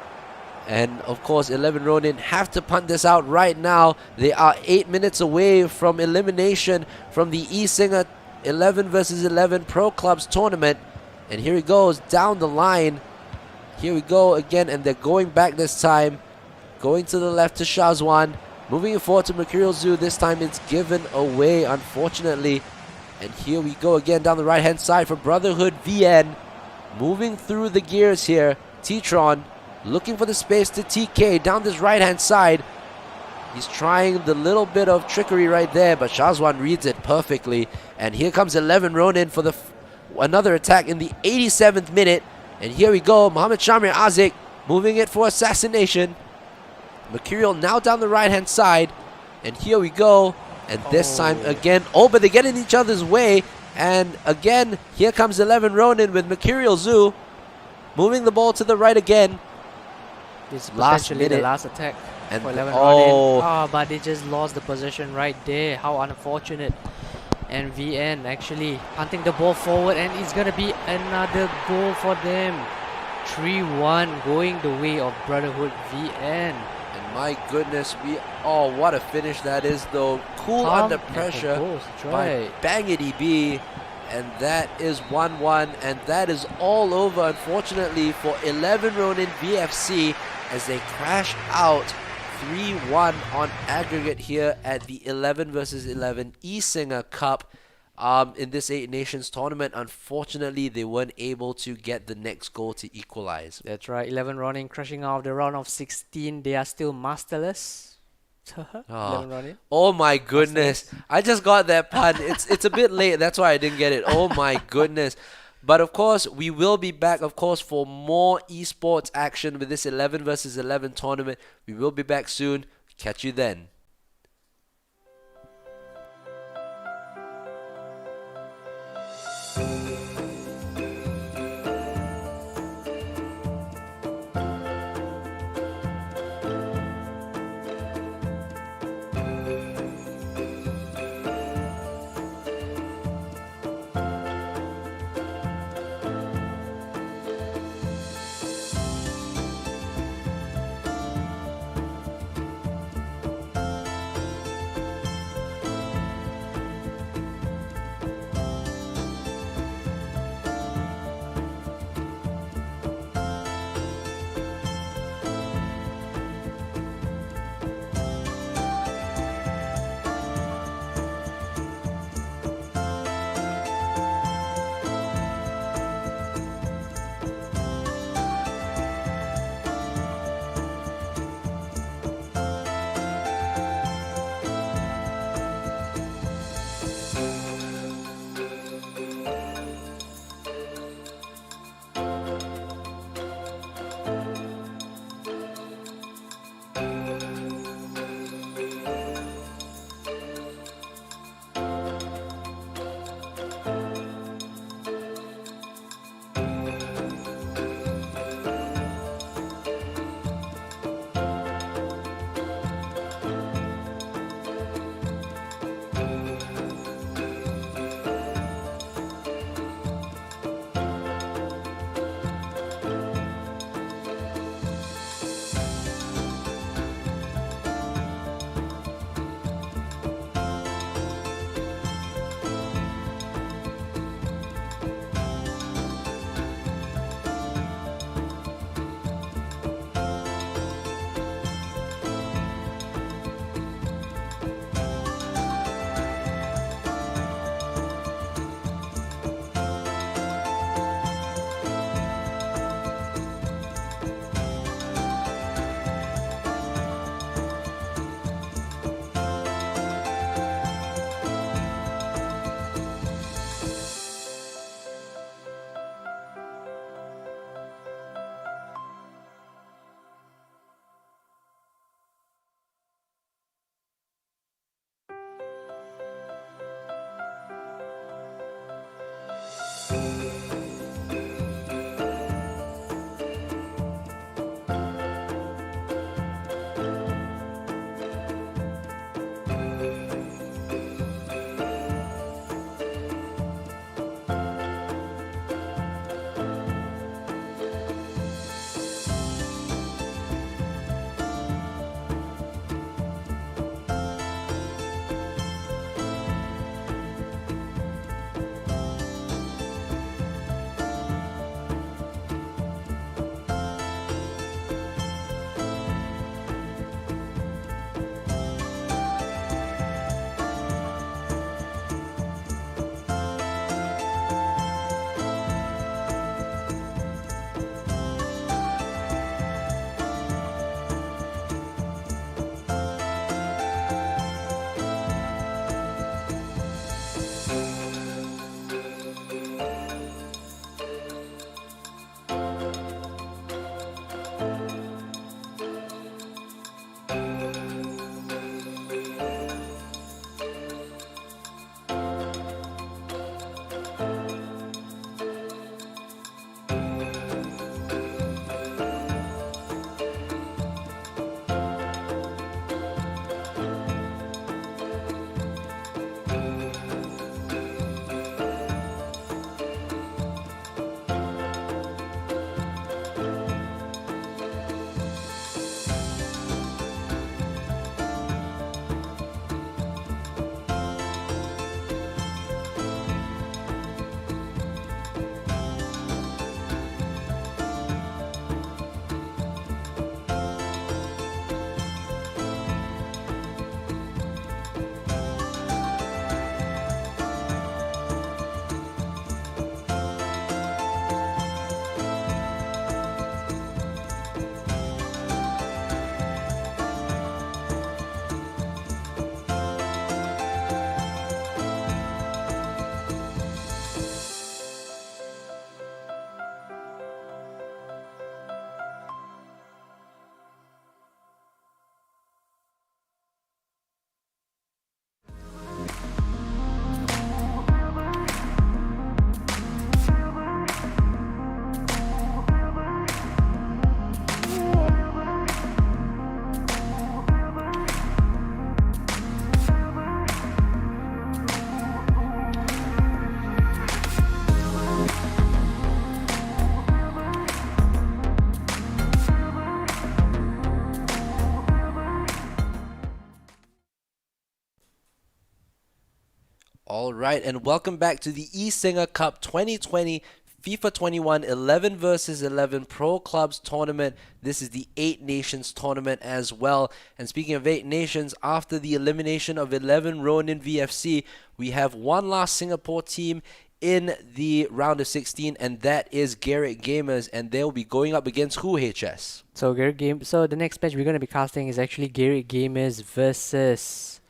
And of course 11 Ronin have to punt this out right now. They are 8 minutes away from elimination from the eSinga 11 versus 11 Pro Clubs tournament. And here he goes down the line. Here we go again, and they're going back this time. Going to the left to Shazwan. Moving it forward to Mercurial Zoo. This time it's given away, unfortunately. And here we go again down the right-hand side for Brotherhood VN. Moving through the gears here. T-Tron looking for the space to TK down this right-hand side. He's trying the little bit of trickery right there, but Shazwan reads it perfectly. And here comes 11 Ronin for another attack in the 87th minute. And here we go, Mohammed Shamir Azik moving it for assassination. Mercurial now down the right-hand side. And here we go. And this time again, but they get in each other's way. And again, here comes 11 Ronin with Mercurial Zoo. Moving the ball to the right again. This is Last potentially the minute. last attack And for 11 oh. Ronin. But they just lost the possession right there. How unfortunate. And VN actually hunting the ball forward, and it's going to be another goal for them. 3-1 going the way of Brotherhood VN. And my goodness, what a finish that is though. Cool Calm under and pressure composed, that's by right. Bangity B. And that is 1-1, and that is all over, unfortunately, for 11 Ronin VFC as they crash out 3-1 on aggregate here at the 11 versus 11 eSingaCup in this 8 Nations tournament. Unfortunately, they weren't able to get the next goal to equalize. That's right, 11 Ronin crashing out of the round of 16. They are still masterless. 11 Ronin. Oh my goodness. I just got that pun. It's a bit late. That's why I didn't get it. Oh my goodness. But of course, we will be back, of course, for more esports action with this 11 versus 11 tournament. We will be back soon. Catch you then. All right, and welcome back to the eSingaCup 2020 FIFA 21 11 versus 11 Pro Clubs tournament. This is the 8 Nations tournament as well. And speaking of 8 Nations, after the elimination of 11 Ronin VFC, we have one last Singapore team in the round of 16, and that is Garrett Gamers, and they'll be going up against who, HS? So the next match we're going to be casting is actually Garrett Gamers versus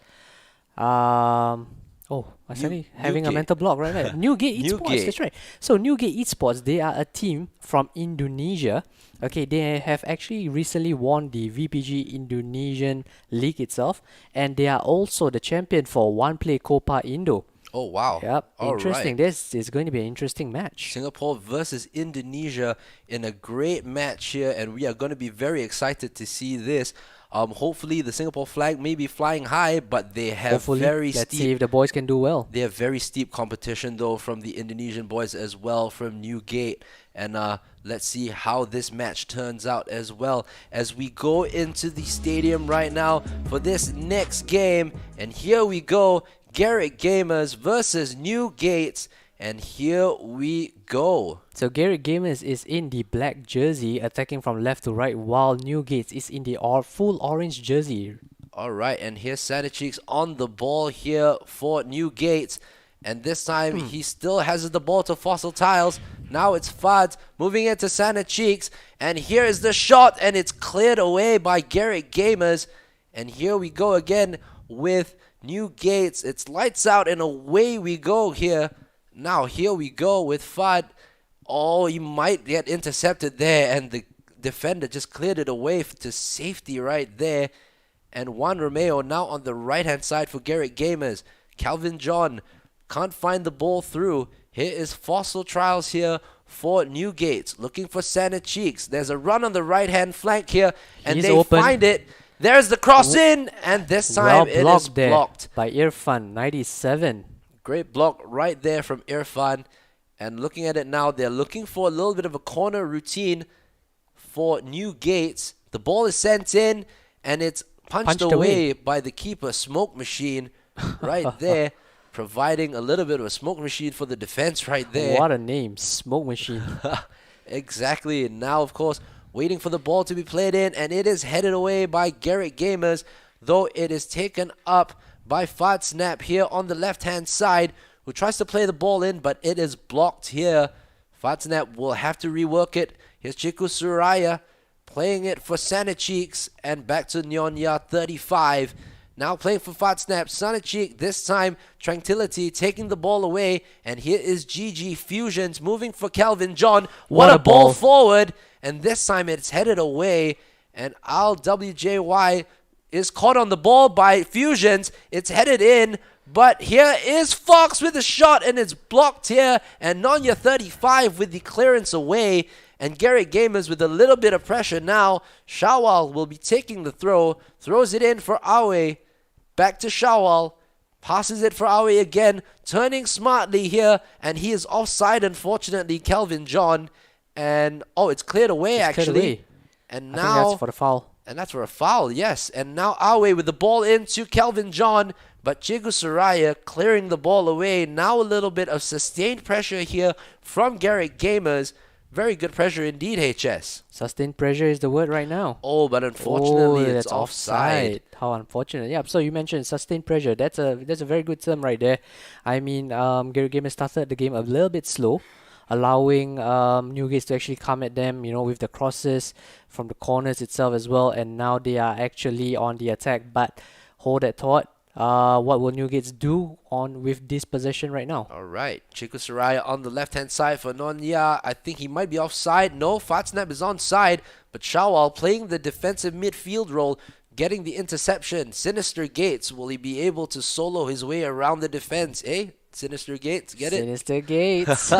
I'm suddenly having a mental block right now. Newgate Esports, that's right. So Newgate Esports, they are a team from Indonesia. Okay, they have actually recently won the VPG Indonesian League itself, and they are also the champion for One Play Copa Indo. Oh, wow. Yep, All interesting. right. This is going to be an interesting match. Singapore versus Indonesia in a great match here, and we are going to be very excited to see this. Hopefully the Singapore flag may be flying high, but they have Hopefully, very let's steep. see if the boys can do well. They have very steep competition though from the Indonesian boys as well from Newgate, and let's see how this match turns out as well as we go into the stadium right now for this next game. And here we go, Garrett Gamers versus Newgate. And here we go. So Garrett Gamers is in the black jersey, attacking from left to right, while Newgate is in the full orange jersey. All right, and here's Sanacheeks on the ball here for Newgate. And this time he still has the ball to Fossil Tiles. Now it's Fuds moving into Sanacheeks. And here is the shot, and it's cleared away by Garrett Gamers. And here we go again with Newgate. It's lights out and away we go here. Now here we go with Fud. Oh, he might get intercepted there, and the defender just cleared it away to safety right there. And Juan Romeo now on the right-hand side for Garrett Gamers. Calvin John can't find the ball through. Here is Fossil Trials here for Newgate, looking for Santa Cheeks. There's a run on the right-hand flank here, and He's they open. find it. There's the cross in, and this time it is blocked by Irfan, 97. Great block right there from Irfan. And looking at it now, they're looking for a little bit of a corner routine for Newgate. The ball is sent in, and it's punched away by the keeper, Smoke Machine, right there, providing a little bit of a smoke machine for the defense right there. What a name, Smoke Machine. Exactly. And now, of course, waiting for the ball to be played in, and it is headed away by Garrett Gamers, though it is taken up by Fad Snap here on the left-hand side, who tries to play the ball in, but it is blocked here. Fad Snap will have to rework it. Here's Chiku Suraya playing it for Sanacheeks, and back to Nyonya 35. Now playing for Fad Snap, Sanacheek, this time Tranquility taking the ball away, and here is GG Fusions moving for Calvin John. What a ball forward, and this time it's headed away, and Al WJY is caught on the ball by Fusions. It's headed in, but here is Fox with a shot, and it's blocked here, and Nonya 35 with the clearance away, and Garrett Gamers with a little bit of pressure now. Shawal will be taking the throw, throws it in for Awe, back to Shawal, passes it for Awe again, turning smartly here, and he is offside, unfortunately, Calvin John, and it's cleared away actually. And now I think that's for the foul. And that's for a foul, yes. And now Awe with the ball into Calvin John, but Chigu Suraya clearing the ball away. Now a little bit of sustained pressure here from Garrett Gamers. Very good pressure indeed, HS. Sustained pressure is the word right now. Oh, but unfortunately it's that's offside. How unfortunate. Yeah, so you mentioned sustained pressure. That's a very good term right there. I mean, Garrett Gamers started the game a little bit slow, allowing Newgate to actually come at them, with the crosses from the corners itself as well. And now they are actually on the attack. But hold that thought. What will Newgate do with this possession right now? All right, Chiku Suraya on the left-hand side for Nonya. I think he might be offside. No, Fatsnap is onside, but Shawal playing the defensive midfield role, getting the interception. Sinister Gates, will he be able to solo his way around the defense, eh? Sinister Gates, get it? Sinister Gates.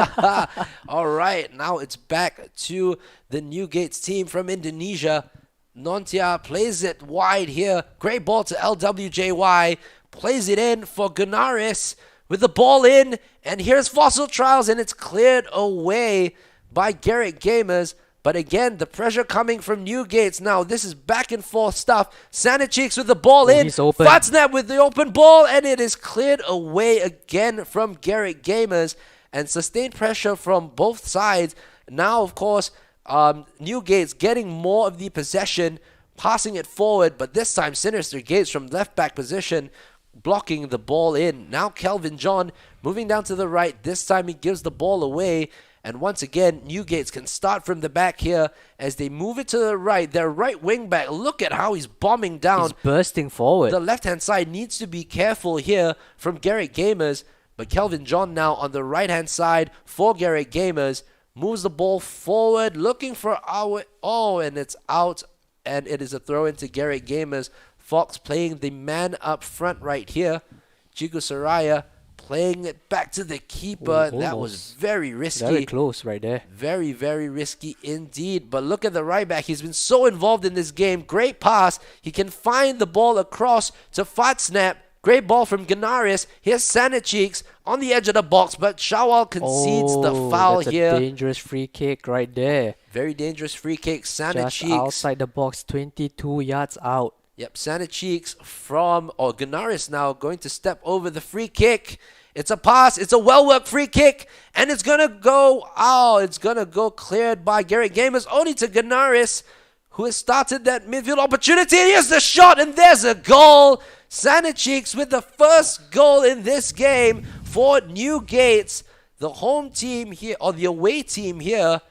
All right, now it's back to the Newgate's team from Indonesia. Nontia plays it wide here. Great ball to LWJY. Plays it in for Gunaris with the ball in. And here's Fossil Trials, and it's cleared away by Garrett Gamers. But again, the pressure coming from Newgates. Now, this is back and forth stuff. Sanicheeks with the ball in. He's open. Fatsnap with the open ball, and it is cleared away again from Garrett Gamers. And sustained pressure from both sides. Now, of course, Newgates getting more of the possession, passing it forward. But this time, Sinister Gates from left back position, blocking the ball in. Now, Kelvin John moving down to the right. This time, he gives the ball away. And once again, Newgates can start from the back here as they move it to the right. Their right wing back, look at how he's bombing down. He's bursting forward. The left-hand side needs to be careful here from Garrett Gamers. But Kelvin John now on the right-hand side for Garrett Gamers. Moves the ball forward, looking for our... Oh, and it's out. And it is a throw into Garrett Gamers. Fox playing the man up front right here. Chico Saraya playing it back to the keeper. That was very risky. Very close right there. Very, very risky indeed. But look at the right back. He's been so involved in this game. Great pass. He can find the ball across to Fatsnap. Great ball from Ganaris. Here's Sanicheeks on the edge of the box, but Shawal concedes the foul that's here. A dangerous free kick right there. Very dangerous free kick. Just Sanicheeks. outside the box, 22 yards out. Yep, Sanicheeks from, or Ganaris now going to step over the free kick. It's a pass. It's a well-worked free kick. And it's going to go, it's going to go cleared by Garrett Gamers. Only to Ganaris, who has started that midfield opportunity. And here's the shot, and there's a goal. Sanicheeks with the first goal in this game for Newgates. The home team here, or the away team here.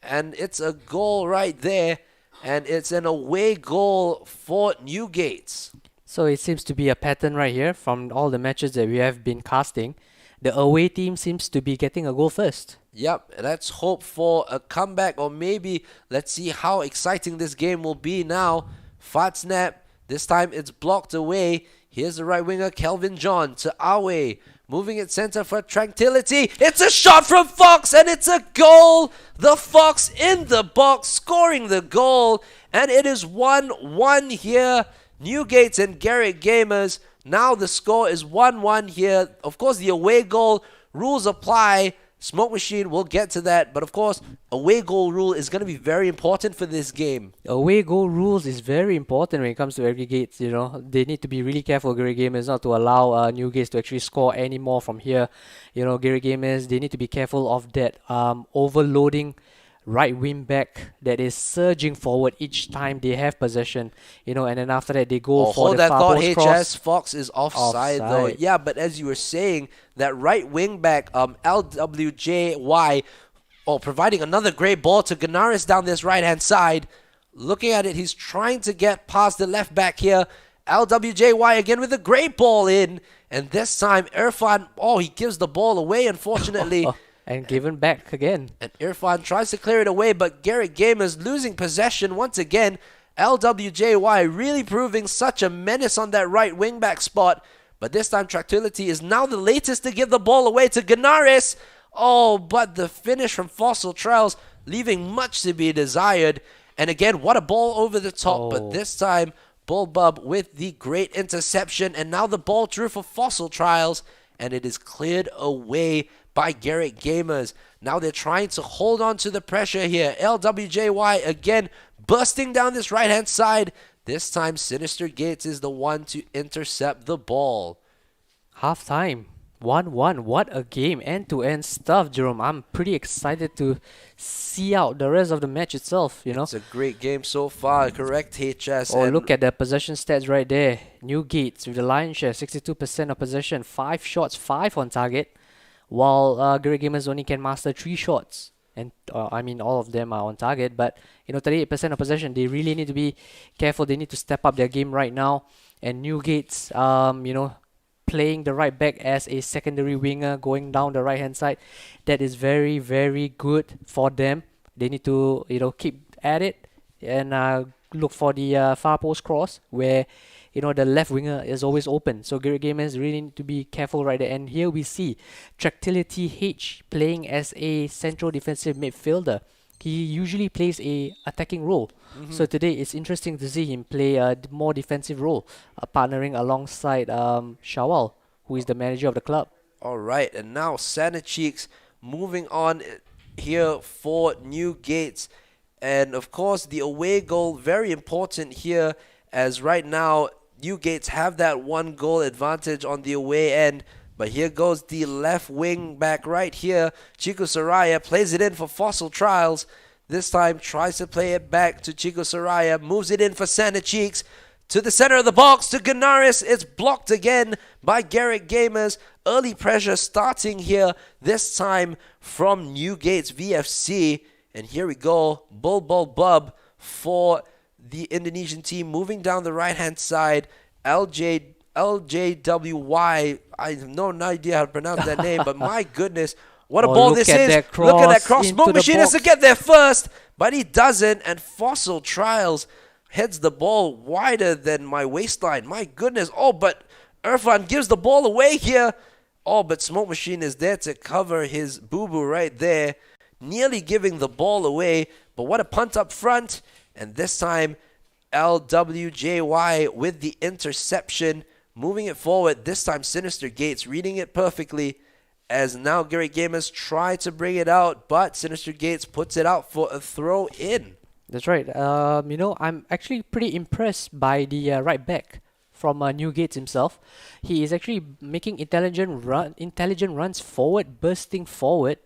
And it's a goal right there. And it's an away goal for Newgates. So it seems to be a pattern right here from all the matches that we have been casting. The away team seems to be getting a goal first. Yep, let's hope for a comeback, or maybe let's see how exciting this game will be now. Fatsnap, this time it's blocked away. Here's the right winger, Kelvin John, to Awe. Moving it center for Tranquility. It's a shot from Fox, and it's a goal. The Fox in the box, scoring the goal. And it is 1-1 here. Newgates and Garrett Gamers. Now the score is 1-1 here. Of course, the away goal rules apply. Smoke Machine, we'll get to that. But of course, away goal rule is going to be very important for this game. Away goal rules is very important when it comes to aggregates, you know. They need to be really careful, Garrett Gamers, not to allow Newgates to actually score any more from here. You know, Garrett Gamers, they need to be careful of that overloading right wing back that is surging forward each time they have possession, you know, and then after that they go for the far post cross. HS Fox is offside though. Yeah, but as you were saying, that right wing back, LWJY, providing another great ball to Ganaris down this right hand side. Looking at it, he's trying to get past the left back here. LWJY again with a great ball in, and this time Irfan, he gives the ball away, unfortunately. And given back again. And Irfan tries to clear it away, but Garrett Gamers losing possession once again. LWJY really proving such a menace on that right wing-back spot. But this time, Tranquility is now the latest to give the ball away to Ganaris. But the finish from Fossil Trails leaving much to be desired. And again, what a ball over the top. But this time, Bullbub with the great interception. And now the ball through for Fossil Trials. And it is cleared away by Garrett Gamers. Now they're trying to hold on to the pressure here. LWJY again bursting down this right-hand side. This time, Sinister Gates is the one to intercept the ball. Half time. 1-1. What a game. End-to-end stuff, Jerome. I'm pretty excited to see out the rest of the match itself, you know. It's a great game so far. Correct, HS. Look at the possession stats right there. Newgates with the lion's share, 62% of possession, 5 shots, 5 on target. While Garrett Gamers only can master 3 shots. And all of them are on target. But, 38% of possession. They really need to be careful. They need to step up their game right now. And Newgates, playing the right back as a secondary winger, going down the right-hand side. That is very, very good for them. They need to, keep at it. And look for the far post cross where... the left winger is always open. So Garrett Gamers really need to be careful right there. And here we see Tractility H playing as a central defensive midfielder. He usually plays a attacking role. So today it's interesting to see him play a more defensive role, partnering alongside Shawal, who is the manager of the club. All right, and now Sanicheeks moving on here for Newgates. And of course, the away goal, very important here, as right now, Newgates have that 1-goal advantage on the away end. But here goes the left wing back right here. Chico Soraya plays it in for Fossil Trials. This time tries to play it back to Chico Soraya. Moves it in for Santa Cheeks. To the center of the box, to Ganaris. It's blocked again by Garrett Gamers. Early pressure starting here, this time from Newgates VFC. And here we go, Bull Bub for the Indonesian team. Moving down the right-hand side, LJWY. I have no idea how to pronounce that name, but my goodness, what a ball this is. Look at that cross. Smoke Machine has to get there first, but he doesn't. And Fossil Trials heads the ball wider than my waistline. My goodness. Oh, but Irfan gives the ball away here. Oh, but Smoke Machine is there to cover his boo-boo right there. Nearly giving the ball away. But what a punt up front. And this time, LWJY with the interception. Moving it forward. This time, Sinister Gates reading it perfectly. As now Garrett Gamers try to bring it out. But Sinister Gates puts it out for a throw in. That's right. I'm actually pretty impressed by the right back from Newgates himself. He is actually making intelligent runs forward, bursting forward,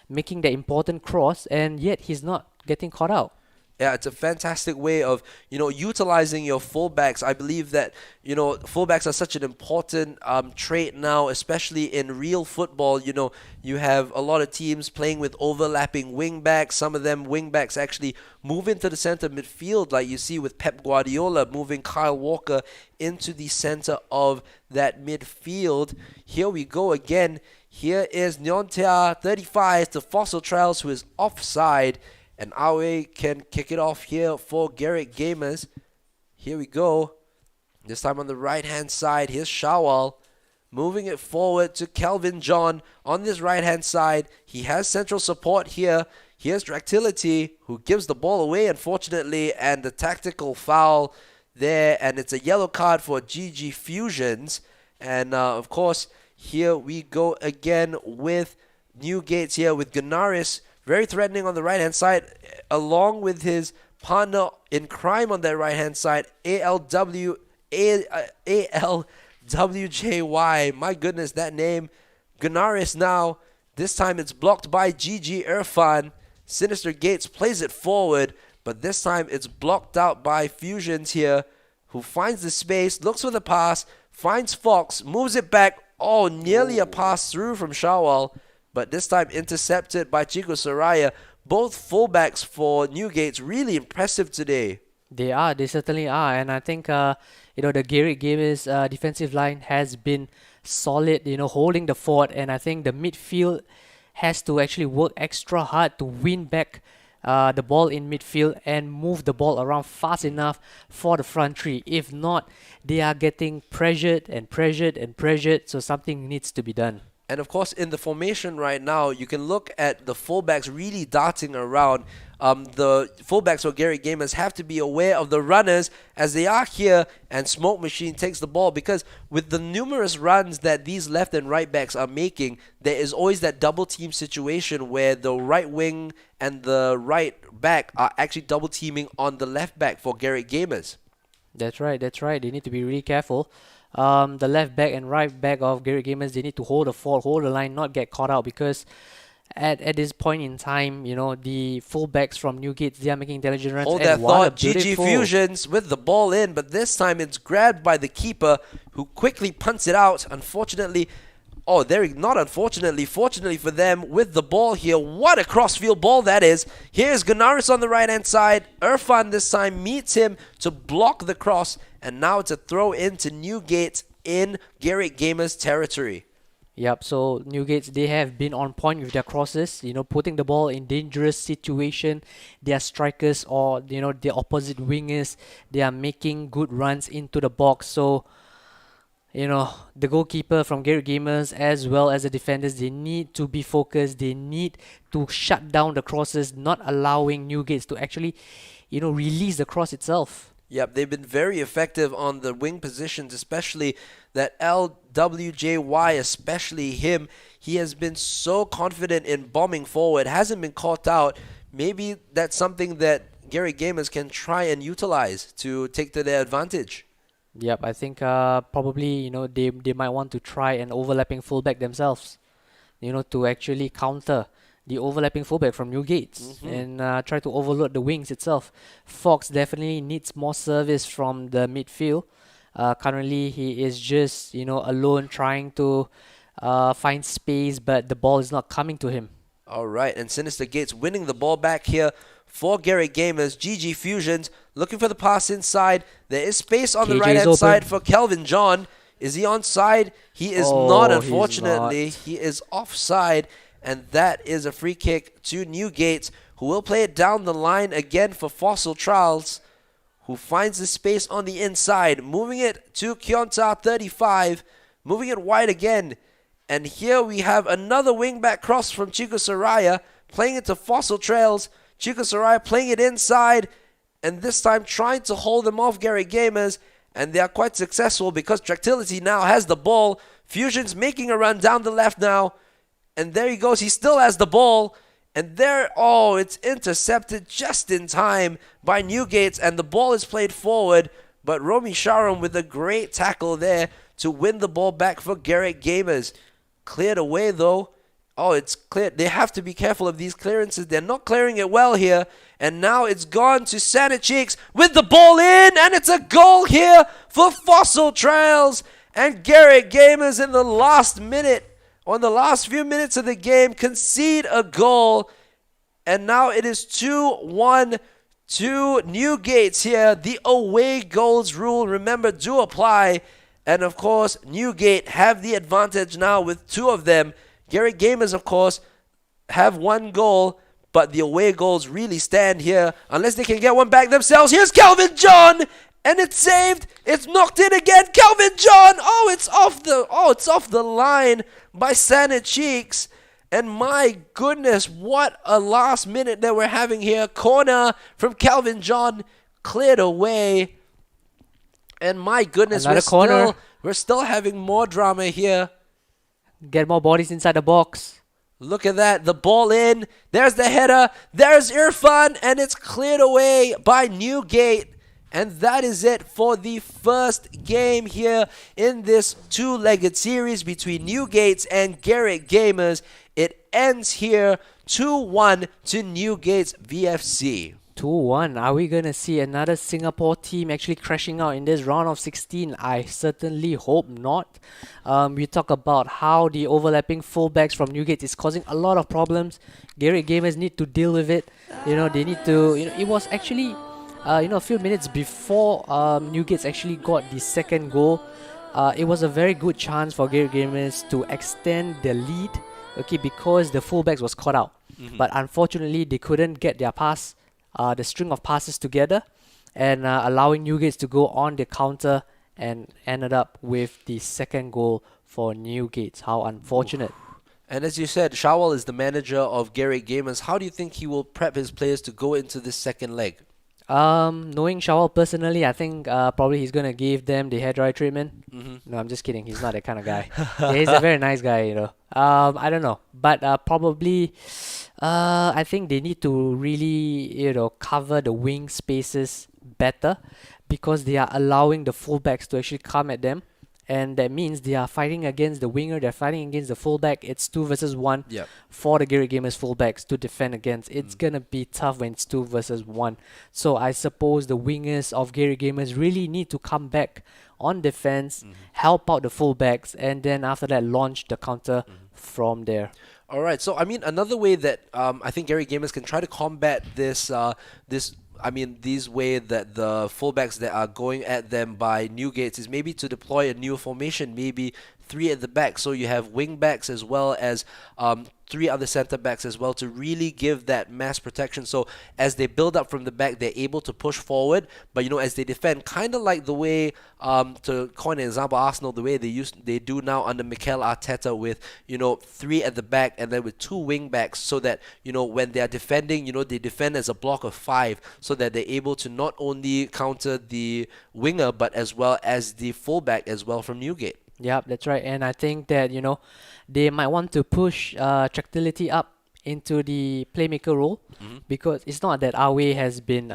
making the important cross, and yet he's not getting caught out. Yeah, it's a fantastic way of, utilizing your fullbacks. I believe that, fullbacks are such an important trait now, especially in real football. You have a lot of teams playing with overlapping wingbacks. Some of them wingbacks actually move into the center midfield, like you see with Pep Guardiola moving Kyle Walker into the center of that midfield. Here we go again. Here is Nyontia 35 to Fossil Trials, who is offside. And Awe can kick it off here for Garrett Gamers. Here we go. This time on the right-hand side. Here's Shawal. Moving it forward to Kelvin John on this right-hand side. He has central support here. Here's Dractility, who gives the ball away, unfortunately. And the tactical foul there. And it's a yellow card for GG Fusions. And, of course, here we go again with Newgates here with Ganaris. Very threatening on the right-hand side, along with his partner in crime on that right-hand side, ALWJY. My goodness, that name. Ganaris now. This time it's blocked by GG Irfan. Sinister Gates plays it forward, but this time it's blocked out by Fusions here, who finds the space, looks for the pass, finds Fox, moves it back. Oh, nearly a pass through from Shawal. But this time intercepted by Chico Soraya. Both fullbacks for Newgates really impressive today. They certainly are. And I think, the Garrett Gamers defensive line has been solid, holding the fort. And I think the midfield has to actually work extra hard to win back the ball in midfield and move the ball around fast enough for the front three. If not, they are getting pressured and pressured and pressured. So something needs to be done. And of course, in the formation right now, you can look at the fullbacks really darting around. The fullbacks for Garrett Gamers have to be aware of the runners as they are here, and Smoke Machine takes the ball, because with the numerous runs that these left and right backs are making, there is always that double team situation where the right wing and the right back are actually double teaming on the left back for Garrett Gamers. That's right. They need to be really careful. The left back and right back of Garrett Gamers, they need to hold the fort, hold the line, not get caught out, because at this point in time, the fullbacks from Newgates, they are making intelligent runs. Hold that thought. GG Fusions with the ball in, but this time it's grabbed by the keeper, who quickly punts it out. Unfortunately, fortunately for them, with the ball here. What a crossfield ball that is. Here's Ganaris on the right-hand side. Irfan this time meets him to block the cross. And now it's a throw into Newgate in Garrett Gamers territory. Yep, so Newgates, they have been on point with their crosses, putting the ball in dangerous situation. Their strikers or, the opposite wingers, they are making good runs into the box. So, the goalkeeper from Garrett Gamers as well as the defenders, they need to be focused. They need to shut down the crosses, not allowing Newgates to actually, release the cross itself. Yep, they've been very effective on the wing positions, especially that LWJY, especially him. He has been so confident in bombing forward, hasn't been caught out. Maybe that's something that Gary Gamers can try and utilize to take to their advantage. Yep, I think probably they might want to try an overlapping fullback themselves, to actually counter the overlapping fullback from Newgates and try to overload the wings itself. Fox definitely needs more service from the midfield. Currently, he is just alone trying to find space, but the ball is not coming to him. All right, and Sinister Gates winning the ball back here for Gary Gamers. GG Fusions looking for the pass inside. There is space on the right-hand side for Kelvin John. Is he onside? He is not, unfortunately. He is offside, and that is a free kick to Newgate, who will play it down the line again for Fossil Trials, who finds the space on the inside, moving it to Kionta 35, moving it wide again. And here we have another wing-back cross from Chico Soraya, playing it to Fossil Trails. Chico Soraya playing it inside, and this time trying to hold them off Gary Gamers, and they are quite successful because Tractility now has the ball. Fusion's making a run down the left now, and there he goes. He still has the ball, and there, it's intercepted just in time by Newgates, and the ball is played forward, but Romy Sharon with a great tackle there to win the ball back for Garrett Gamers. Cleared away though. It's cleared. They have to be careful of these clearances. They're not clearing it well here. And now it's gone to Santa Cheeks with the ball in. And it's a goal here for Fossil Trails. And Garrett Gamers in the last minute, on the last few minutes of the game, concede a goal. And now it is 2-1 to Newgates here. The away goals rule, remember, do apply. And of course, Newgate have the advantage now with two of them. Gary Gamers, of course, have one goal, but the away goals really stand here unless they can get one back themselves. Here's Calvin John, and it's saved. It's knocked in again. Calvin John. It's off the line by Santa Cheeks. And my goodness, what a last minute that we're having here. Corner from Calvin John, cleared away. And my goodness, we're still having more drama here. Get more bodies inside the box. Look at that. The ball in. There's the header. There's Irfan. And it's cleared away by Newgate. And that is it for the first game here in this two-legged series between Newgates and Garrett Gamers. It ends here 2-1 to Newgate's VFC. 2-1. Are we going to see another Singapore team actually crashing out in this round of 16? I certainly hope not. We talk about how the overlapping fullbacks from Newgate is causing a lot of problems. Garrett Gamers need to deal with it. They need to... it was actually... a few minutes before Newgates actually got the second goal. It was a very good chance for Garrett Gamers to extend the lead, because the fullbacks was caught out. But unfortunately, they couldn't get their pass, the string of passes together, and allowing Newgates to go on the counter and ended up with the second goal for Newgates. How unfortunate. And as you said, Shawal is the manager of Garrett Gamers. How do you think he will prep his players to go into this second leg? Knowing Shawal personally, I think probably he's gonna give them the hairdryer treatment. No, I'm just kidding. He's not that kind of guy. Yeah, he's a very nice guy, I don't know, but probably I think they need to really cover the wing spaces better, because they are allowing the fullbacks to actually come at them. And that means they are fighting against the winger, they're fighting against the fullback. It's 2 versus 1 for the Garrett Gamers fullbacks to defend against. It's gonna be tough when it's 2 versus 1. So I suppose the wingers of Garrett Gamers really need to come back on defense, help out the fullbacks, and then after that launch the counter from there. All right, so I mean, another way that I think Garrett Gamers can try to combat these way that the fullbacks that are going at them by Newgates is maybe to deploy a new formation, maybe 3 at the back, so you have wing backs as well as 3 other center backs as well, to really give that mass protection. So as they build up from the back, they're able to push forward, but as they defend, kind of like the way, to coin an example, Arsenal, the way they do now under Mikel Arteta with 3 at the back and then with 2 wing backs, so that when they are defending, they defend as a block of 5, so that they're able to not only counter the winger but as well as the fullback as well from Newgate. Yep, that's right. And I think that, they might want to push Tractility up into the playmaker role, because it's not that Awe has been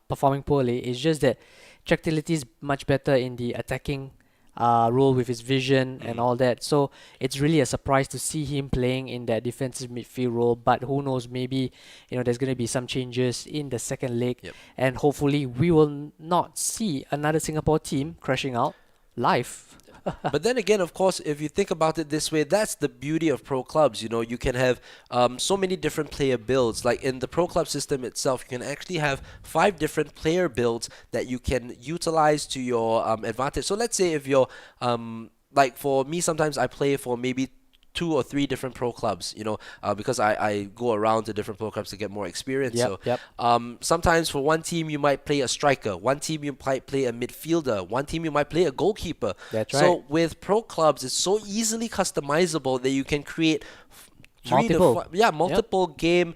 performing poorly. It's just that Tractility is much better in the attacking role with his vision and all that. So it's really a surprise to see him playing in that defensive midfield role. But who knows? Maybe there's going to be some changes in the second leg, and hopefully we will not see another Singapore team crashing out live. But then again, of course, if you think about it this way, that's the beauty of pro clubs. You can have so many different player builds. Like in the pro club system itself, you can actually have 5 different player builds that you can utilize to your advantage. So let's say if you're, like for me, sometimes I play for maybe 2 or 3 different pro clubs, because I go around to different pro clubs to get more experience. Sometimes for one team you might play a striker, one team you might play a midfielder, one team you might play a goalkeeper. That's right. So with pro clubs, it's so easily customizable that you can create multiple game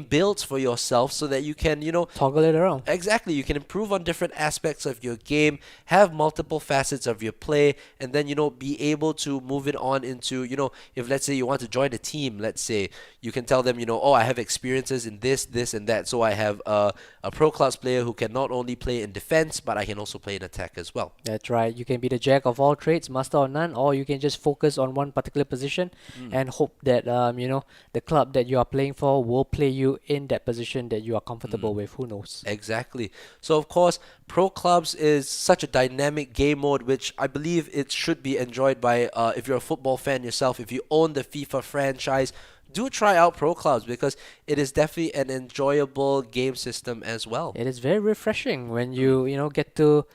builds for yourself, so that you can toggle it around. Exactly, you can improve on different aspects of your game, have multiple facets of your play, and then be able to move it on into if let's say you want to join a team, let's say you can tell them oh, I have experiences in this and that, so I have a pro clubs player who can not only play in defense but I can also play in attack as well. That's right. You can be the jack of all trades, master of none, or you can just focus on one particular position and hope that the club that you are playing for will play you in that position that you are comfortable with. Who knows? Exactly. So of course, pro clubs is such a dynamic game mode, which I believe it should be enjoyed by if you're a football fan yourself, if you own the FIFA franchise, do try out pro clubs, because it is definitely an enjoyable game system as well. It is very refreshing when you get to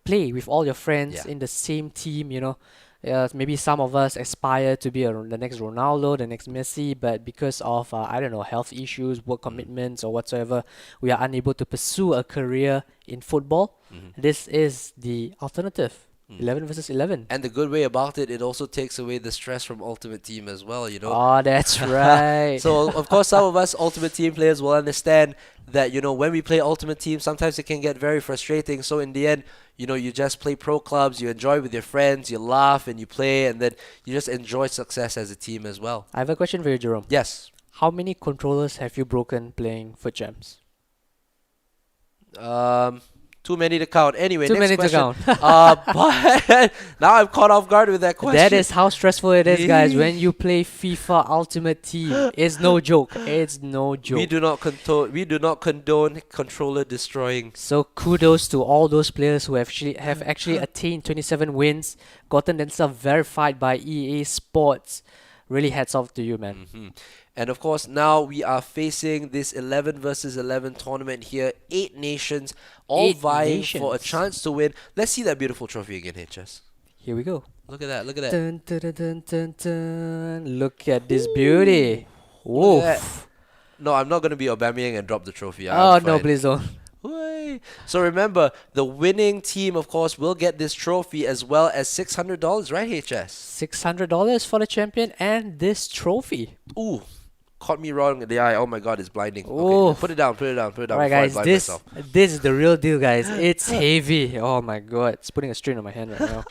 play with all your friends in the same team. Maybe some of us aspire to be the next Ronaldo, the next Messi, but because of health issues, work commitments, or whatsoever, we are unable to pursue a career in football. This is the alternative. 11 versus 11. And the good way about it, it also takes away the stress from Ultimate Team as well, Oh, that's right. So, of course, some of us Ultimate Team players will understand that, when we play Ultimate Team, sometimes it can get very frustrating. So, in the end, you just play pro clubs, you enjoy with your friends, you laugh and you play, and then you just enjoy success as a team as well. I have a question for you, Jerome. Yes. How many controllers have you broken playing Foot Champs? Too many to count. Anyway, Too next many question. to count. But now I'm caught off guard with that question. That is how stressful it is, guys. When you play FIFA Ultimate Team, it's no joke. It's no joke. We do not condone controller destroying. So kudos to all those players who have actually attained 27 wins, gotten themselves verified by EA Sports. Really hats off to you, man. And of course, now we are facing this 11 versus 11 tournament here. 8 nations, all vying for a chance to win. Let's see that beautiful trophy again, HS. Here we go. Look at that, look at that. Dun, dun, dun, dun, dun, dun. Look at this beauty. Woof. No, I'm not going to be Aubameyang and drop the trophy. Oh, no, please don't. So remember, the winning team, of course, will get this trophy as well as $600, right, HS? $600 for the champion and this trophy. Ooh, caught me wrong in the eye. Oh my God, it's blinding. Ooh. Okay, put it down. Alright, guys, this is the real deal, guys. It's heavy. Oh my God, it's putting a strain on my hand right now.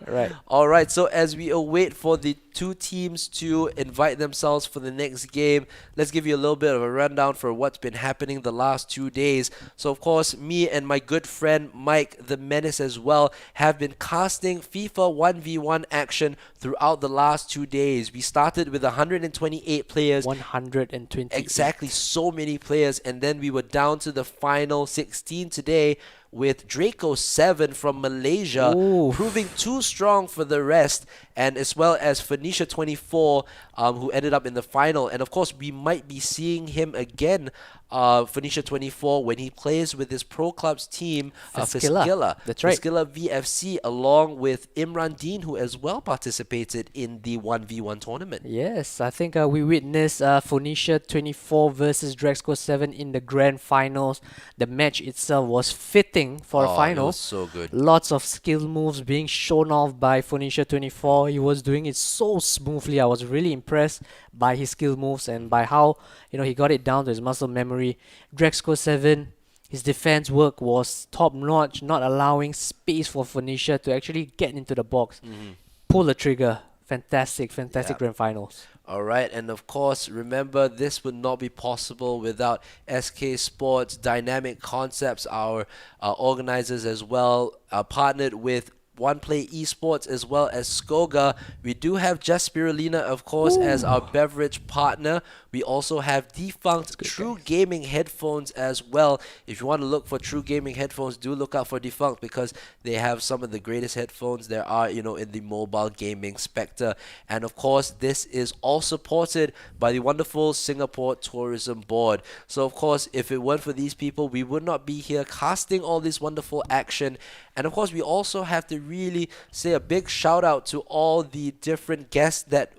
Right. All right. So as we await for the 2 teams to invite themselves for the next game, let's give you a little bit of a rundown for what's been happening the last 2 days. So of course, me and my good friend Mike the Menace as well have been casting FIFA 1v1 action throughout the last 2 days. We started with 128 players. 128. Exactly. So many players. And then we were down to the final 16 today, with Draco 7 from Malaysia proving too strong for the rest, and as well as Phoenicia 24 who ended up in the final. And of course, we might be seeing him again, Phoenicia 24, when he plays with his pro clubs team, Fiskila. That's right. Fiskila VFC, along with Imran Dean, who as well participated in the 1v1 tournament. Yes, I think we witnessed Phoenicia 24 versus Draxco 7 in the grand finals. The match itself was fitting for a final. It was so good. Lots of skill moves being shown off by Phoenicia 24. He was doing it so smoothly. I was really impressed by his skill moves and by how he got it down to his muscle memory. Draxco 7, his defense work was top notch, not allowing space for Phoenicia to actually get into the box. Pull the trigger. Fantastic grand finals. All right, and of course, remember this would not be possible without SK Sports, Dynamic Concepts, our organizers as well, partnered with One Play Esports as well as Skoga. We do have Just Spirulina, of course, as our beverage partner. We also have Defunct True Gaming headphones as well. If you want to look for True Gaming headphones, do look out for Defunct because they have some of the greatest headphones there are, in the mobile gaming spectre. And of course, this is all supported by the wonderful Singapore Tourism Board. So of course, if it weren't for these people, we would not be here casting all this wonderful action. And of course, we also have to really say a big shout out to all the different guests that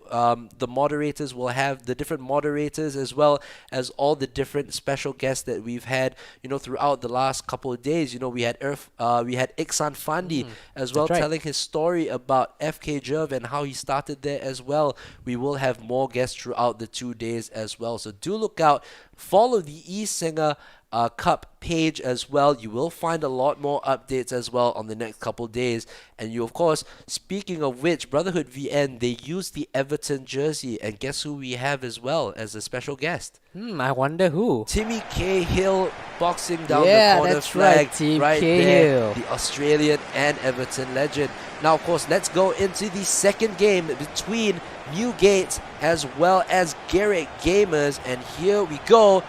the moderators will have, the different moderators, as well as all the different special guests that we've had, throughout the last couple of days. We had Iksan Fandi as well, telling his story about FK Jerv and how he started there as well. We will have more guests throughout the 2 days as well. So do look out. Follow the eSingaCup page as well. You will find a lot more updates as well on the next couple days. And you, of course, speaking of which, Brotherhood VN, they use the Everton jersey. And guess who we have as well as a special guest? I wonder who. Timmy Cahill boxing down the corner flag. Right there. The Australian and Everton legend. Now, of course, let's go into the second game between Newgate as well as Garrett Gamers. And here we go.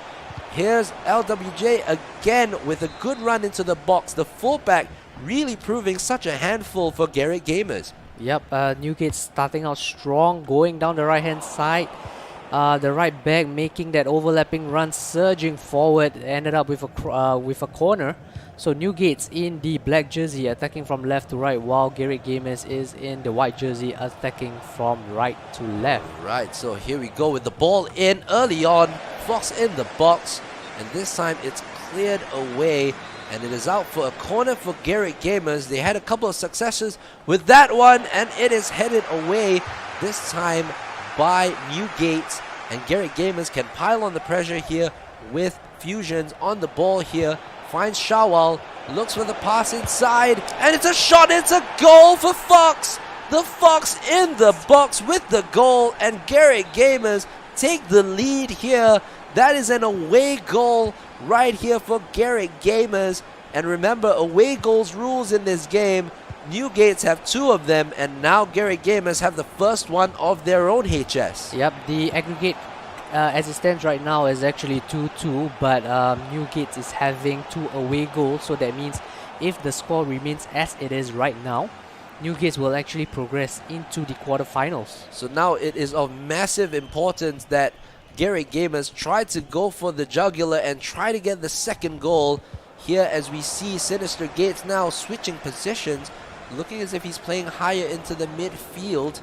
Here's LWJ again with a good run into the box. The fullback really proving such a handful for Garrett Gamers. Yep, Newgate starting out strong, going down the right-hand side. The right back making that overlapping run, surging forward, ended up with a corner. So Newgate's in the black jersey, attacking from left to right, while Garrett Gamers is in the white jersey, attacking from right to left. Right, so here we go with the ball in early on. Fox in the box, and this time it's cleared away, and it is out for a corner for Garrett Gamers. They had a couple of successes with that one, and it is headed away, this time by Newgate, and Garrett Gamers can pile on the pressure here with Fusions on the ball here. Finds Shawal, looks for the pass inside, and it's a shot, it's a goal for Fox! The Fox in the box with the goal, and Garrett Gamers take the lead here. That is an away goal right here for Garrett Gamers. And remember, away goals rules in this game. Newgates have 2 of them, and now Garrett Gamers have the first one of their own HS. Yep, the aggregate as it stands right now is actually 2-2, but Newgate is having 2 away goals, so that means if the score remains as it is right now, Newgate will actually progress into the quarterfinals. So now it is of massive importance that Garrett Gamers try to go for the jugular and try to get the second goal. Here as we see Sinister Gates now switching positions, looking as if he's playing higher into the midfield.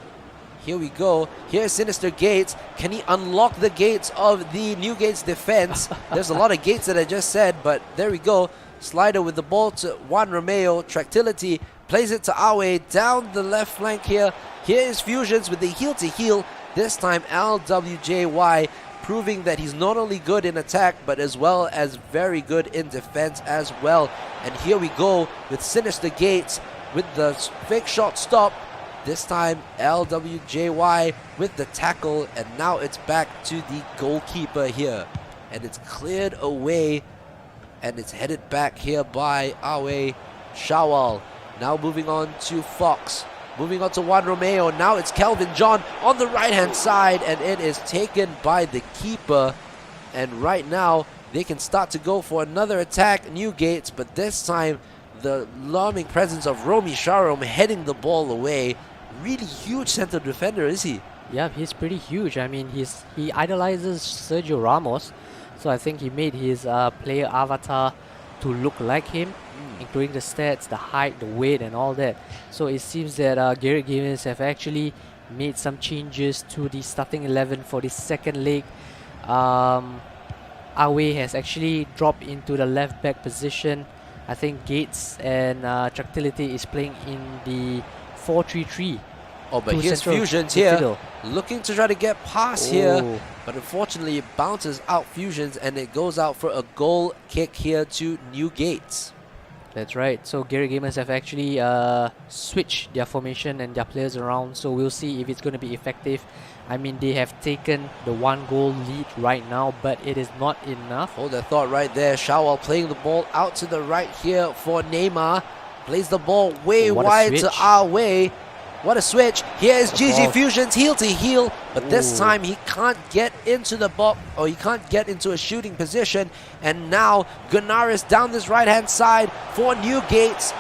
Here we go. Here's Sinister Gates. Can he unlock the gates of the Newgate's defense? There's a lot of gates that I just said, but there we go. Slider with the ball to Juan Romeo. Tractility plays it to Awe down the left flank here. Here is Fusions with the heel-to-heel. This time LWJY proving that he's not only good in attack, but as well as very good in defense as well. And here we go with Sinister Gates with the fake shot stop. This time LWJY with the tackle, and now it's back to the goalkeeper here. And it's cleared away, and it's headed back here by Awe Shawal. Now moving on to Fox. Moving on to Juan Romeo. Now it's Kelvin John on the right-hand side, and it is taken by the keeper. And right now, they can start to go for another attack, Newgates, but this time, the alarming presence of Romy Sharom heading the ball away. Really huge center defender, is he? Yeah, he's pretty huge. I mean, he idolizes Sergio Ramos, so I think he made his player avatar to look like him, including the stats, the height, the weight, and all that. So it seems that Garrett Gamers have actually made some changes to the starting 11 for the second leg. Awe has actually dropped into the left back position. I think Gates and Tractility is playing in the 4-3-3. Oh, but here's Fusions here, looking to try to get past here, but unfortunately it bounces out Fusions, and it goes out for a goal kick here to Newgates. That's right. So Garrett Gamers have actually switched their formation and their players around, so we'll see if it's going to be effective. I mean, they have taken the 1-goal lead right now, but it is not enough. Hold that thought right there. Shawal playing the ball out to the right here for Neymar. Plays the ball way What a wide to switch. our way. What a switch. Here is The GG ball. Fusion's heel to heel, but this Ooh. time he can't get into the box, or he can't get into a shooting position. And now Gunaris down this right-hand side for Newgates.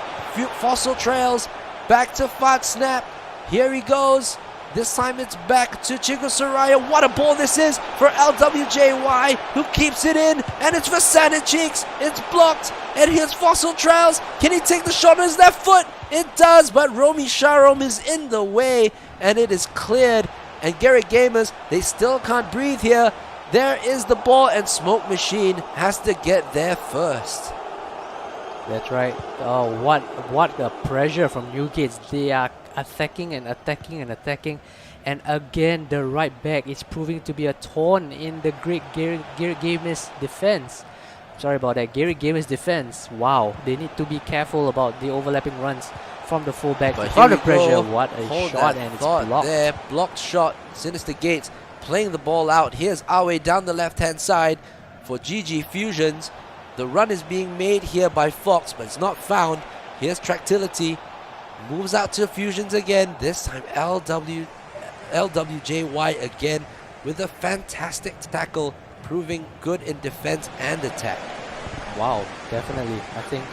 Fossil Trails back to Fat Snap. Here he goes. This time it's back to Chico Soraya. What a ball this is for LWJY, who keeps it in, and it's for Sanded Cheeks. It's blocked, and here's Fossil Trails. Can he take the shot on his left foot? It does, but Romy Sharom is in the way, and it is cleared. And Garrett Gamers, they still can't breathe here. There is the ball, and Smoke Machine has to get there first. That's right. Oh, what a pressure from Newgates. They are attacking and attacking and attacking. And again, the right back is proving to be a thorn in the great Garrett Gamers defense. Sorry about that. Garrett Gamers defense. Wow. They need to be careful about the overlapping runs from the fullback. But From here the we pressure. go. What a Hold shot, that and it's thought blocked. there. Blocked shot. Sinister Gates playing the ball out. Here's Awe down the left-hand side for GG Fusions. The run is being made here by Fox, but it's not found. Here's Tractility. Moves out to Fusions again. This time LWJY again with a fantastic tackle, proving good in defense and attack. Wow, definitely. I think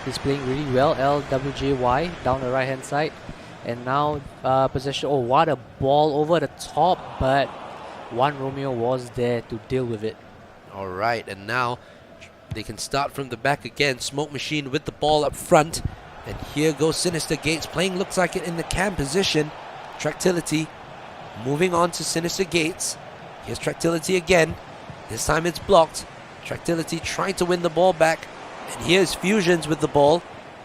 he's playing really well. LWJY down the right hand side. And now possession. Oh, what a ball over the top, but Juan Romeo was there to deal with it. All right, and now they can start from the back again. Smoke Machine with the ball up front. And here goes Sinister Gates, playing looks like it in the cam position. Tractility moving on to Sinister Gates. Here's Tractility again. This time it's blocked. Tractility trying to win the ball back. And here's Fusions with the ball.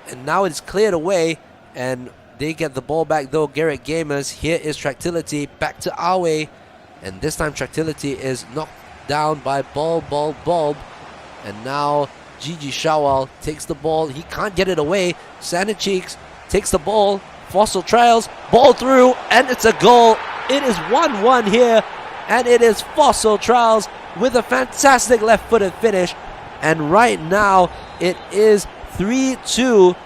And now it's cleared away. And they get the ball back though, Garrett Gamers. Here is Tractility back to Awe. And this time Tractility is knocked down by Bulb. And now GG Shawal takes the ball. He can't get it away. Sanded Cheeks takes the ball. Fossil Trails, ball through, and it's a goal. It is 1-1 here, and it is Fossil Trails with a fantastic left-footed finish. And right now, it is 3-2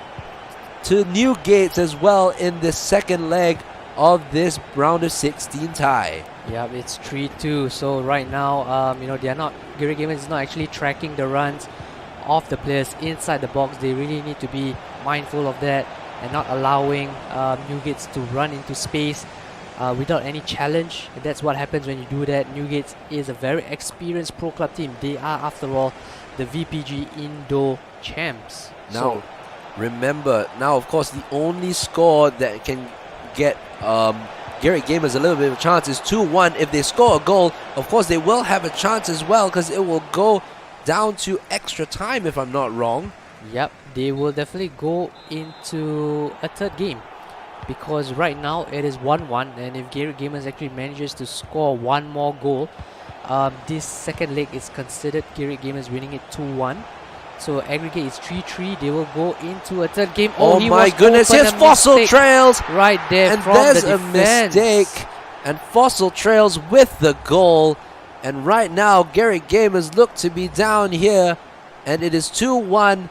to Newgates as well in the second leg of this round of 16 tie. Yeah, it's 3-2. So right now, they are not. Garrett Gamers is not actually tracking the runs of the players inside the box. They really need to be mindful of that and not allowing Newgates to run into space without any challenge. And that's what happens when you do that. Newgates is a very experienced pro club team. They are, after all, the VPG Indo champs. Now, remember, now of course the only score that can get Garrett Gamers a little bit of a chance is 2-1. If they score a goal, of course they will have a chance as well, because it will go down to extra time, if I'm not wrong. Yep, they will definitely go into a third game, because right now it is 1-1, and if Garrett Gamers actually manages to score one more goal, this second leg is considered Garrett Gamers winning it 2-1. So aggregate is 3-3. They will go into a third game. Oh my goodness, here's Fossil Trails right there, and from there's the a defense. mistake, and Fossil Trails with the goal. And right now Garrett Gamers look to be down here, and it is 2-1.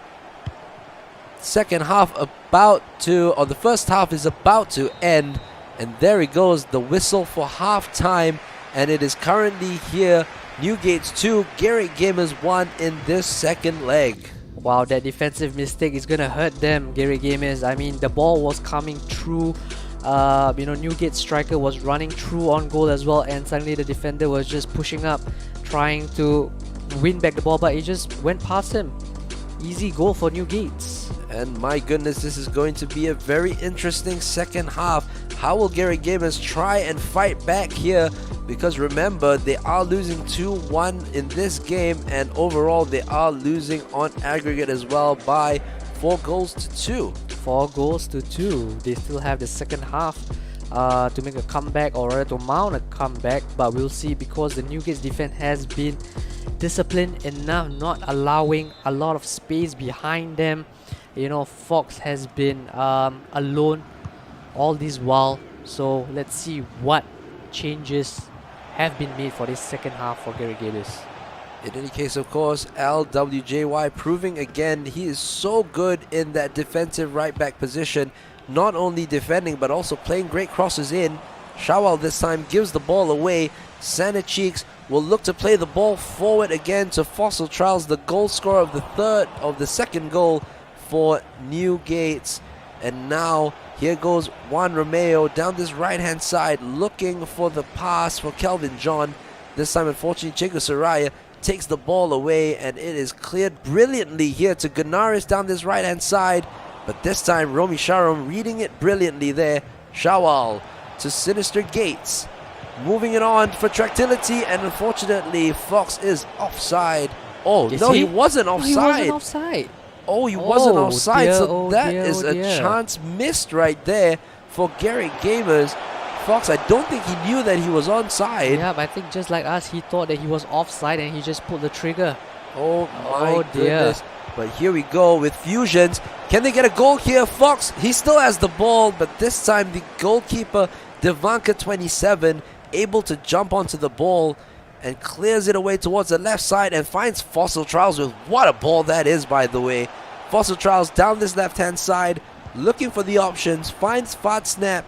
Second half the first half is about to end, and there he goes, the whistle for half time, and it is currently here Newgate's 2, Garrett Gamers 1 in this second leg. Wow, that defensive mistake is gonna hurt them, Garrett Gamers. I mean, the ball was coming through. Newgate's striker was running through on goal as well, and suddenly the defender was just pushing up, trying to win back the ball, but it just went past him. Easy goal for Newgates. And my goodness, this is going to be a very interesting second half. How will Garrett Gamers try and fight back here? Because remember, they are losing 2-1 in this game, and overall they are losing on aggregate as well by 4 goals to 2. 4 goals to 2. They still have the second half to make a comeback, or rather to mount a comeback, but we'll see, because the Newgate's defense has been disciplined enough, not allowing a lot of space behind them. Fox has been alone all this while, so let's see what changes have been made for this second half for Gary Galis. In any case, of course, LWJY proving again he is so good in that defensive right back position, not only defending but also playing great crosses in. Shawal this time gives the ball away. Santa Cheeks will look to play the ball forward again to Fossil Trials, the goal scorer of the second goal for Newgates. And now here goes Juan Romeo down this right hand side looking for the pass for Kelvin John. This time unfortunately Chego Soraya takes the ball away, and it is cleared brilliantly here to Gunaris down this right hand side. But this time Romy Sharam reading it brilliantly there. Shawal to Sinister Gates, moving it on for Tractility, and unfortunately Fox is offside. Oh no, he wasn't offside. He wasn't offside. Oh, he wasn't offside, dear, so that dear, is a dear. chance missed right there for Garrett Gamers. Fox, I don't think he knew that he was onside. Yeah, but I think just like us, he thought that he was offside and he just pulled the trigger. Oh my dear. goodness. But here we go with Fusions. Can they get a goal here? Fox, he still has the ball, but this time the goalkeeper, Devanka 27, able to jump onto the ball and clears it away towards the left side and finds Fossil Trials with what a ball that is, by the way. Fossil Trials down this left-hand side, looking for the options, finds Fad Snap,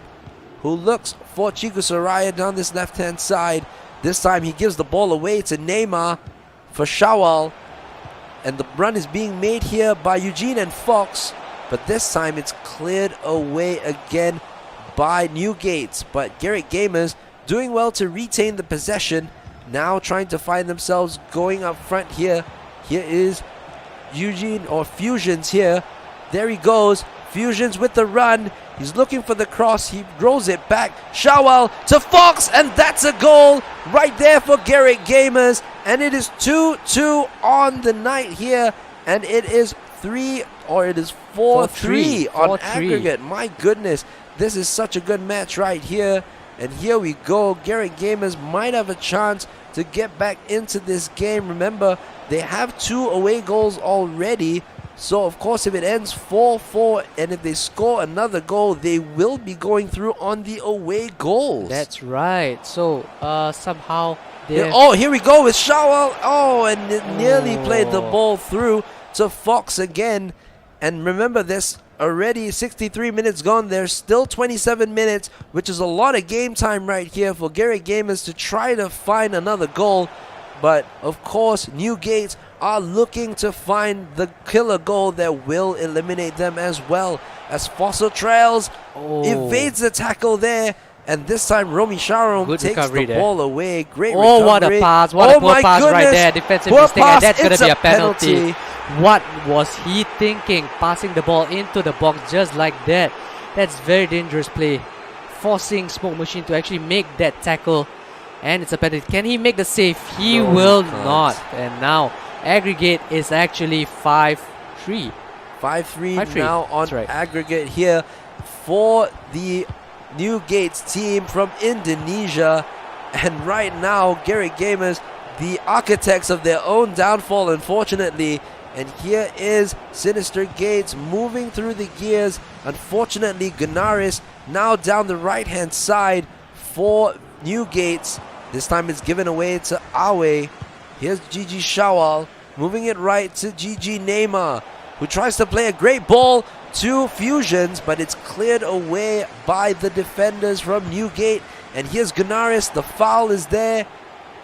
who looks for Chico Soraya down this left-hand side. This time he gives the ball away to Neymar for Shawal. And the run is being made here by Eugene and Fox. But this time it's cleared away again by Newgates. But Garrett Gamers doing well to retain the possession. Now trying to find themselves going up front here. Here is Eugene, or Fusions here. There he goes. Fusions with the run. He's looking for the cross. He rolls it back. Shawal to Fox, and that's a goal right there for Garrett Gamers. And it is 2-2 on the night here. And it is 4-3 on aggregate. My goodness, this is such a good match right here. And here we go. Garrett Gamers might have a chance to get back into this game. Remember, they have 2 away goals already. So, of course, if it ends 4-4 and if they score another goal, they will be going through on the away goals. That's right. So, somehow... Oh, here we go with Shawal. Oh, and it nearly played the ball through to Fox again. And remember, there's already 63 minutes gone. There's still 27 minutes, which is a lot of game time right here for Garrett Gamers to try to find another goal. But, of course, Newgates are looking to find the killer goal that will eliminate them as well. As Fossil Trails evades the tackle there. And this time, Romy Sharon takes the ball away. Great recovery. What a pass. What a poor pass right there. Defensive mistake. And that's going to be a penalty. What was he thinking? Passing the ball into the box just like that. That's very dangerous play. Forcing Smoke Machine to actually make that tackle. And it's a penalty. Can he make the save? He will not. And now, aggregate is actually 5-3. 5-3 now on aggregate here for the Newgates team from Indonesia. And right now, Garrett Gamers, the architects of their own downfall, unfortunately. And here is Sinister Gates moving through the gears. Unfortunately, Gunaris now down the right-hand side for Newgates. This time it's given away to Awe. Here's Gigi Shawal moving it right to Gigi Neymar, who tries to play a great ball to Fusions, but it's cleared away by the defenders from Newgate. And here's Gunaris. The foul is there.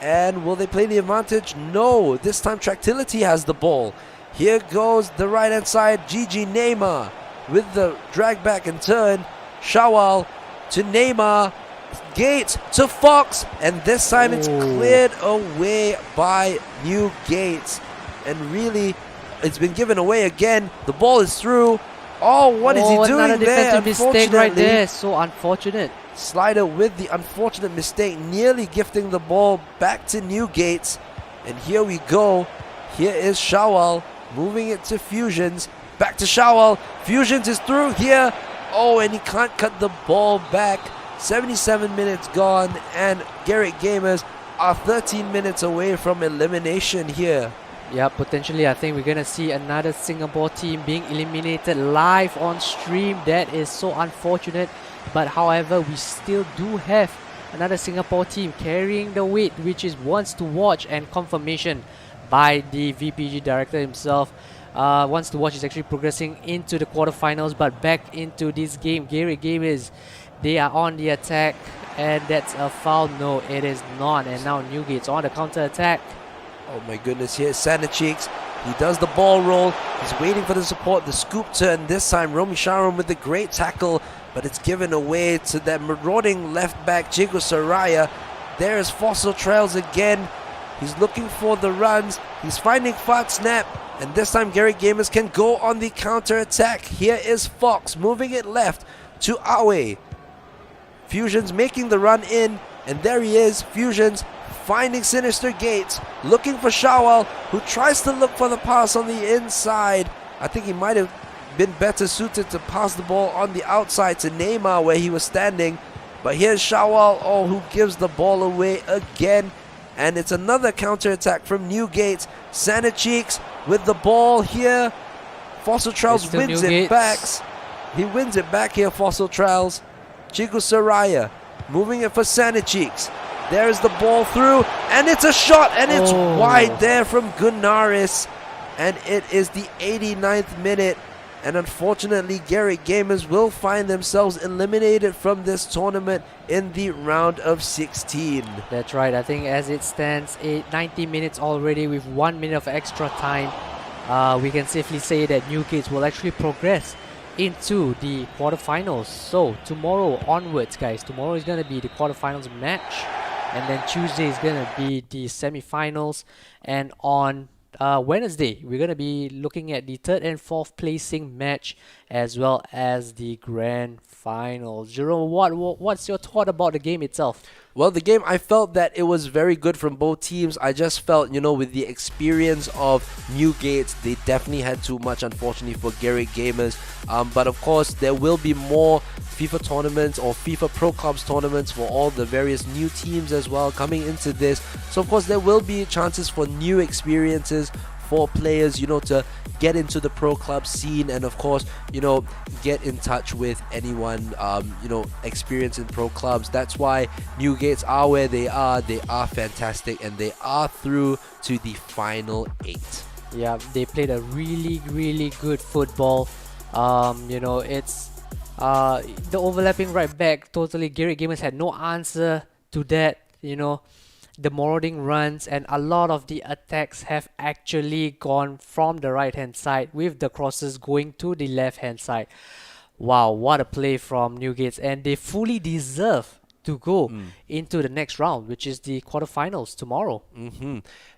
And will they play the advantage? No. This time Tractility has the ball. Here goes the right-hand side. Gigi Neymar with the drag back and turn. Shawal to Neymar. Gates to Fox. And this time it's cleared away by Newgates. And really, it's been given away again. The ball is through. Oh, what is he doing another there? defensive mistake right there. So unfortunate. Slider with the unfortunate mistake, nearly gifting the ball back to Newgates. And here we go. Here is Shawal moving it to Fusions. Back to Shawal. Fusions is through here. Oh, and he can't cut the ball back. 77 minutes gone, and Garrett Gamers are 13 minutes away from elimination here. Yeah, potentially I think we're going to see another Singapore team being eliminated live on stream. That is so unfortunate. But however, we still do have another Singapore team carrying the weight, which is ones to watch, and confirmation by the VPG director himself. Wants to watch is actually progressing into the quarterfinals, but back into this game. Gary Gamers, they are on the attack, and that's a foul. No, it is not. And now Newgate's on the counter attack. Oh my goodness, here's Santa Cheeks. He does the ball roll. He's waiting for the support, the scoop turn. This time, Romy Sharon with the great tackle, but it's given away to that marauding left back, Jigo Saraya. There's Fossil Trails again. He's looking for the runs. He's finding Fat Snap. And this time, Gary Gamers can go on the counter attack. Here is Fox moving it left to Awe. Fusion's making the run in. And there he is, Fusion's finding Sinister Gates, looking for Shawal, who tries to look for the pass on the inside. I think he might have been better suited to pass the ball on the outside to Neymar where he was standing. But here's Shawal, who gives the ball away again. And it's another counter-attack from Newgate. Santa Cheeks with the ball here. Fossil Trials wins it back. He wins it back here, Fossil Trials. Chigu Saraya moving it for Santa Cheeks. There's the ball through, and it's a shot, and it's wide there from Gunnaris. And it is the 89th minute. And unfortunately, Garrett Gamers will find themselves eliminated from this tournament in the round of 16. That's right. I think as it stands, 90 minutes already with 1 minute of extra time. We can safely say that Newgates will actually progress into the quarterfinals. So tomorrow onwards, guys, tomorrow is going to be the quarterfinals match. And then Tuesday is going to be the semifinals. And on Wednesday, we're going to be looking at the 3rd and 4th placing match as well as the grand final. Jerome, what's your thought about the game itself? Well, the game, I felt that it was very good from both teams. I just felt, with the experience of Newgate, they definitely had too much, unfortunately, for Garrett Gamers. But of course, there will be more FIFA tournaments or FIFA Pro Clubs tournaments for all the various new teams as well coming into this. So of course, there will be chances for new experiences for players, to get into the pro club scene, and of course, get in touch with anyone, experienced in pro clubs. That's why Newgates are where they are. They are fantastic, and they are through to the final 8. Yeah, they played a really, really good football. It's the overlapping right back. Totally, Garrett Gamers had no answer to that. The marauding runs and a lot of the attacks have actually gone from the right hand side with the crosses going to the left hand side. Wow, what a play from Newgates, and they fully deserve to go into the next round, which is the quarterfinals tomorrow.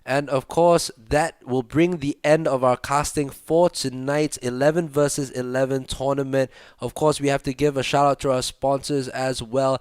And of course, that will bring the end of our casting for tonight's 11 versus 11 tournament. Of course, we have to give a shout out to our sponsors as well.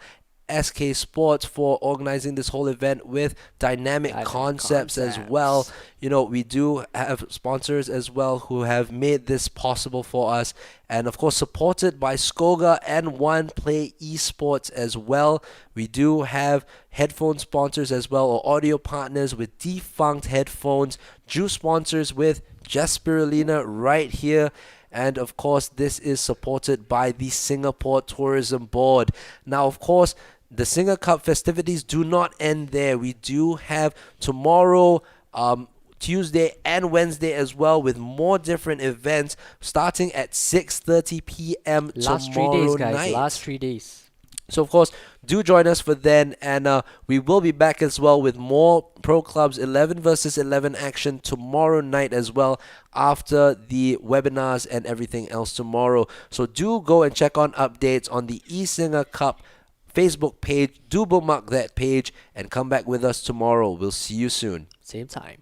SK Sports for organizing this whole event with Dynamic Concepts as well. We do have sponsors as well who have made this possible for us, and of course supported by Skoga and One Play Esports as well. We do have headphone sponsors as well, or audio partners with Defunct Headphones, juice sponsors with Just Spirulina right here. And of course, this is supported by the Singapore Tourism Board. Now, of course, the eSingaCup festivities do not end there. We do have tomorrow, Tuesday and Wednesday as well, with more different events starting at 6:30 p.m. Last tomorrow 3 days, guys. night. Last 3 days. So, of course, do join us for then, and we will be back as well with more Pro Clubs 11 versus 11 action tomorrow night as well, after the webinars and everything else tomorrow. So do go and check on updates on the eSingaCup Facebook page. Do bookmark that page and come back with us tomorrow. We'll see you soon. Same time.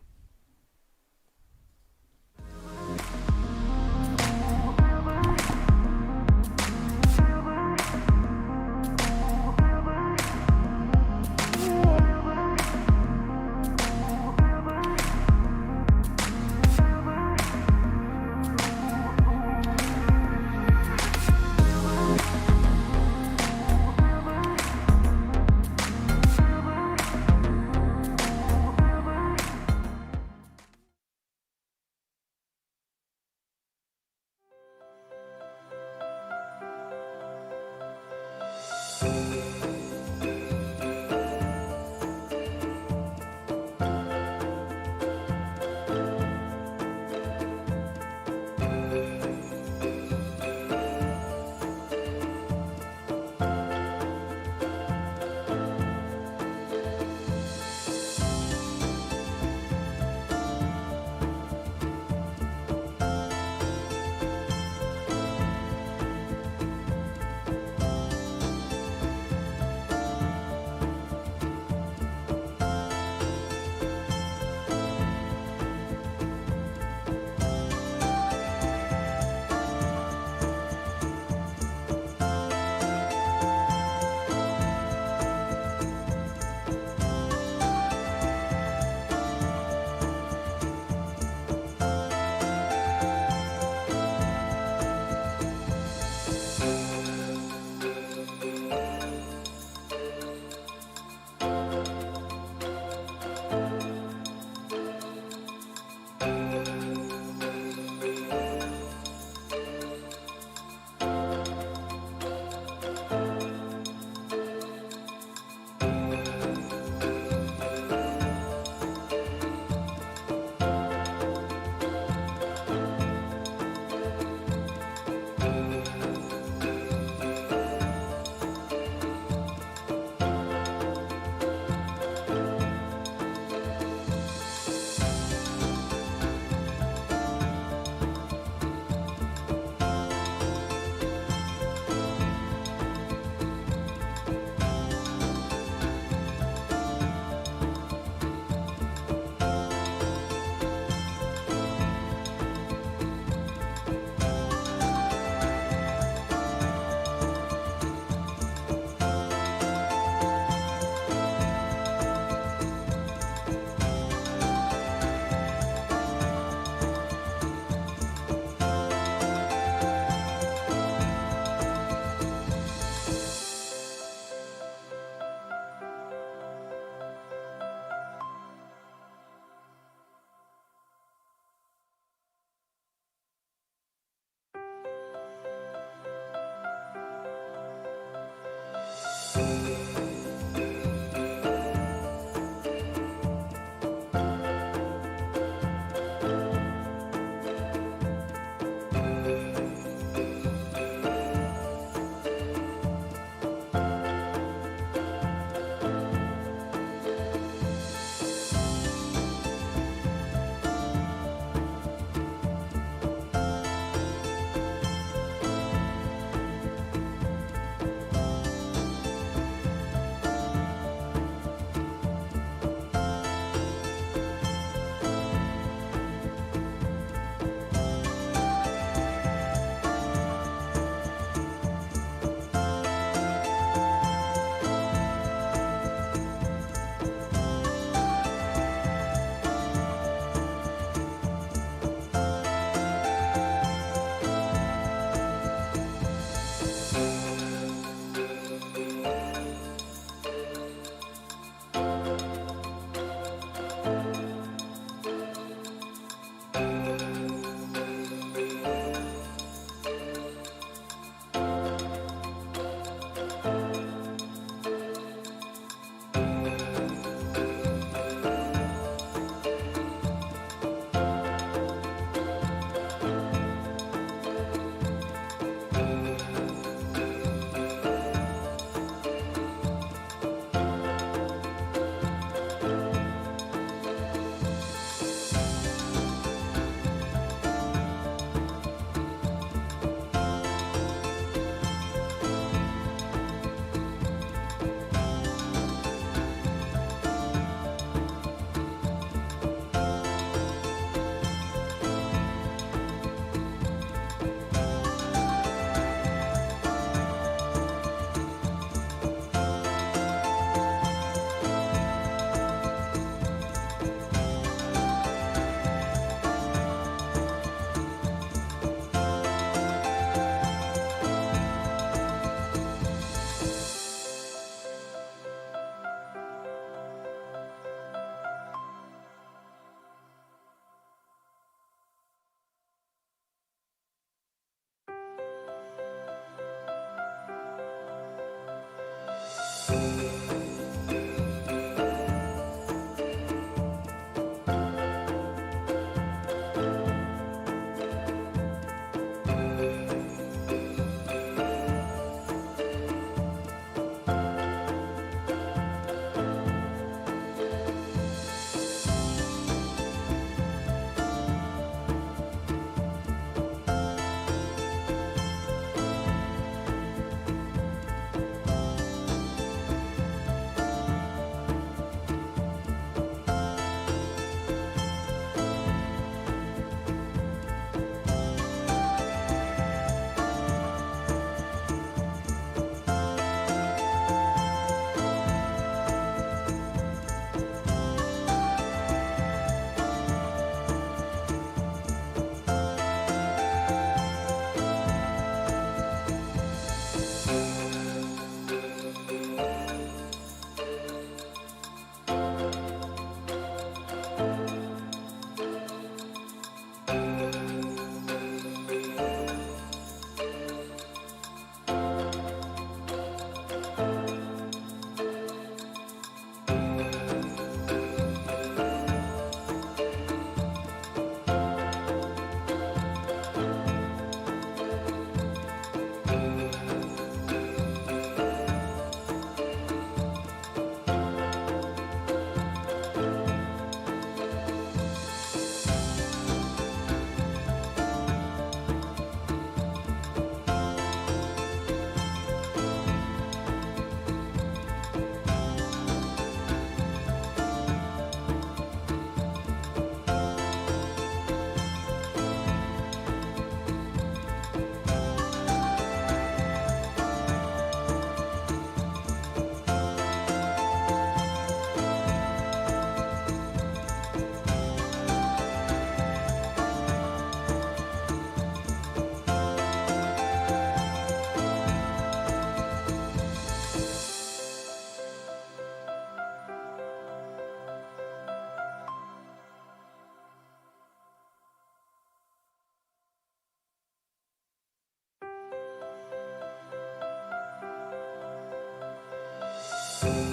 So